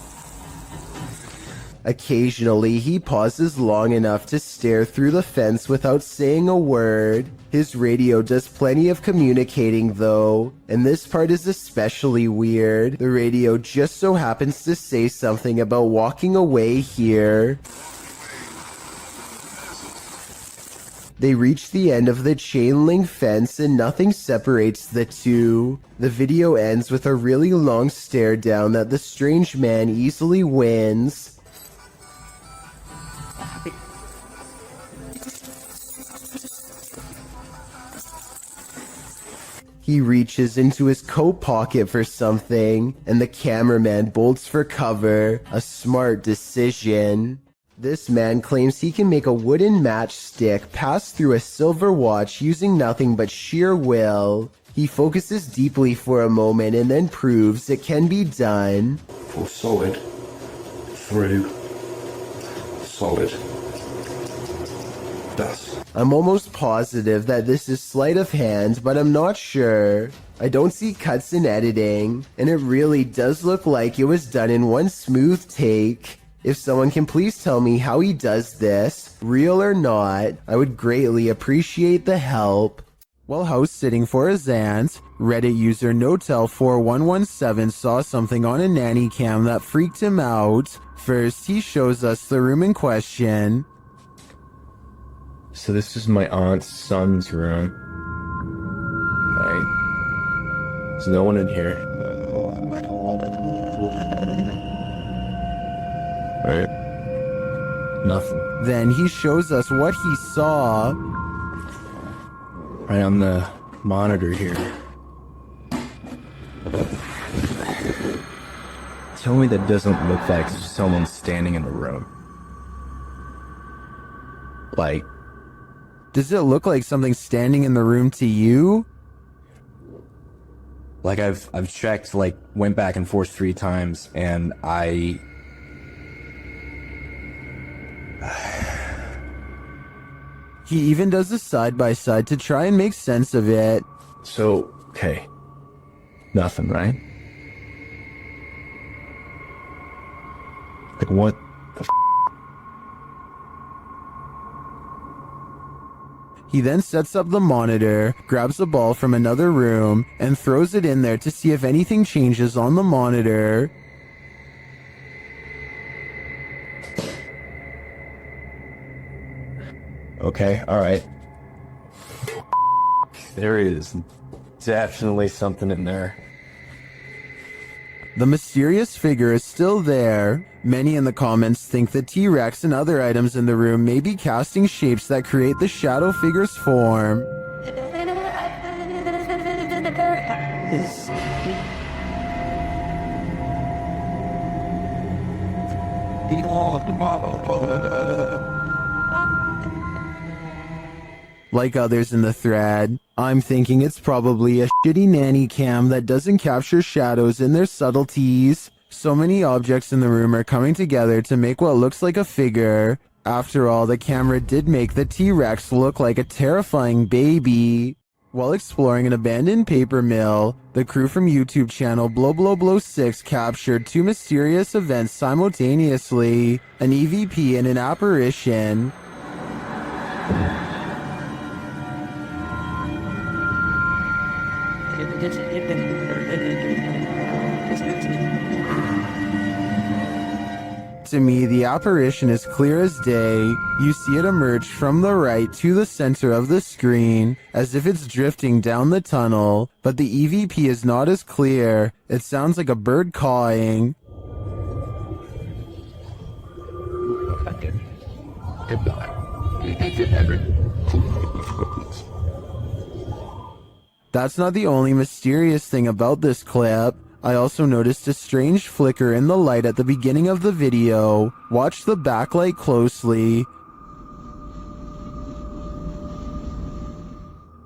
Occasionally, he pauses long enough to stare through the fence without saying a word. His radio does plenty of communicating though, and this part is especially weird. The radio just so happens to say something about walking away here. They reach the end of the chain link fence and nothing separates the two. The video ends with a really long stare down that the strange man easily wins. He reaches into his coat pocket for something, and the cameraman bolts for cover. A smart decision. This man claims he can make a wooden matchstick pass through a silver watch using nothing but sheer will. He focuses deeply for a moment and then proves it can be done. For solid, through, solid. Dust. I'm almost positive that this is sleight of hand, but I'm not sure. I don't see cuts in editing, and it really does look like it was done in one smooth take. If someone can please tell me how he does this, real or not, I would greatly appreciate the help. While house sitting for his aunt, Reddit user Notel4117 saw something on a nanny cam that freaked him out. First, he shows us the room in question. So this is my aunt's son's room. Right. There's no one in here. Right. Nothing. Then he shows us what he saw. Right on the monitor here. Tell me that doesn't look like someone standing in the room. Like, does it look like something standing in the room to you? Like I've checked, like went back and forth 3 times, and He even does a side-by-side to try and make sense of it. So, okay. Nothing, right? Like what the f***? He then sets up the monitor, grabs a ball from another room, and throws it in there to see if anything changes on the monitor. Okay, alright. There is definitely something in there. The mysterious figure is still there. Many in the comments think the T-Rex and other items in the room may be casting shapes that create the shadow figure's form. Like others in the thread, I'm thinking it's probably a shitty nanny cam that doesn't capture shadows and their subtleties. So many objects in the room are coming together to make what looks like a figure. After all, the camera did make the T-Rex look like a terrifying baby. While exploring an abandoned paper mill, the crew from YouTube channel Blow 6 captured two mysterious events simultaneously, an EVP and an apparition. To me, the apparition is clear as day. You see it emerge from the right to the center of the screen, as if it's drifting down the tunnel, but the EVP is not as clear. It sounds like a bird cawing. That's not the only mysterious thing about this clip. I also noticed a strange flicker in the light at the beginning of the video. Watch the backlight closely.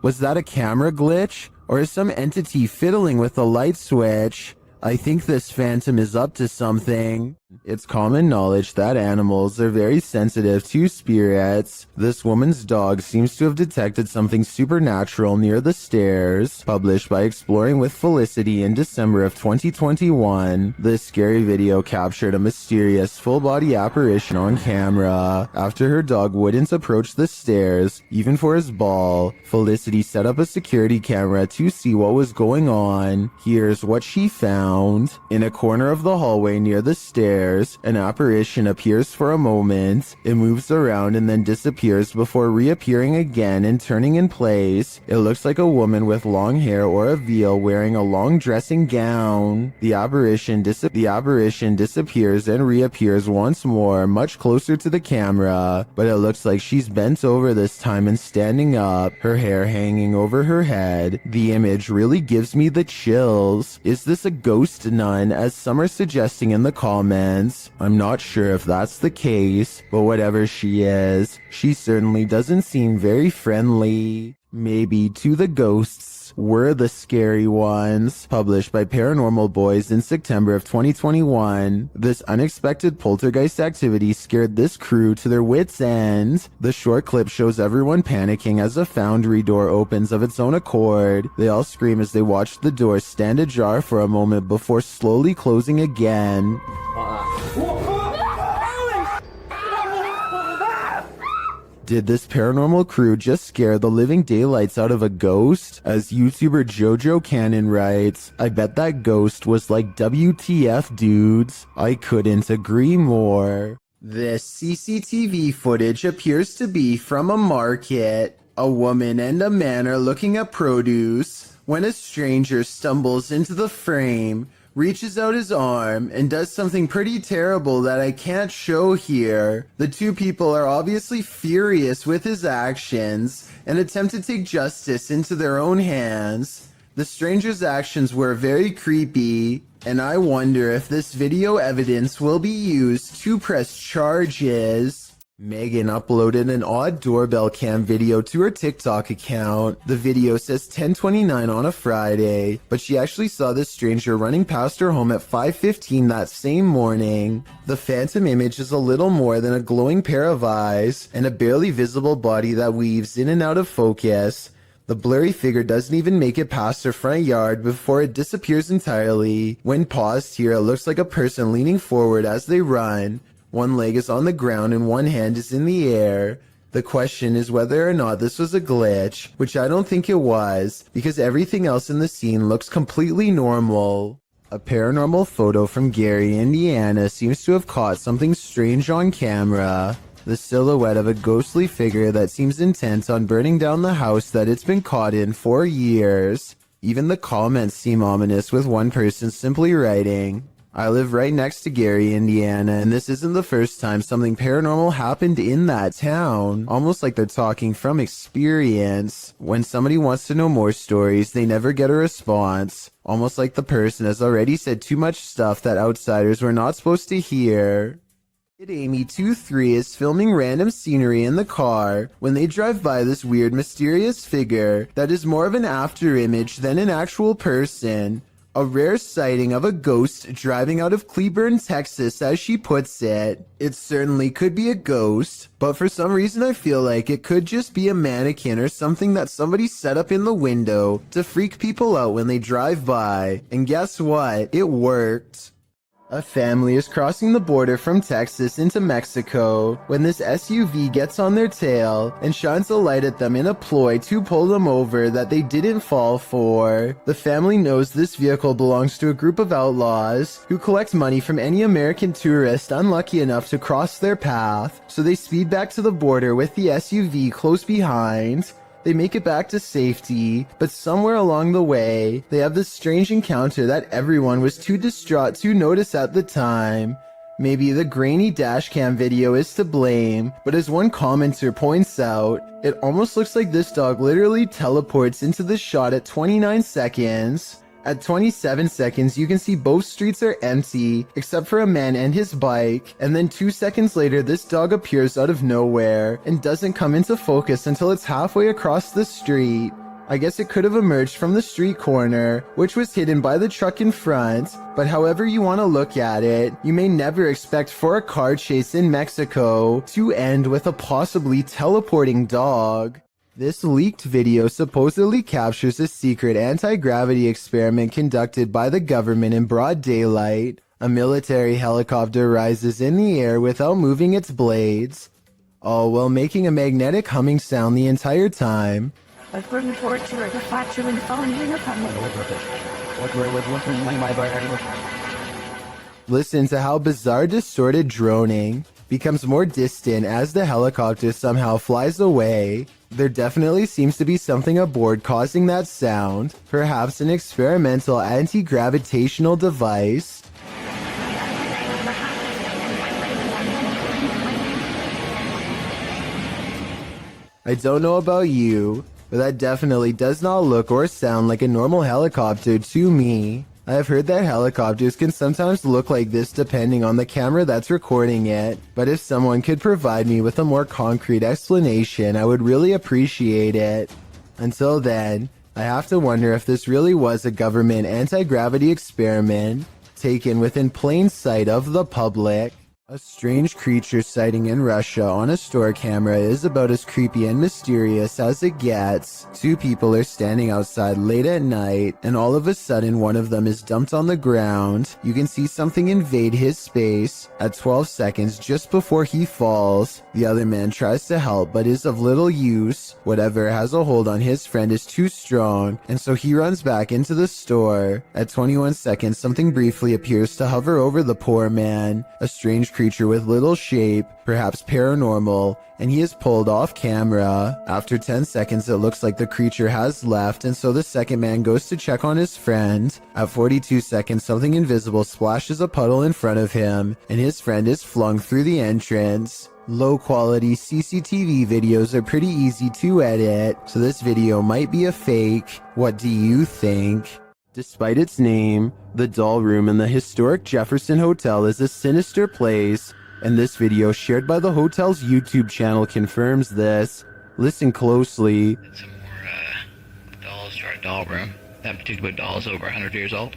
Was that a camera glitch? Or is some entity fiddling with the light switch? I think this phantom is up to something. It's common knowledge that animals are very sensitive to spirits. This woman's dog seems to have detected something supernatural near the stairs. Published by Exploring with Felicity in December of 2021, this scary video captured a mysterious full-body apparition on camera. After her dog wouldn't approach the stairs, even for his ball, Felicity set up a security camera to see what was going on. Here's what she found. In a corner of the hallway near the stairs, an apparition appears for a moment. It moves around and then disappears before reappearing again and turning in place. It looks like a woman with long hair or a veil wearing a long dressing gown. The apparition disappears and reappears once more, much closer to the camera, but it looks like she's bent over this time and standing up, her hair hanging over her head. The image really gives me the chills. Is this a ghost nun, as some are suggesting in the comments? I'm not sure if that's the case, but whatever she is, she certainly doesn't seem very friendly. Maybe to the ghosts were the scary ones. Published by Paranormal Boys in September of 2021, this unexpected poltergeist activity scared this crew to their wits' end. The short clip shows everyone panicking as a foundry door opens of its own accord. They all scream as they watch the door stand ajar for a moment before slowly closing again. Did this paranormal crew just scare the living daylights out of a ghost? As YouTuber Jojo Cannon writes, I bet that ghost was like WTF dudes. I couldn't agree more. This CCTV footage appears to be from a market. A woman and a man are looking at produce when a stranger stumbles into the frame, reaches out his arm, and does something pretty terrible that I can't show here. The two people are obviously furious with his actions and attempt to take justice into their own hands. The stranger's actions were very creepy, and I wonder if this video evidence will be used to press charges. Megan uploaded an odd doorbell cam video to her TikTok account. The video says 10:29 on a Friday, but she actually saw this stranger running past her home at 5:15 that same morning. The phantom image is a little more than a glowing pair of eyes and a barely visible body that weaves in and out of focus. The blurry figure doesn't even make it past her front yard before it disappears entirely. When paused here, it looks like a person leaning forward as they run. One leg is on the ground and one hand is in the air. The question is whether or not this was a glitch, which I don't think it was, because everything else in the scene looks completely normal. A paranormal photo from Gary, Indiana seems to have caught something strange on camera. The silhouette of a ghostly figure that seems intent on burning down the house that it's been caught in for years. Even the comments seem ominous, with one person simply writing, "I live right next to Gary, Indiana, and this isn't the first time something paranormal happened in that town." Almost like they're talking from experience. When somebody wants to know more stories, they never get a response. Almost like the person has already said too much stuff that outsiders were not supposed to hear. Amy23 is filming random scenery in the car when they drive by this weird mysterious figure that is more of an after image than an actual person. A rare sighting of a ghost driving out of Cleburne, Texas, as she puts it. It certainly could be a ghost, but for some reason I feel like it could just be a mannequin or something that somebody set up in the window to freak people out when they drive by. And guess what? It worked. A family is crossing the border from Texas into Mexico when this SUV gets on their tail and shines a light at them in a ploy to pull them over that they didn't fall for. The family knows this vehicle belongs to a group of outlaws who collect money from any American tourist unlucky enough to cross their path, so they speed back to the border with the SUV close behind. They make it back to safety, but somewhere along the way, they have this strange encounter that everyone was too distraught to notice at the time. Maybe the grainy dashcam video is to blame, but as one commenter points out, it almost looks like this dog literally teleports into the shot at 29 seconds. At 27 seconds, you can see both streets are empty, except for a man and his bike, and then 2 seconds later, this dog appears out of nowhere, and doesn't come into focus until it's halfway across the street. I guess it could have emerged from the street corner, which was hidden by the truck in front, but however you want to look at it, you may never expect for a car chase in Mexico to end with a possibly teleporting dog. This leaked video supposedly captures a secret anti-gravity experiment conducted by the government in broad daylight. A military helicopter rises in the air without moving its blades, all while making a magnetic humming sound the entire time. Listen to how bizarre distorted droning becomes more distant as the helicopter somehow flies away. There definitely seems to be something aboard causing that sound, perhaps an experimental anti-gravitational device. I don't know about you, but that definitely does not look or sound like a normal helicopter to me. I have heard that helicopters can sometimes look like this depending on the camera that's recording it, but if someone could provide me with a more concrete explanation, I would really appreciate it. Until then, I have to wonder if this really was a government anti-gravity experiment taken within plain sight of the public. A strange creature sighting in Russia on a store camera is about as creepy and mysterious as it gets. Two people are standing outside late at night, and all of a sudden one of them is dumped on the ground. You can see something invade his space. At 12 seconds, just before he falls, the other man tries to help but is of little use. Whatever has a hold on his friend is too strong, and so he runs back into the store. At 21 seconds, something briefly appears to hover over the poor man. A strange creature with little shape, perhaps paranormal, and he is pulled off camera. After 10 seconds, it looks like the creature has left, and so the second man goes to check on his friend. At 42 seconds, something invisible splashes a puddle in front of him, and his friend is flung through the entrance. Low quality CCTV videos are pretty easy to edit, so this video might be a fake. What do you think? Despite its name, the doll room in the historic Jefferson Hotel is a sinister place, and this video shared by the hotel's YouTube channel confirms this. Listen closely. Some more dolls to our doll room. That particular doll is over 100 years old.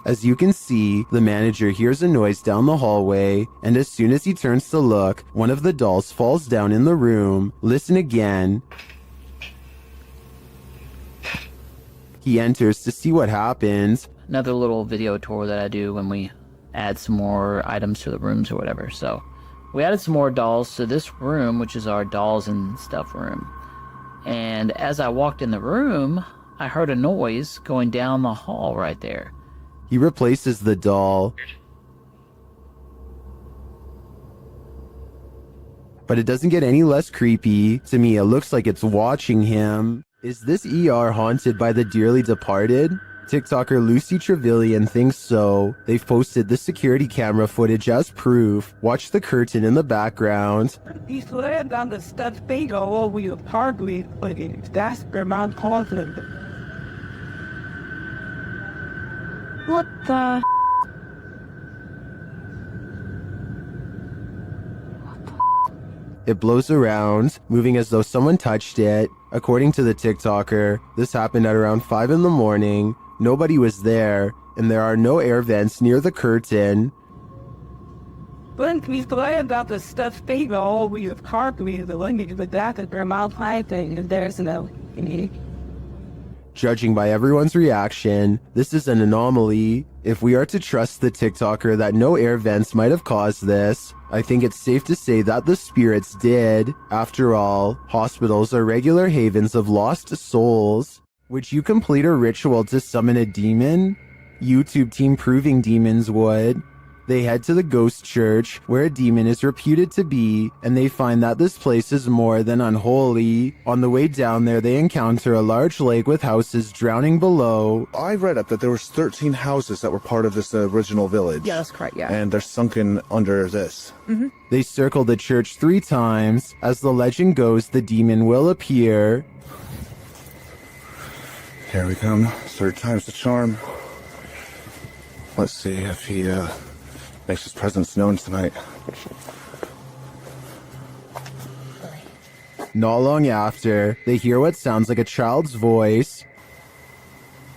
As you can see, the manager hears a noise down the hallway, and as soon as he turns to look, one of the dolls falls down in the room. Listen again. He enters to see what happens. Another little video tour that I do when we add some more items to the rooms or whatever. So we added some more dolls to this room, which is our dolls and stuff room. And as I walked in the room, I heard a noise going down the hall right there. He replaces the doll. But it doesn't get any less creepy. To me, it looks like it's watching him. Is this ER haunted by the dearly departed? TikToker Lucy Trevelyan thinks so. They've posted the security camera footage as proof. Watch the curtain in the background. He's laying on the stuffed thing all over your hardly, but that's the amount positive. What the? It blows around, moving as though someone touched it. According to the TikToker, this happened at around 5 in the morning. Nobody was there, and there are no air vents near the curtain. But he's laying on the stuffed thing all over your hardly, but that's the amount thing, and there's no. Judging by everyone's reaction, this is an anomaly. If we are to trust the TikToker that no air vents might have caused this, I think it's safe to say that the spirits did. After all, hospitals are regular havens of lost souls. Would you complete a ritual to summon a demon? YouTube team Proving Demons would. They head to the ghost church, where a demon is reputed to be, and they find that this place is more than unholy. On the way down there, they encounter a large lake with houses drowning below. I read up that there was 13 houses that were part of this original village. Yeah, that's correct, yeah. And they're sunken under this. They circle the church 3 times. As the legend goes, the demon will appear. Here we come. 3rd time's the charm. Let's see if he makes his presence known tonight. Not long after, they hear what sounds like a child's voice.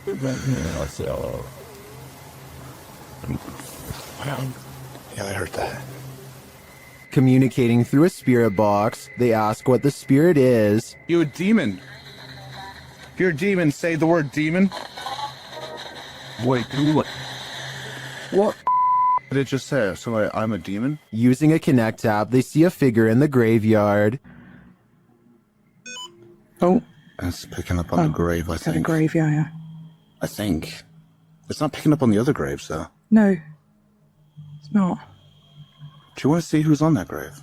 Let's say hello. Yeah, I heard that. Communicating through a spirit box, they ask what the spirit is. You a demon? If you're a demon, say the word demon. Wait, what? What did it just say? So I'm a demon? Using a Connect app, they see a figure in the graveyard. Oh. It's picking up on the grave, I think. The grave, yeah. I think. It's not picking up on the other graves, though. No. It's not. Do you want to see who's on that grave?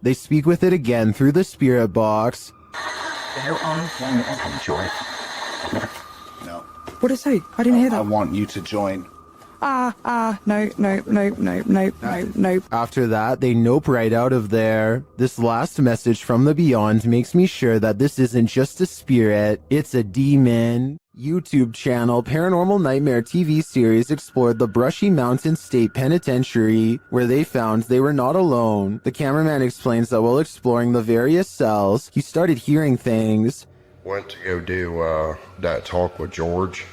They speak with it again through the spirit box. Join. No. What did it say? I didn't hear that. I want you to join. No. After that, they nope right out of there. This last message from the beyond makes me sure that this isn't just a spirit, it's a demon. YouTube channel Paranormal Nightmare TV series explored the Brushy Mountain State Penitentiary, where they found they were not alone. The cameraman explains that while exploring the various cells, he started hearing things. Went to go do that talk with George,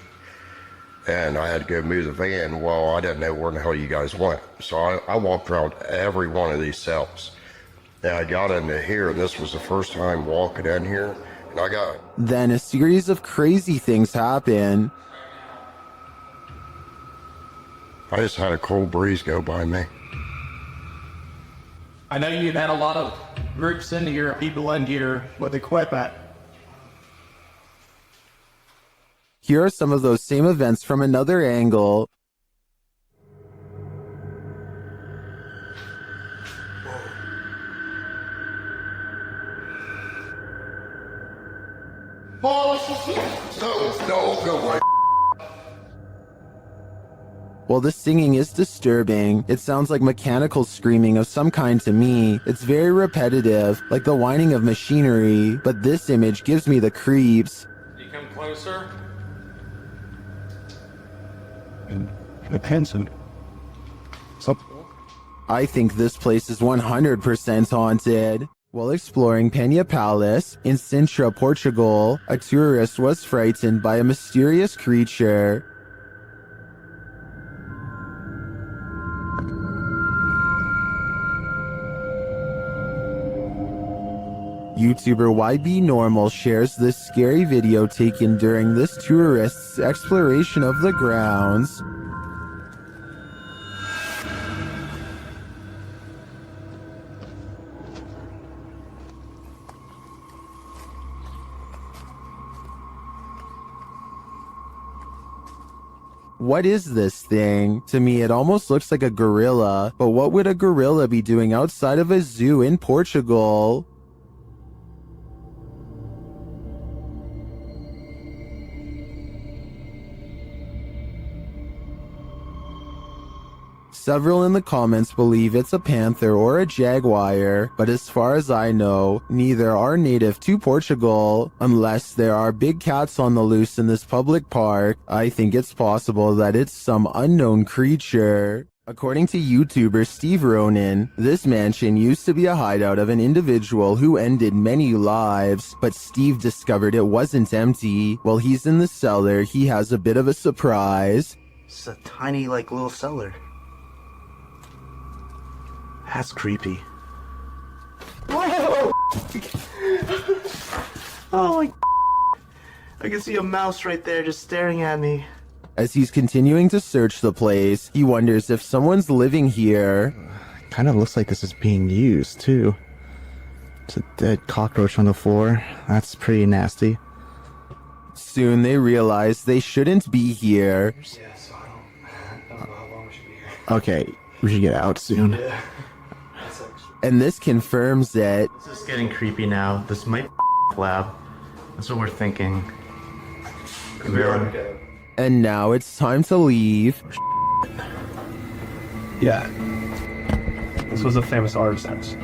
and I had to go move the van. Well, I didn't know where the hell you guys went, so I walked around every one of these cells. And I got into here, and this was the first time walking in here, and I got... Then a series of crazy things happen. I just had a cold breeze go by me. I know you've had a lot of groups in here, people in here with equipment. Here are some of those same events from another angle. No, go away. While the singing is disturbing, it sounds like mechanical screaming of some kind to me. It's very repetitive, like the whining of machinery, but this image gives me the creeps. You come closer. Handsome. I think this place is 100% haunted. While exploring Peña Palace in Sintra, Portugal, a tourist was frightened by a mysterious creature. YouTuber YB Normal shares this scary video taken during this tourist's exploration of the grounds. What is this thing? To me, it almost looks like a gorilla, but what would a gorilla be doing outside of a zoo in Portugal? Several in the comments believe it's a panther or a jaguar, but as far as I know, neither are native to Portugal. Unless there are big cats on the loose in this public park, I think it's possible that it's some unknown creature. According to YouTuber Steve Ronan, this mansion used to be a hideout of an individual who ended many lives, but Steve discovered it wasn't empty. While he's in the cellar, he has a bit of a surprise. It's a tiny, little cellar. That's creepy. Whoa! Oh my! I can see a mouse right there just staring at me. As he's continuing to search the place, he wonders if someone's living here. Kind of looks like this is being used, too. It's a dead cockroach on the floor. That's pretty nasty. Soon they realize they shouldn't be here. Okay, we should get out soon. And this confirms it. This is getting creepy now. This might be lab. That's what we're thinking. And now it's time to leave. Yeah. This was a famous artist's house.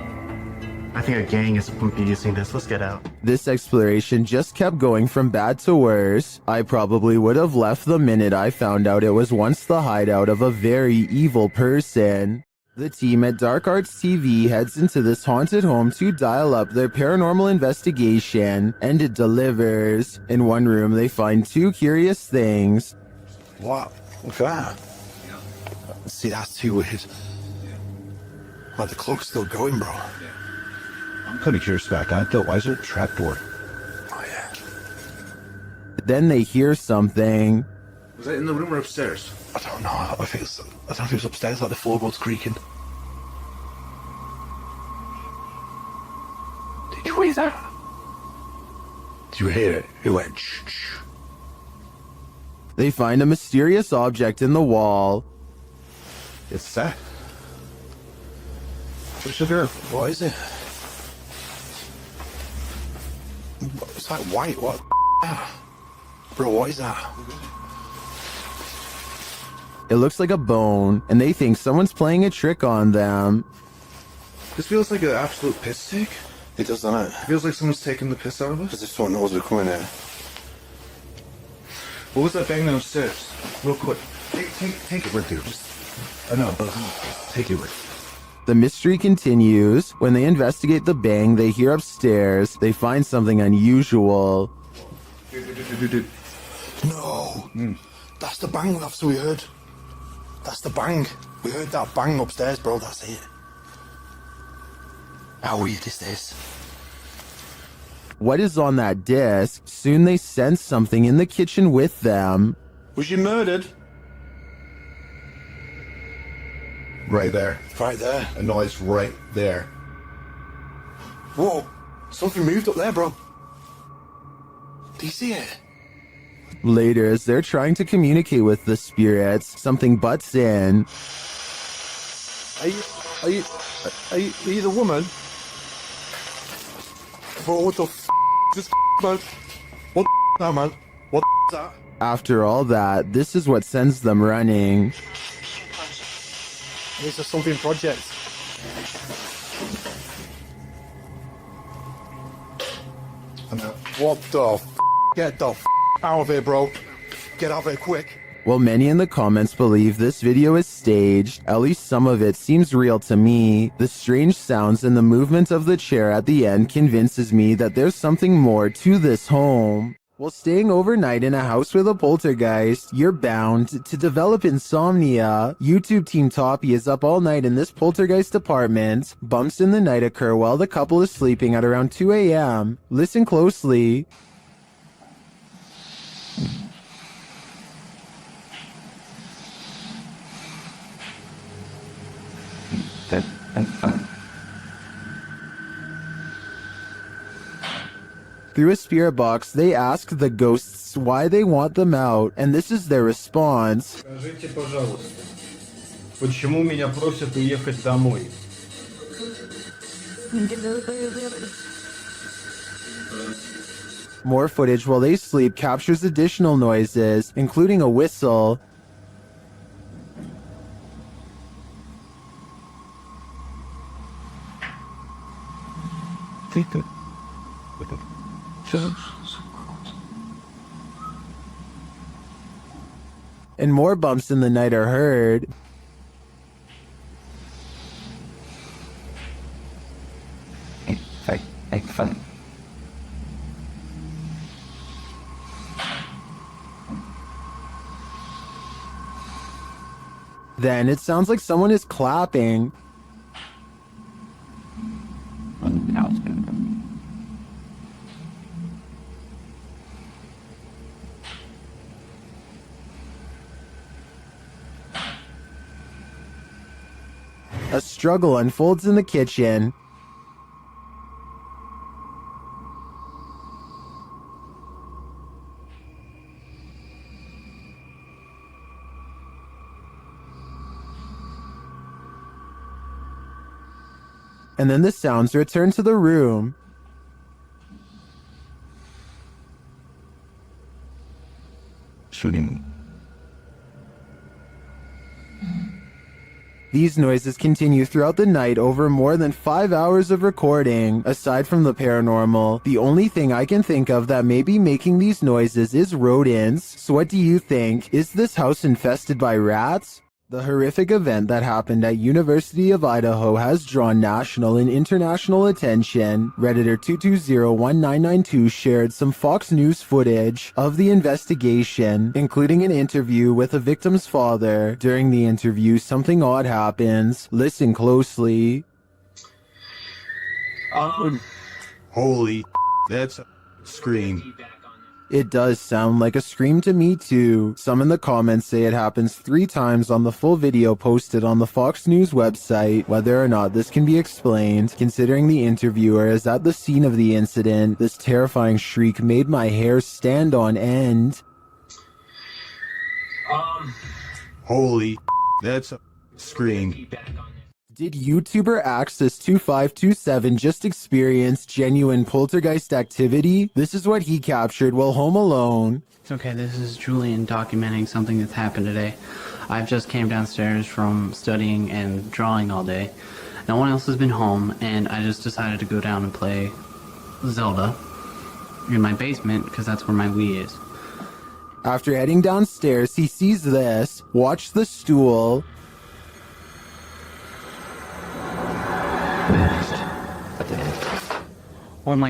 I think a gang is using this. Let's get out. This exploration just kept going from bad to worse. I probably would have left the minute I found out it was once the hideout of a very evil person. The team at Dark Arts TV heads into this haunted home to dial up their paranormal investigation, and it delivers. In one room, they find two curious things. What? Look at that. See, that's too weird. But the clock's still going, bro. I'm kind of curious about that, though. Why is there a trapdoor? Oh, yeah. Then they hear something. Was that in the room or upstairs? I don't know. I don't think it was upstairs, like the floorboards creaking. Did you hear that? Did you hear it? It went shh, shh. They find a mysterious object in the wall. It's that. Sugar. What is it? It's like white. What? Bro, what is that? It looks like a bone, and they think someone's playing a trick on them. This feels like an absolute piss take. It does, doesn't it? It feels like someone's taking the piss out of us. Because if someone knows we're coming here. What was that bang downstairs? Real quick. Take it with you. I know, but take it with you. The mystery continues. When they investigate the bang they hear upstairs, they find something unusual. No. That's the bang we heard. That's the bang. We heard that bang upstairs, bro. That's it. How weird is this? What is on that disc? Soon they sense something in the kitchen with them. Was you murdered? Right there. Right there. A noise right there. Whoa. Something moved up there, bro. Do you see it? Later, as they're trying to communicate with the spirits, something butts in. Are you the woman? Bro, what the f*** is this man? What the f*** man? What the f*** is that? After all that, this is what sends them running. This is something project. What the f***? Get the f*** out of here, bro. Get out of here quick. While many in the comments believe this video is staged, at least some of it seems real to me. The strange sounds and the movement of the chair at the end convinces me that there's something more to this home. While staying overnight in a house with a poltergeist, you're bound to develop insomnia. YouTube Team Toppy is up all night in this poltergeist apartment. Bumps in the night occur while the couple is sleeping at around 2 a.m. Listen closely. Through a spirit box, they ask the ghosts asked why they want them out, and this is their response. Скажите, пожалуйста, почему меня просят уехать домой? More footage while they sleep captures additional noises, including a whistle. And more bumps in the night are heard. Hey, fun. Then it sounds like someone is clapping. Now it's gonna go. A struggle unfolds in the kitchen. And then the sounds return to the room. Shooting. These noises continue throughout the night over more than 5 hours of recording. Aside from the paranormal, the only thing I can think of that may be making these noises is rodents. So what do you think? Is this house infested by rats? The horrific event that happened at University of Idaho has drawn national and international attention. Redditor 2201992 shared some Fox News footage of the investigation, including an interview with a victim's father. During the interview, something odd happens. Listen closely. Holy, that's a scream. It does sound like a scream to me too. Some in the comments say it happens 3 times on the full video posted on the Fox News website. Whether or not this can be explained, considering the interviewer is at the scene of the incident, this terrifying shriek made my hair stand on end. Holy, that's a scream. Did YouTuber Axis2527 just experience genuine poltergeist activity? This is what he captured while home alone. It's okay, this is Julian documenting something that's happened today. I've just came downstairs from studying and drawing all day. No one else has been home, and I just decided to go down and play Zelda in my basement, because that's where my Wii is. After heading downstairs, he sees this. Watch the stool. Or my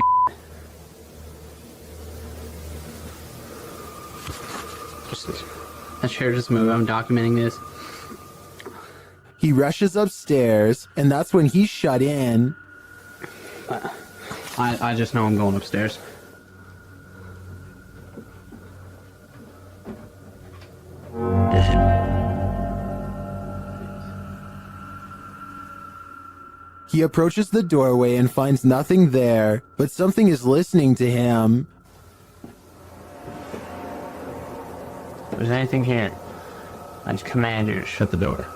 that chair just moved. I'm documenting this. He rushes upstairs, and that's when he's shut in. I just know I'm going upstairs. He approaches the doorway and finds nothing there, but something is listening to him. If there's anything here, I just command you to shut the door.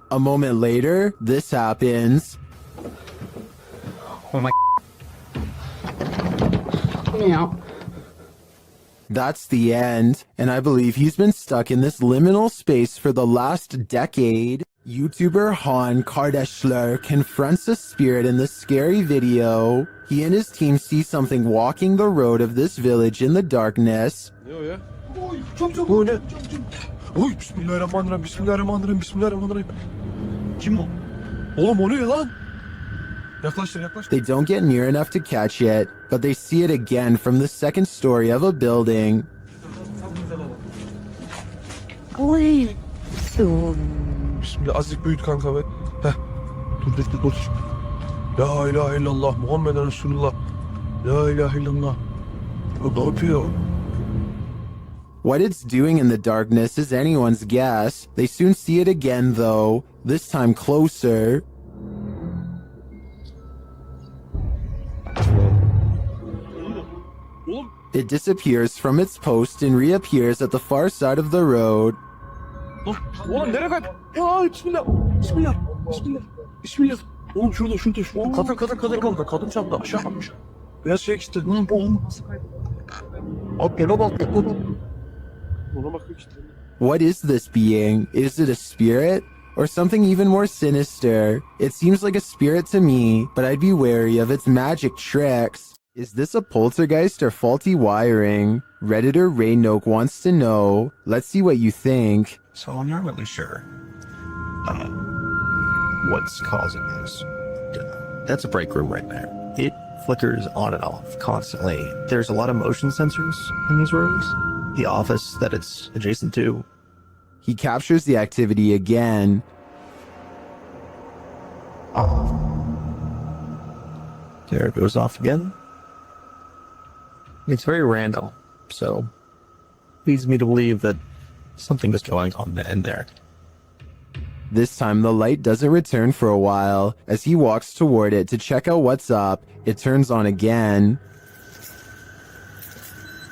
A moment later, this happens. Oh my. Meow. That's the end, and I believe he's been stuck in this liminal space for the last decade. YouTuber Han Kardashler confronts a spirit in the scary video. He and his team see something walking the road of this village in the darkness. Ya. Bu ne? Oy, bismillahirrahmanirrahim, bismillahirrahmanirrahim, bismillahirrahmanirrahim. Kim o? Oğlum o ne lan? Yaklaştır, yaklaştır. They don't get near enough to catch it, but they see it again from the second story of a building. Bismillah, azıcık büyüt kanka be. Heh. Dur bekle dur. La ilahe illallah Muhammeden Resulullah. La ilahe illallah. Ne yapıyor? What it's doing in the darkness is anyone's guess. They soon see it again though, this time closer. It disappears from its post and reappears at the far side of the road. Oğlum nereye kayıp? Ya bismillah. Bismillah. Bismillah. Bismillah. Oğlum şurada. Kadın çarptı. Aşağı kalmış. Beyaz şey gitti. Abi eve bak. Ona bakıyor işte. What is this being? Is it a spirit? Or something even more sinister? It seems like a spirit to me, but I'd be wary of its magic tricks. Is this a poltergeist or faulty wiring? Redditor Raynoke wants to know. Let's see what you think. So I'm not really sure what's causing this. That's a break room right there. It flickers on and off constantly. There's a lot of motion sensors in these rooms. The office that it's adjacent to. He captures the activity again. There it goes off again. It's very random, so leads me to believe that something is going on in there. This time the light doesn't return for a while. As he walks toward it to check out what's up, it turns on again.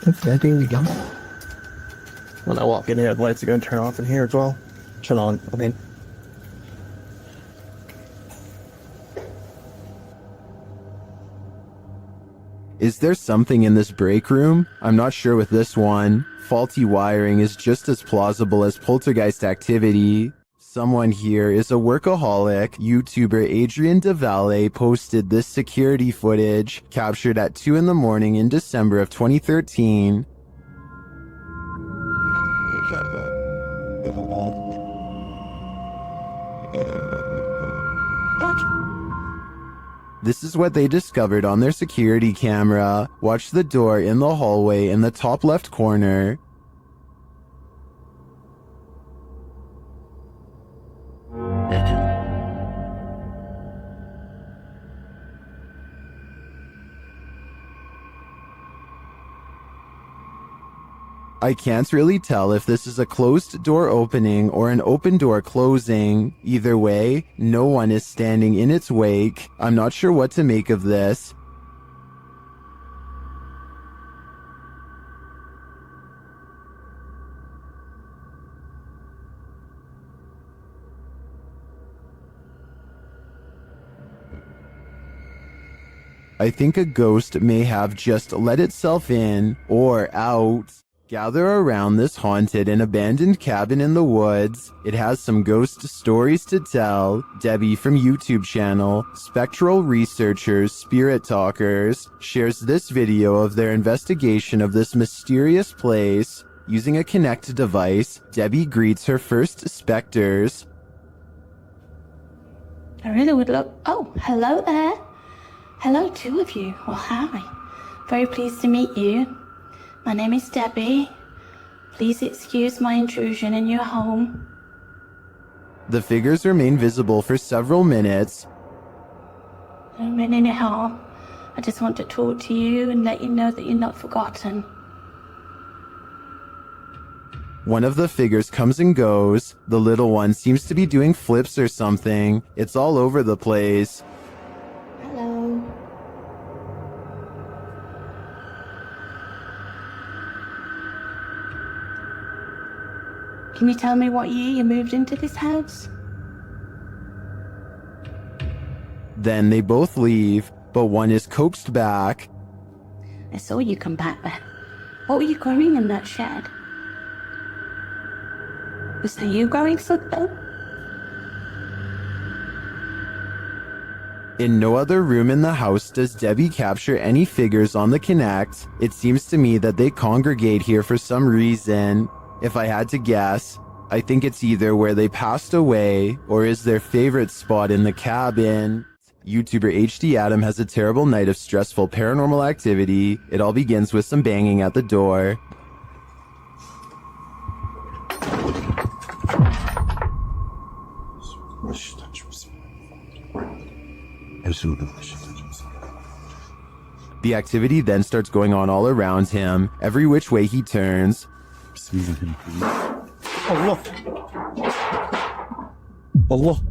Okay, there we go. When I walk in here, the lights are going to turn off in here as well. Turn on, I mean. Is there something in this break room? I'm not sure with this one. Faulty wiring is just as plausible as poltergeist activity. Someone here is a workaholic. YouTuber Adrian DeValle posted this security footage, captured at 2 in the morning in December of 2013. This is what they discovered on their security camera. Watch the door in the hallway in the top left corner. I can't really tell if this is a closed door opening or an open door closing. Either way, no one is standing in its wake. I'm not sure what to make of this. I think a ghost may have just let itself in or out. Gather around this haunted and abandoned cabin in the woods. It has some ghost stories to tell. Debbie from YouTube channel Spectral Researchers Spirit Talkers shares this video of their investigation of this mysterious place. Using a Kinect device, Debbie greets her first specters. I really would love... Oh, hello there. Hello, two of you. Well, hi. Very pleased to meet you. My name is Debbie. Please excuse my intrusion in your home. The figures remain visible for several minutes. I don't mean any harm. I just want to talk to you and let you know that you're not forgotten. One of the figures comes and goes. The little one seems to be doing flips or something. It's all over the place. Hello. Can you tell me what year you moved into this house? Then they both leave, but one is coaxed back. I saw you come back then. What were you growing in that shed? Was that you growing something? In no other room in the house does Debbie capture any figures on the Kinect. It seems to me that they congregate here for some reason. If I had to guess, I think it's either where they passed away or is their favorite spot in the cabin. YouTuber HD Adam has a terrible night of stressful paranormal activity. It all begins with some banging at the door. The activity then starts going on all around him, every which way he turns. Allah. Allah.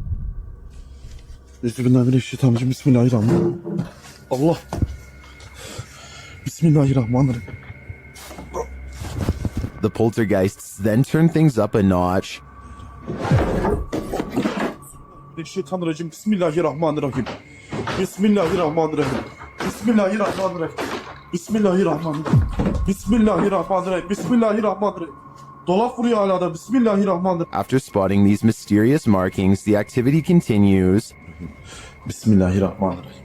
Bismillahirrahmanirrahim. Allah. Bismillahirrahmanirrahim. The poltergeists then turn things up a notch. Şeytanirracim. Bismillahirrahmanirrahim. Bismillahirrahmanirrahim. Bismillahirrahmanirrahim. Bismillahirrahmanirrahim. Bismillahirrahmanirrahim. Bismillahirrahmanirrahim. Dolap vuruyor hala da. Bismillahirrahmanirrahim. After spotting these mysterious markings, the activity continues. Bismillahirrahmanirrahim.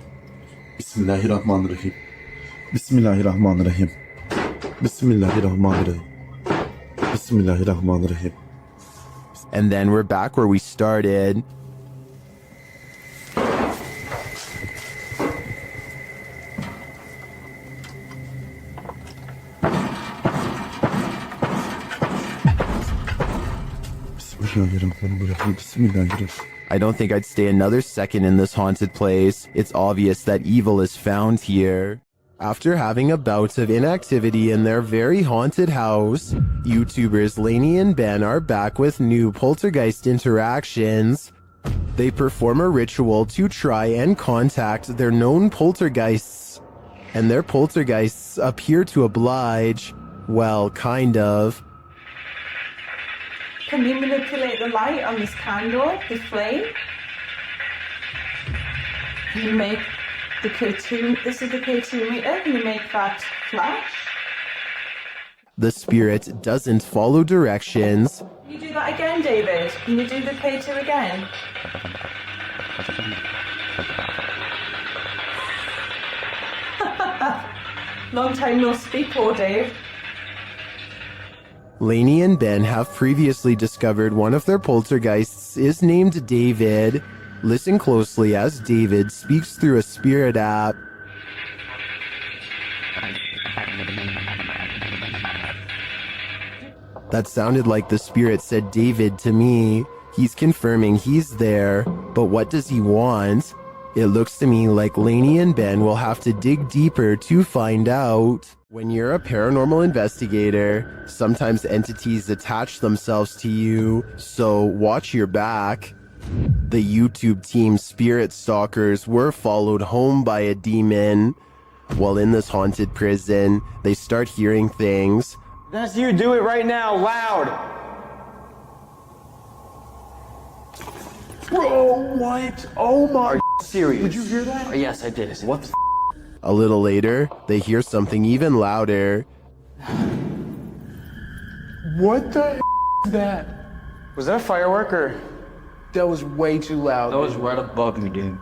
Bismillahirrahmanirrahim. Bismillahirrahmanirrahim. Bismillahirrahmanirrahim. Bismillahirrahmanirrahim. And then we're back where we started. I don't think I'd stay another second in this haunted place. It's obvious that evil is found here. After having a bout of inactivity in their very haunted house, YouTubers Lainey and Ben are back with new poltergeist interactions. They perform a ritual to try and contact their known poltergeists, and their poltergeists appear to oblige. Well, kind of. Can you manipulate the light on this candle, the flame? Can you make the K2, this is the K2 meter, can you make that flash? The spirit doesn't follow directions. Can you do that again, David? Can you do the K2 again? Long time no speak, poor Dave. Lainey and Ben have previously discovered one of their poltergeists is named David. Listen closely as David speaks through a spirit app. That sounded like the spirit said David to me. He's confirming he's there, but what does he want? It looks to me like Lainey and Ben will have to dig deeper to find out. When you're a paranormal investigator, sometimes entities attach themselves to you, so watch your back. The YouTube team Spirit Stalkers were followed home by a demon. While in this haunted prison, they start hearing things. That's you, do it right now, loud! Bro, what? Oh my. Are you serious? Did you hear that? Yes, I did. What the A little later, they hear something even louder. What the is that? Was that a firework or? That was way too loud. That was right above me, dude.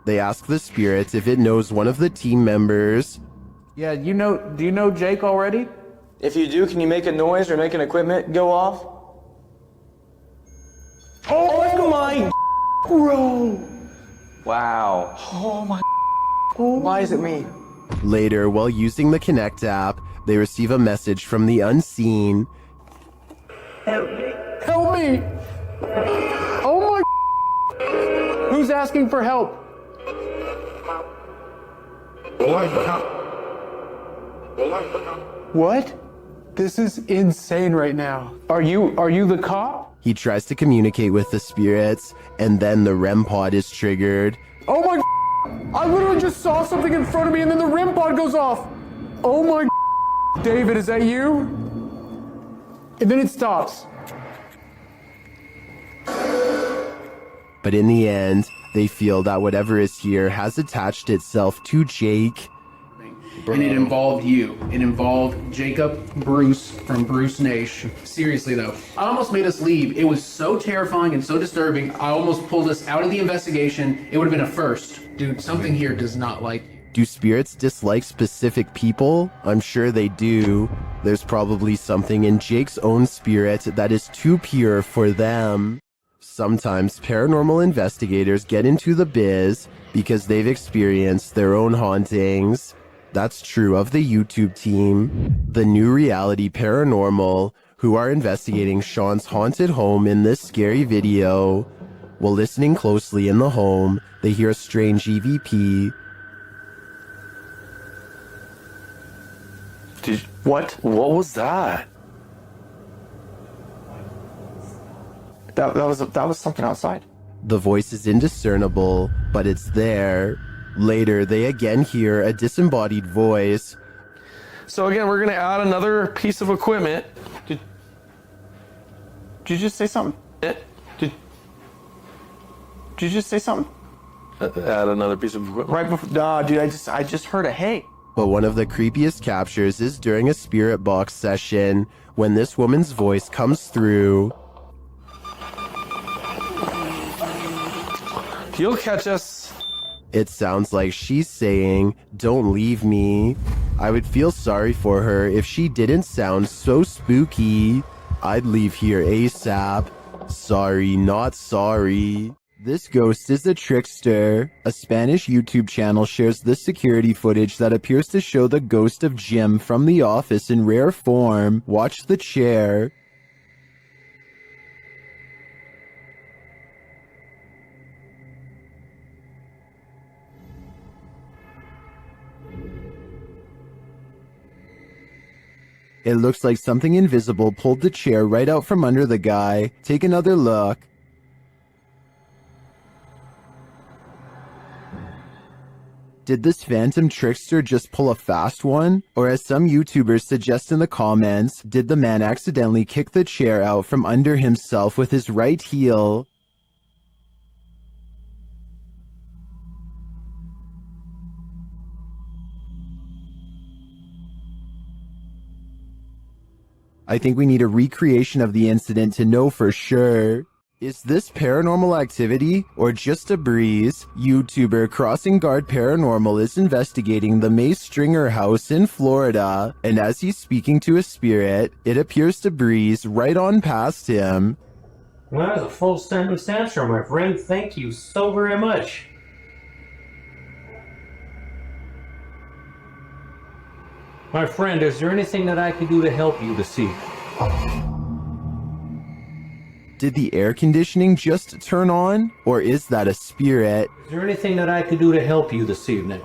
They ask the spirit if it knows one of the team members. Yeah, do you know Jake already? If you do, can you make a noise or make an equipment go off? Oh my bro! Wow. Oh my. Oh. Why is it me? Later, while using the Connect app, they receive a message from the unseen. Help me! Help me! Oh my. Who's asking for help? What? This is insane right now. Are you the cop? He tries to communicate with the spirits, and then the REM pod is triggered. Oh my. I literally just saw something in front of me and then the REM pod goes off. Oh my. David, is that you? And then it stops. But in the end, they feel that whatever is here has attached itself to Jake. And it involved you. It involved Jacob Bruce from Bruce Nation. Seriously though, I almost made us leave. It was so terrifying and so disturbing. I almost pulled us out of the investigation. It would have been a first. Dude, something here does not like you. Do spirits dislike specific people? I'm sure they do. There's probably something in Jake's own spirit that is too pure for them. Sometimes paranormal investigators get into the biz because they've experienced their own hauntings. That's true of the YouTube team, the New Reality Paranormal, who are investigating Sean's haunted home in this scary video. While listening closely in the home, they hear a strange EVP. What was that? That was something outside. The voice is indiscernible, but it's there. Later, they again hear a disembodied voice. So again, we're gonna add another piece of equipment. Did you just say something? Did you just say something? Add another piece of equipment. Right before, nah, dude, I just heard a hey. But one of the creepiest captures is during a spirit box session when this woman's voice comes through. You'll catch us. It sounds like she's saying, "Don't leave me." I would feel sorry for her if she didn't sound so spooky. I'd leave here ASAP. Sorry, not sorry. This ghost is a trickster. A Spanish YouTube channel shares this security footage that appears to show the ghost of Jim from The Office in rare form. Watch the chair. It looks like something invisible pulled the chair right out from under the guy. Take another look. Did this phantom trickster just pull a fast one? Or as some YouTubers suggest in the comments, did the man accidentally kick the chair out from under himself with his right heel? I think we need a recreation of the incident to know for sure. Is this paranormal activity or just a breeze? YouTuber Crossing Guard Paranormal is investigating the May Stringer house in Florida, and as he's speaking to a spirit, it appears to breeze right on past him. Well, that's a full sentence answer, my friend. Thank you so very much. My friend, is there anything that I can do to help you this evening? Did the air conditioning just turn on? Or is that a spirit? Is there anything that I can do to help you this evening?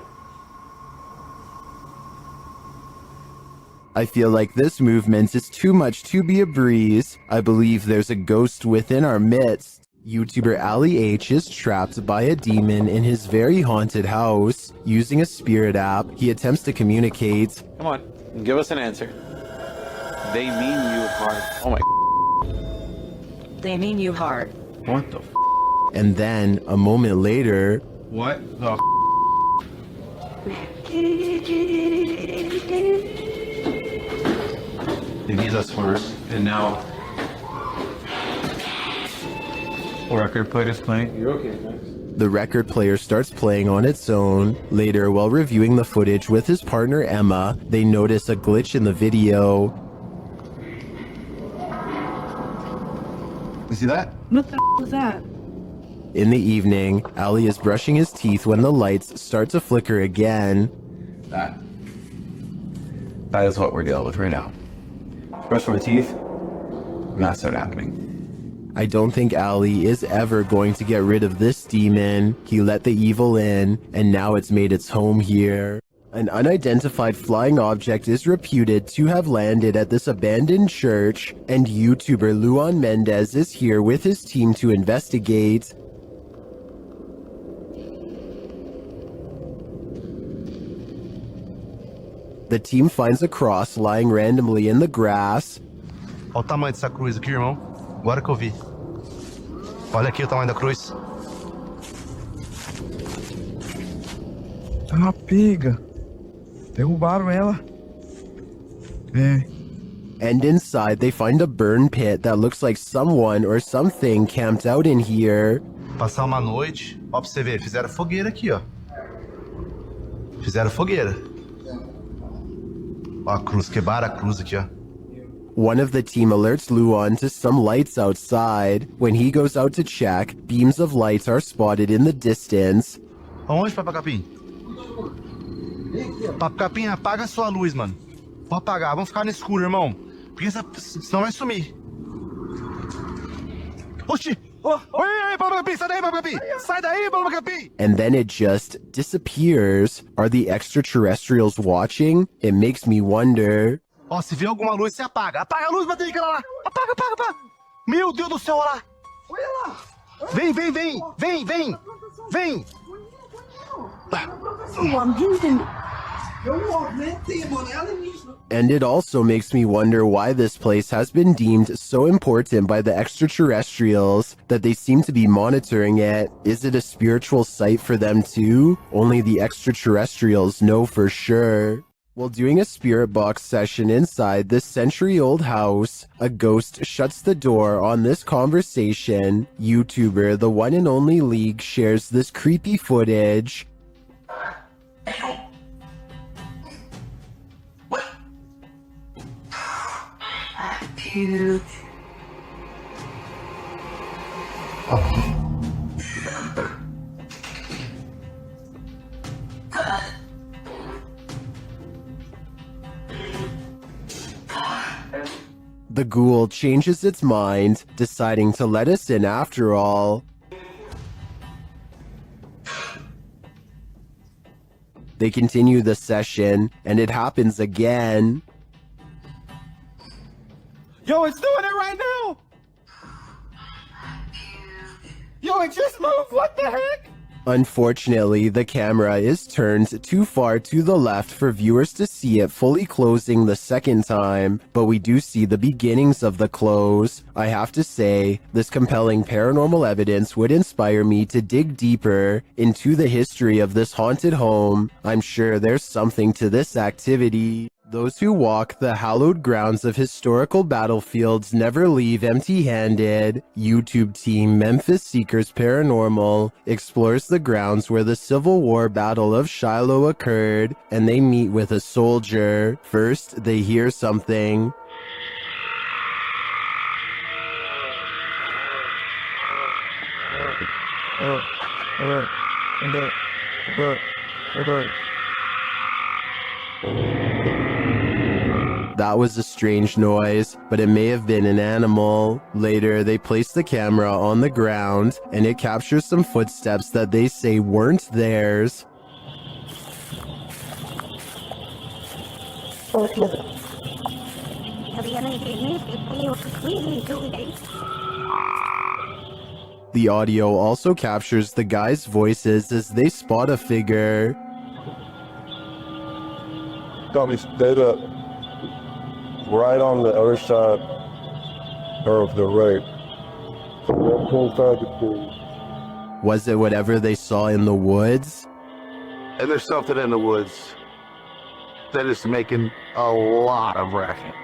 I feel like this movement is too much to be a breeze. I believe there's a ghost within our midst. YouTuber Ali H is trapped by a demon in his very haunted house. Using a spirit app, he attempts to communicate. Come on, give us an answer. They mean you hard. Oh my. They mean you hard. What the? And then, a moment later, What the? They need us first, and now. Record player is playing. You're okay, thanks. the record player starts playing on its own. Later, while reviewing the footage with his partner Emma, they notice a glitch in the video. You see that? What the was that? In the evening, Ali is brushing his teeth when the lights start to flicker again. That is what we're dealing with right now. Brush my teeth, and that started happening. I don't think Ali is ever going to get rid of this demon. He let the evil in, and now it's made its home here. An unidentified flying object is reputed to have landed at this abandoned church, and YouTuber Luan Mendez is here with his team to investigate. The team finds a cross lying randomly in the grass. Olha o tamanho dessa cruz aqui, irmão. Agora que eu vi. Olha aqui o tamanho da cruz. Tá uma pega. Derrubaram ela. É. And inside, they find a burn pit that looks like someone or something camped out in here. Passar uma noite. Ó, pra você ver, fizeram fogueira aqui, ó. Fizeram fogueira. Ó a cruz, quebraram a cruz aqui, ó. One of the team alerts Luan to some lights outside. When he goes out to check, beams of lights are spotted in the distance. Aonde, Papacapim? Papacapim, apaga a sua luz, mano. Vou apagar, vamos ficar no escuro, irmão. Porque senão vai sumir. Oxi! Oi, Papacapim, sai daí, Papacapim! Sai daí, Papacapim! And then it just disappears. Are the extraterrestrials watching? It makes me wonder. Ó, se vê alguma luz, você apaga. Apaga a luz, bateria, aquela lá. Apaga, apaga, apaga. Meu Deus do céu, olha lá. Olha lá. Vem, vem, vem. Vem, vem. Vem. And it also makes me wonder why this place has been deemed so important by the extraterrestrials that they seem to be monitoring it. Is it a spiritual site for them too? Only the extraterrestrials know for sure. While doing a spirit box session inside this century-old house, a ghost shuts the door on this conversation. YouTuber The One and Only League shares this creepy footage. Cute. The ghoul changes its mind, deciding to let us in after all. They continue the session, and it happens again. Yo, it's doing it right now! Yo, it just moved! What the heck? Unfortunately, the camera is turned too far to the left for viewers to see it fully closing the second time, but we do see the beginnings of the close. I have to say, this compelling paranormal evidence would inspire me to dig deeper into the history of this haunted home. I'm sure there's something to this activity. Those who walk the hallowed grounds of historical battlefields never leave empty-handed. YouTube team Memphis Seekers Paranormal explores the grounds where the Civil War Battle of Shiloh occurred, and they meet with a soldier. First, they hear something. That was a strange noise, but it may have been an animal. Later, they place the camera on the ground, and it captures some footsteps that they say weren't theirs. The audio also captures the guys' voices as they spot a figure. Got me dead up. Right on the other side of the right. Was it whatever they saw in the woods? And there's something in the woods that is making a lot of racket.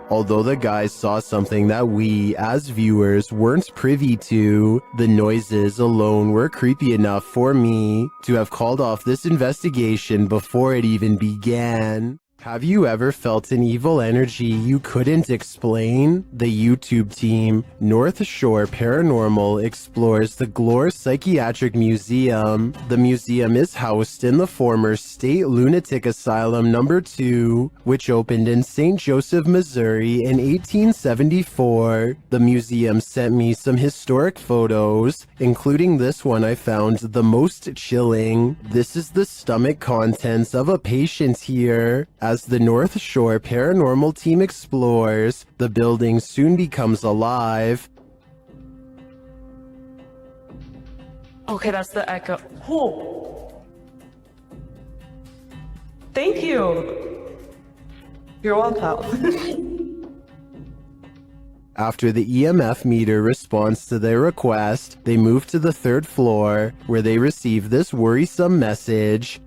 Although the guys saw something that we, as viewers, weren't privy to, the noises alone were creepy enough for me to have called off this investigation before it even began. Have you ever felt an evil energy you couldn't explain? The YouTube team, North Shore Paranormal, explores the Glore Psychiatric Museum. The museum is housed in the former State Lunatic Asylum No. 2, which opened in St. Joseph, Missouri in 1874. The museum sent me some historic photos, including this one I found the most chilling. This is the stomach contents of a patient here. As the North Shore Paranormal team explores, the building soon becomes alive. Okay, that's the echo. Oh. Thank you. You're welcome. After the EMF meter responds to their request, they move to the 3rd floor, where they receive this worrisome message.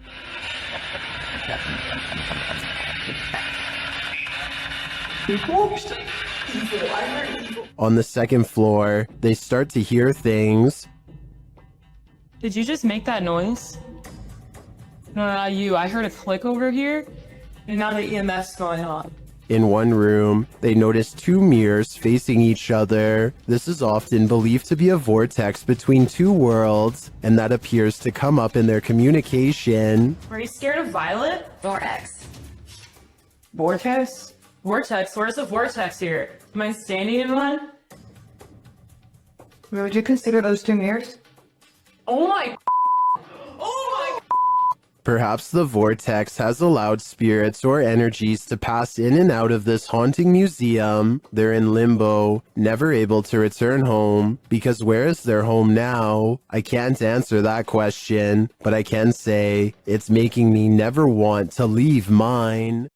On the 2nd floor, they start to hear things. Did you just make that noise? No, not you. I heard a click over here, and now the EMF's going on. In one room, they notice 2 mirrors facing each other. This is often believed to be a vortex between 2 worlds, and that appears to come up in their communication. Are you scared of Violet? Vortex. Vortex? Vortex? Where's the vortex here? Am I standing in one? Would you consider those 2 mirrors? Oh my. Oh my. Perhaps the vortex has allowed spirits or energies to pass in and out of this haunting museum. They're in limbo, never able to return home, because where is their home now? I can't answer that question, but I can say it's making me never want to leave mine.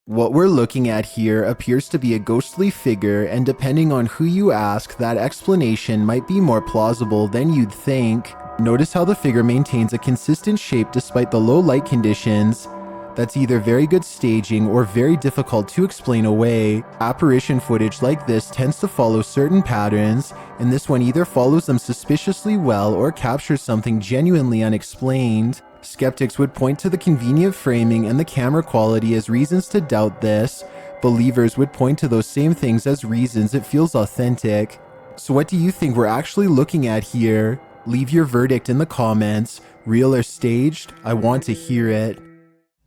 What we're looking at here appears to be a ghostly figure, and depending on who you ask, that explanation might be more plausible than you'd think. Notice how the figure maintains a consistent shape despite the low light conditions. That's either very good staging or very difficult to explain away. Apparition footage like this tends to follow certain patterns, and this one either follows them suspiciously well or captures something genuinely unexplained. Skeptics would point to the convenient framing and the camera quality as reasons to doubt this. Believers would point to those same things as reasons it feels authentic. So what do you think we're actually looking at here? Leave your verdict in the comments. Real or staged? I want to hear it.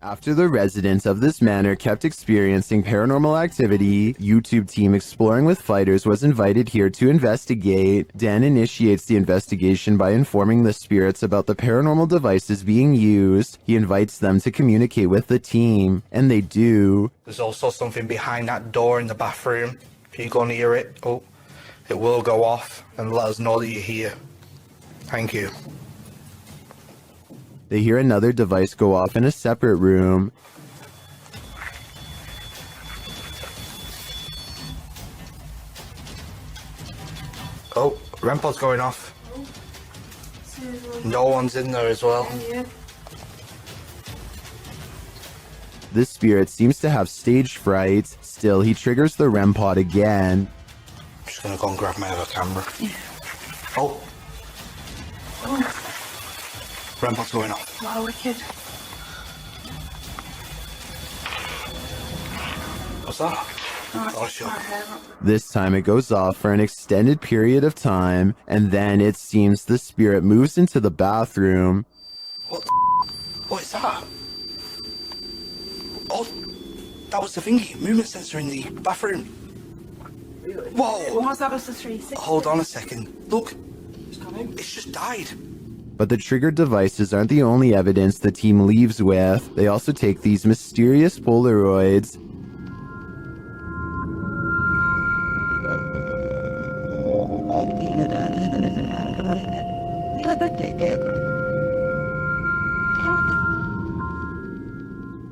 After the residents of this manor kept experiencing paranormal activity, YouTube team Exploring with Fighters was invited here to investigate. Dan initiates the investigation by informing the spirits about the paranormal devices being used. He invites them to communicate with the team, and they do. There's also something behind that door in the bathroom. If you go near it, it will go off and let us know that you're here. Thank you. They hear another device go off in a separate room. Oh, REM pod's going off. No one's in there as well. This spirit seems to have stage fright. Still, he triggers the REM pod again. I'm just gonna go and grab my other camera. Oh. REM pod's going off. Wow, wicked. What's that? Oh, sure. This time it goes off for an extended period of time, and then it seems the spirit moves into the bathroom. What is that? Oh, that was the thingy, movement sensor in the bathroom. Whoa! What's that was the 360? Hold on a second. Look, it's just died. But the triggered devices aren't the only evidence the team leaves with. They also take these mysterious Polaroids.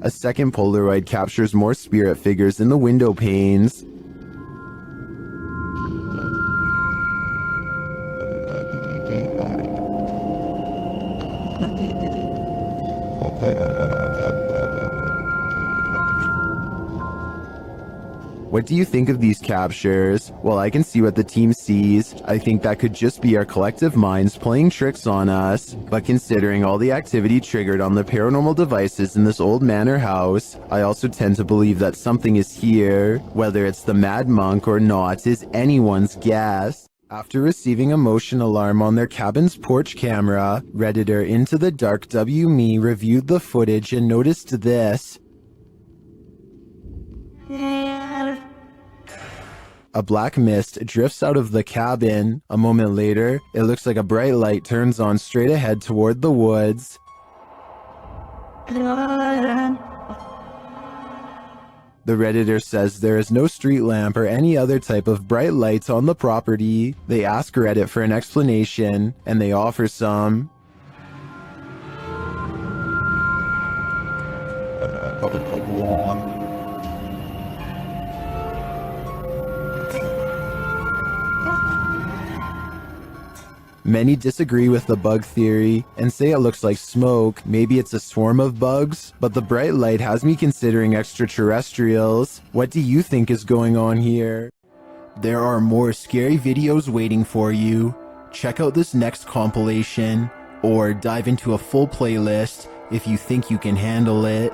A second Polaroid captures more spirit figures in the window panes. What do you think of these captures? Well, I can see what the team sees. I think that could just be our collective minds playing tricks on us. But considering all the activity triggered on the paranormal devices in this old manor house, I also tend to believe that something is here. Whether it's the Mad Monk or not is anyone's guess. After receiving a motion alarm on their cabin's porch camera, Redditor Into the Dark WMe reviewed the footage and noticed this. A black mist drifts out of the cabin. A moment later, it looks like a bright light turns on straight ahead toward the woods. The Redditor says there is no street lamp or any other type of bright lights on the property. They ask Reddit for an explanation, and they offer some. Many disagree with the bug theory and say it looks like smoke. Maybe it's a swarm of bugs, but the bright light has me considering extraterrestrials. What do you think is going on here? There are more scary videos waiting for you. Check out this next compilation, or dive into a full playlist if you think you can handle it.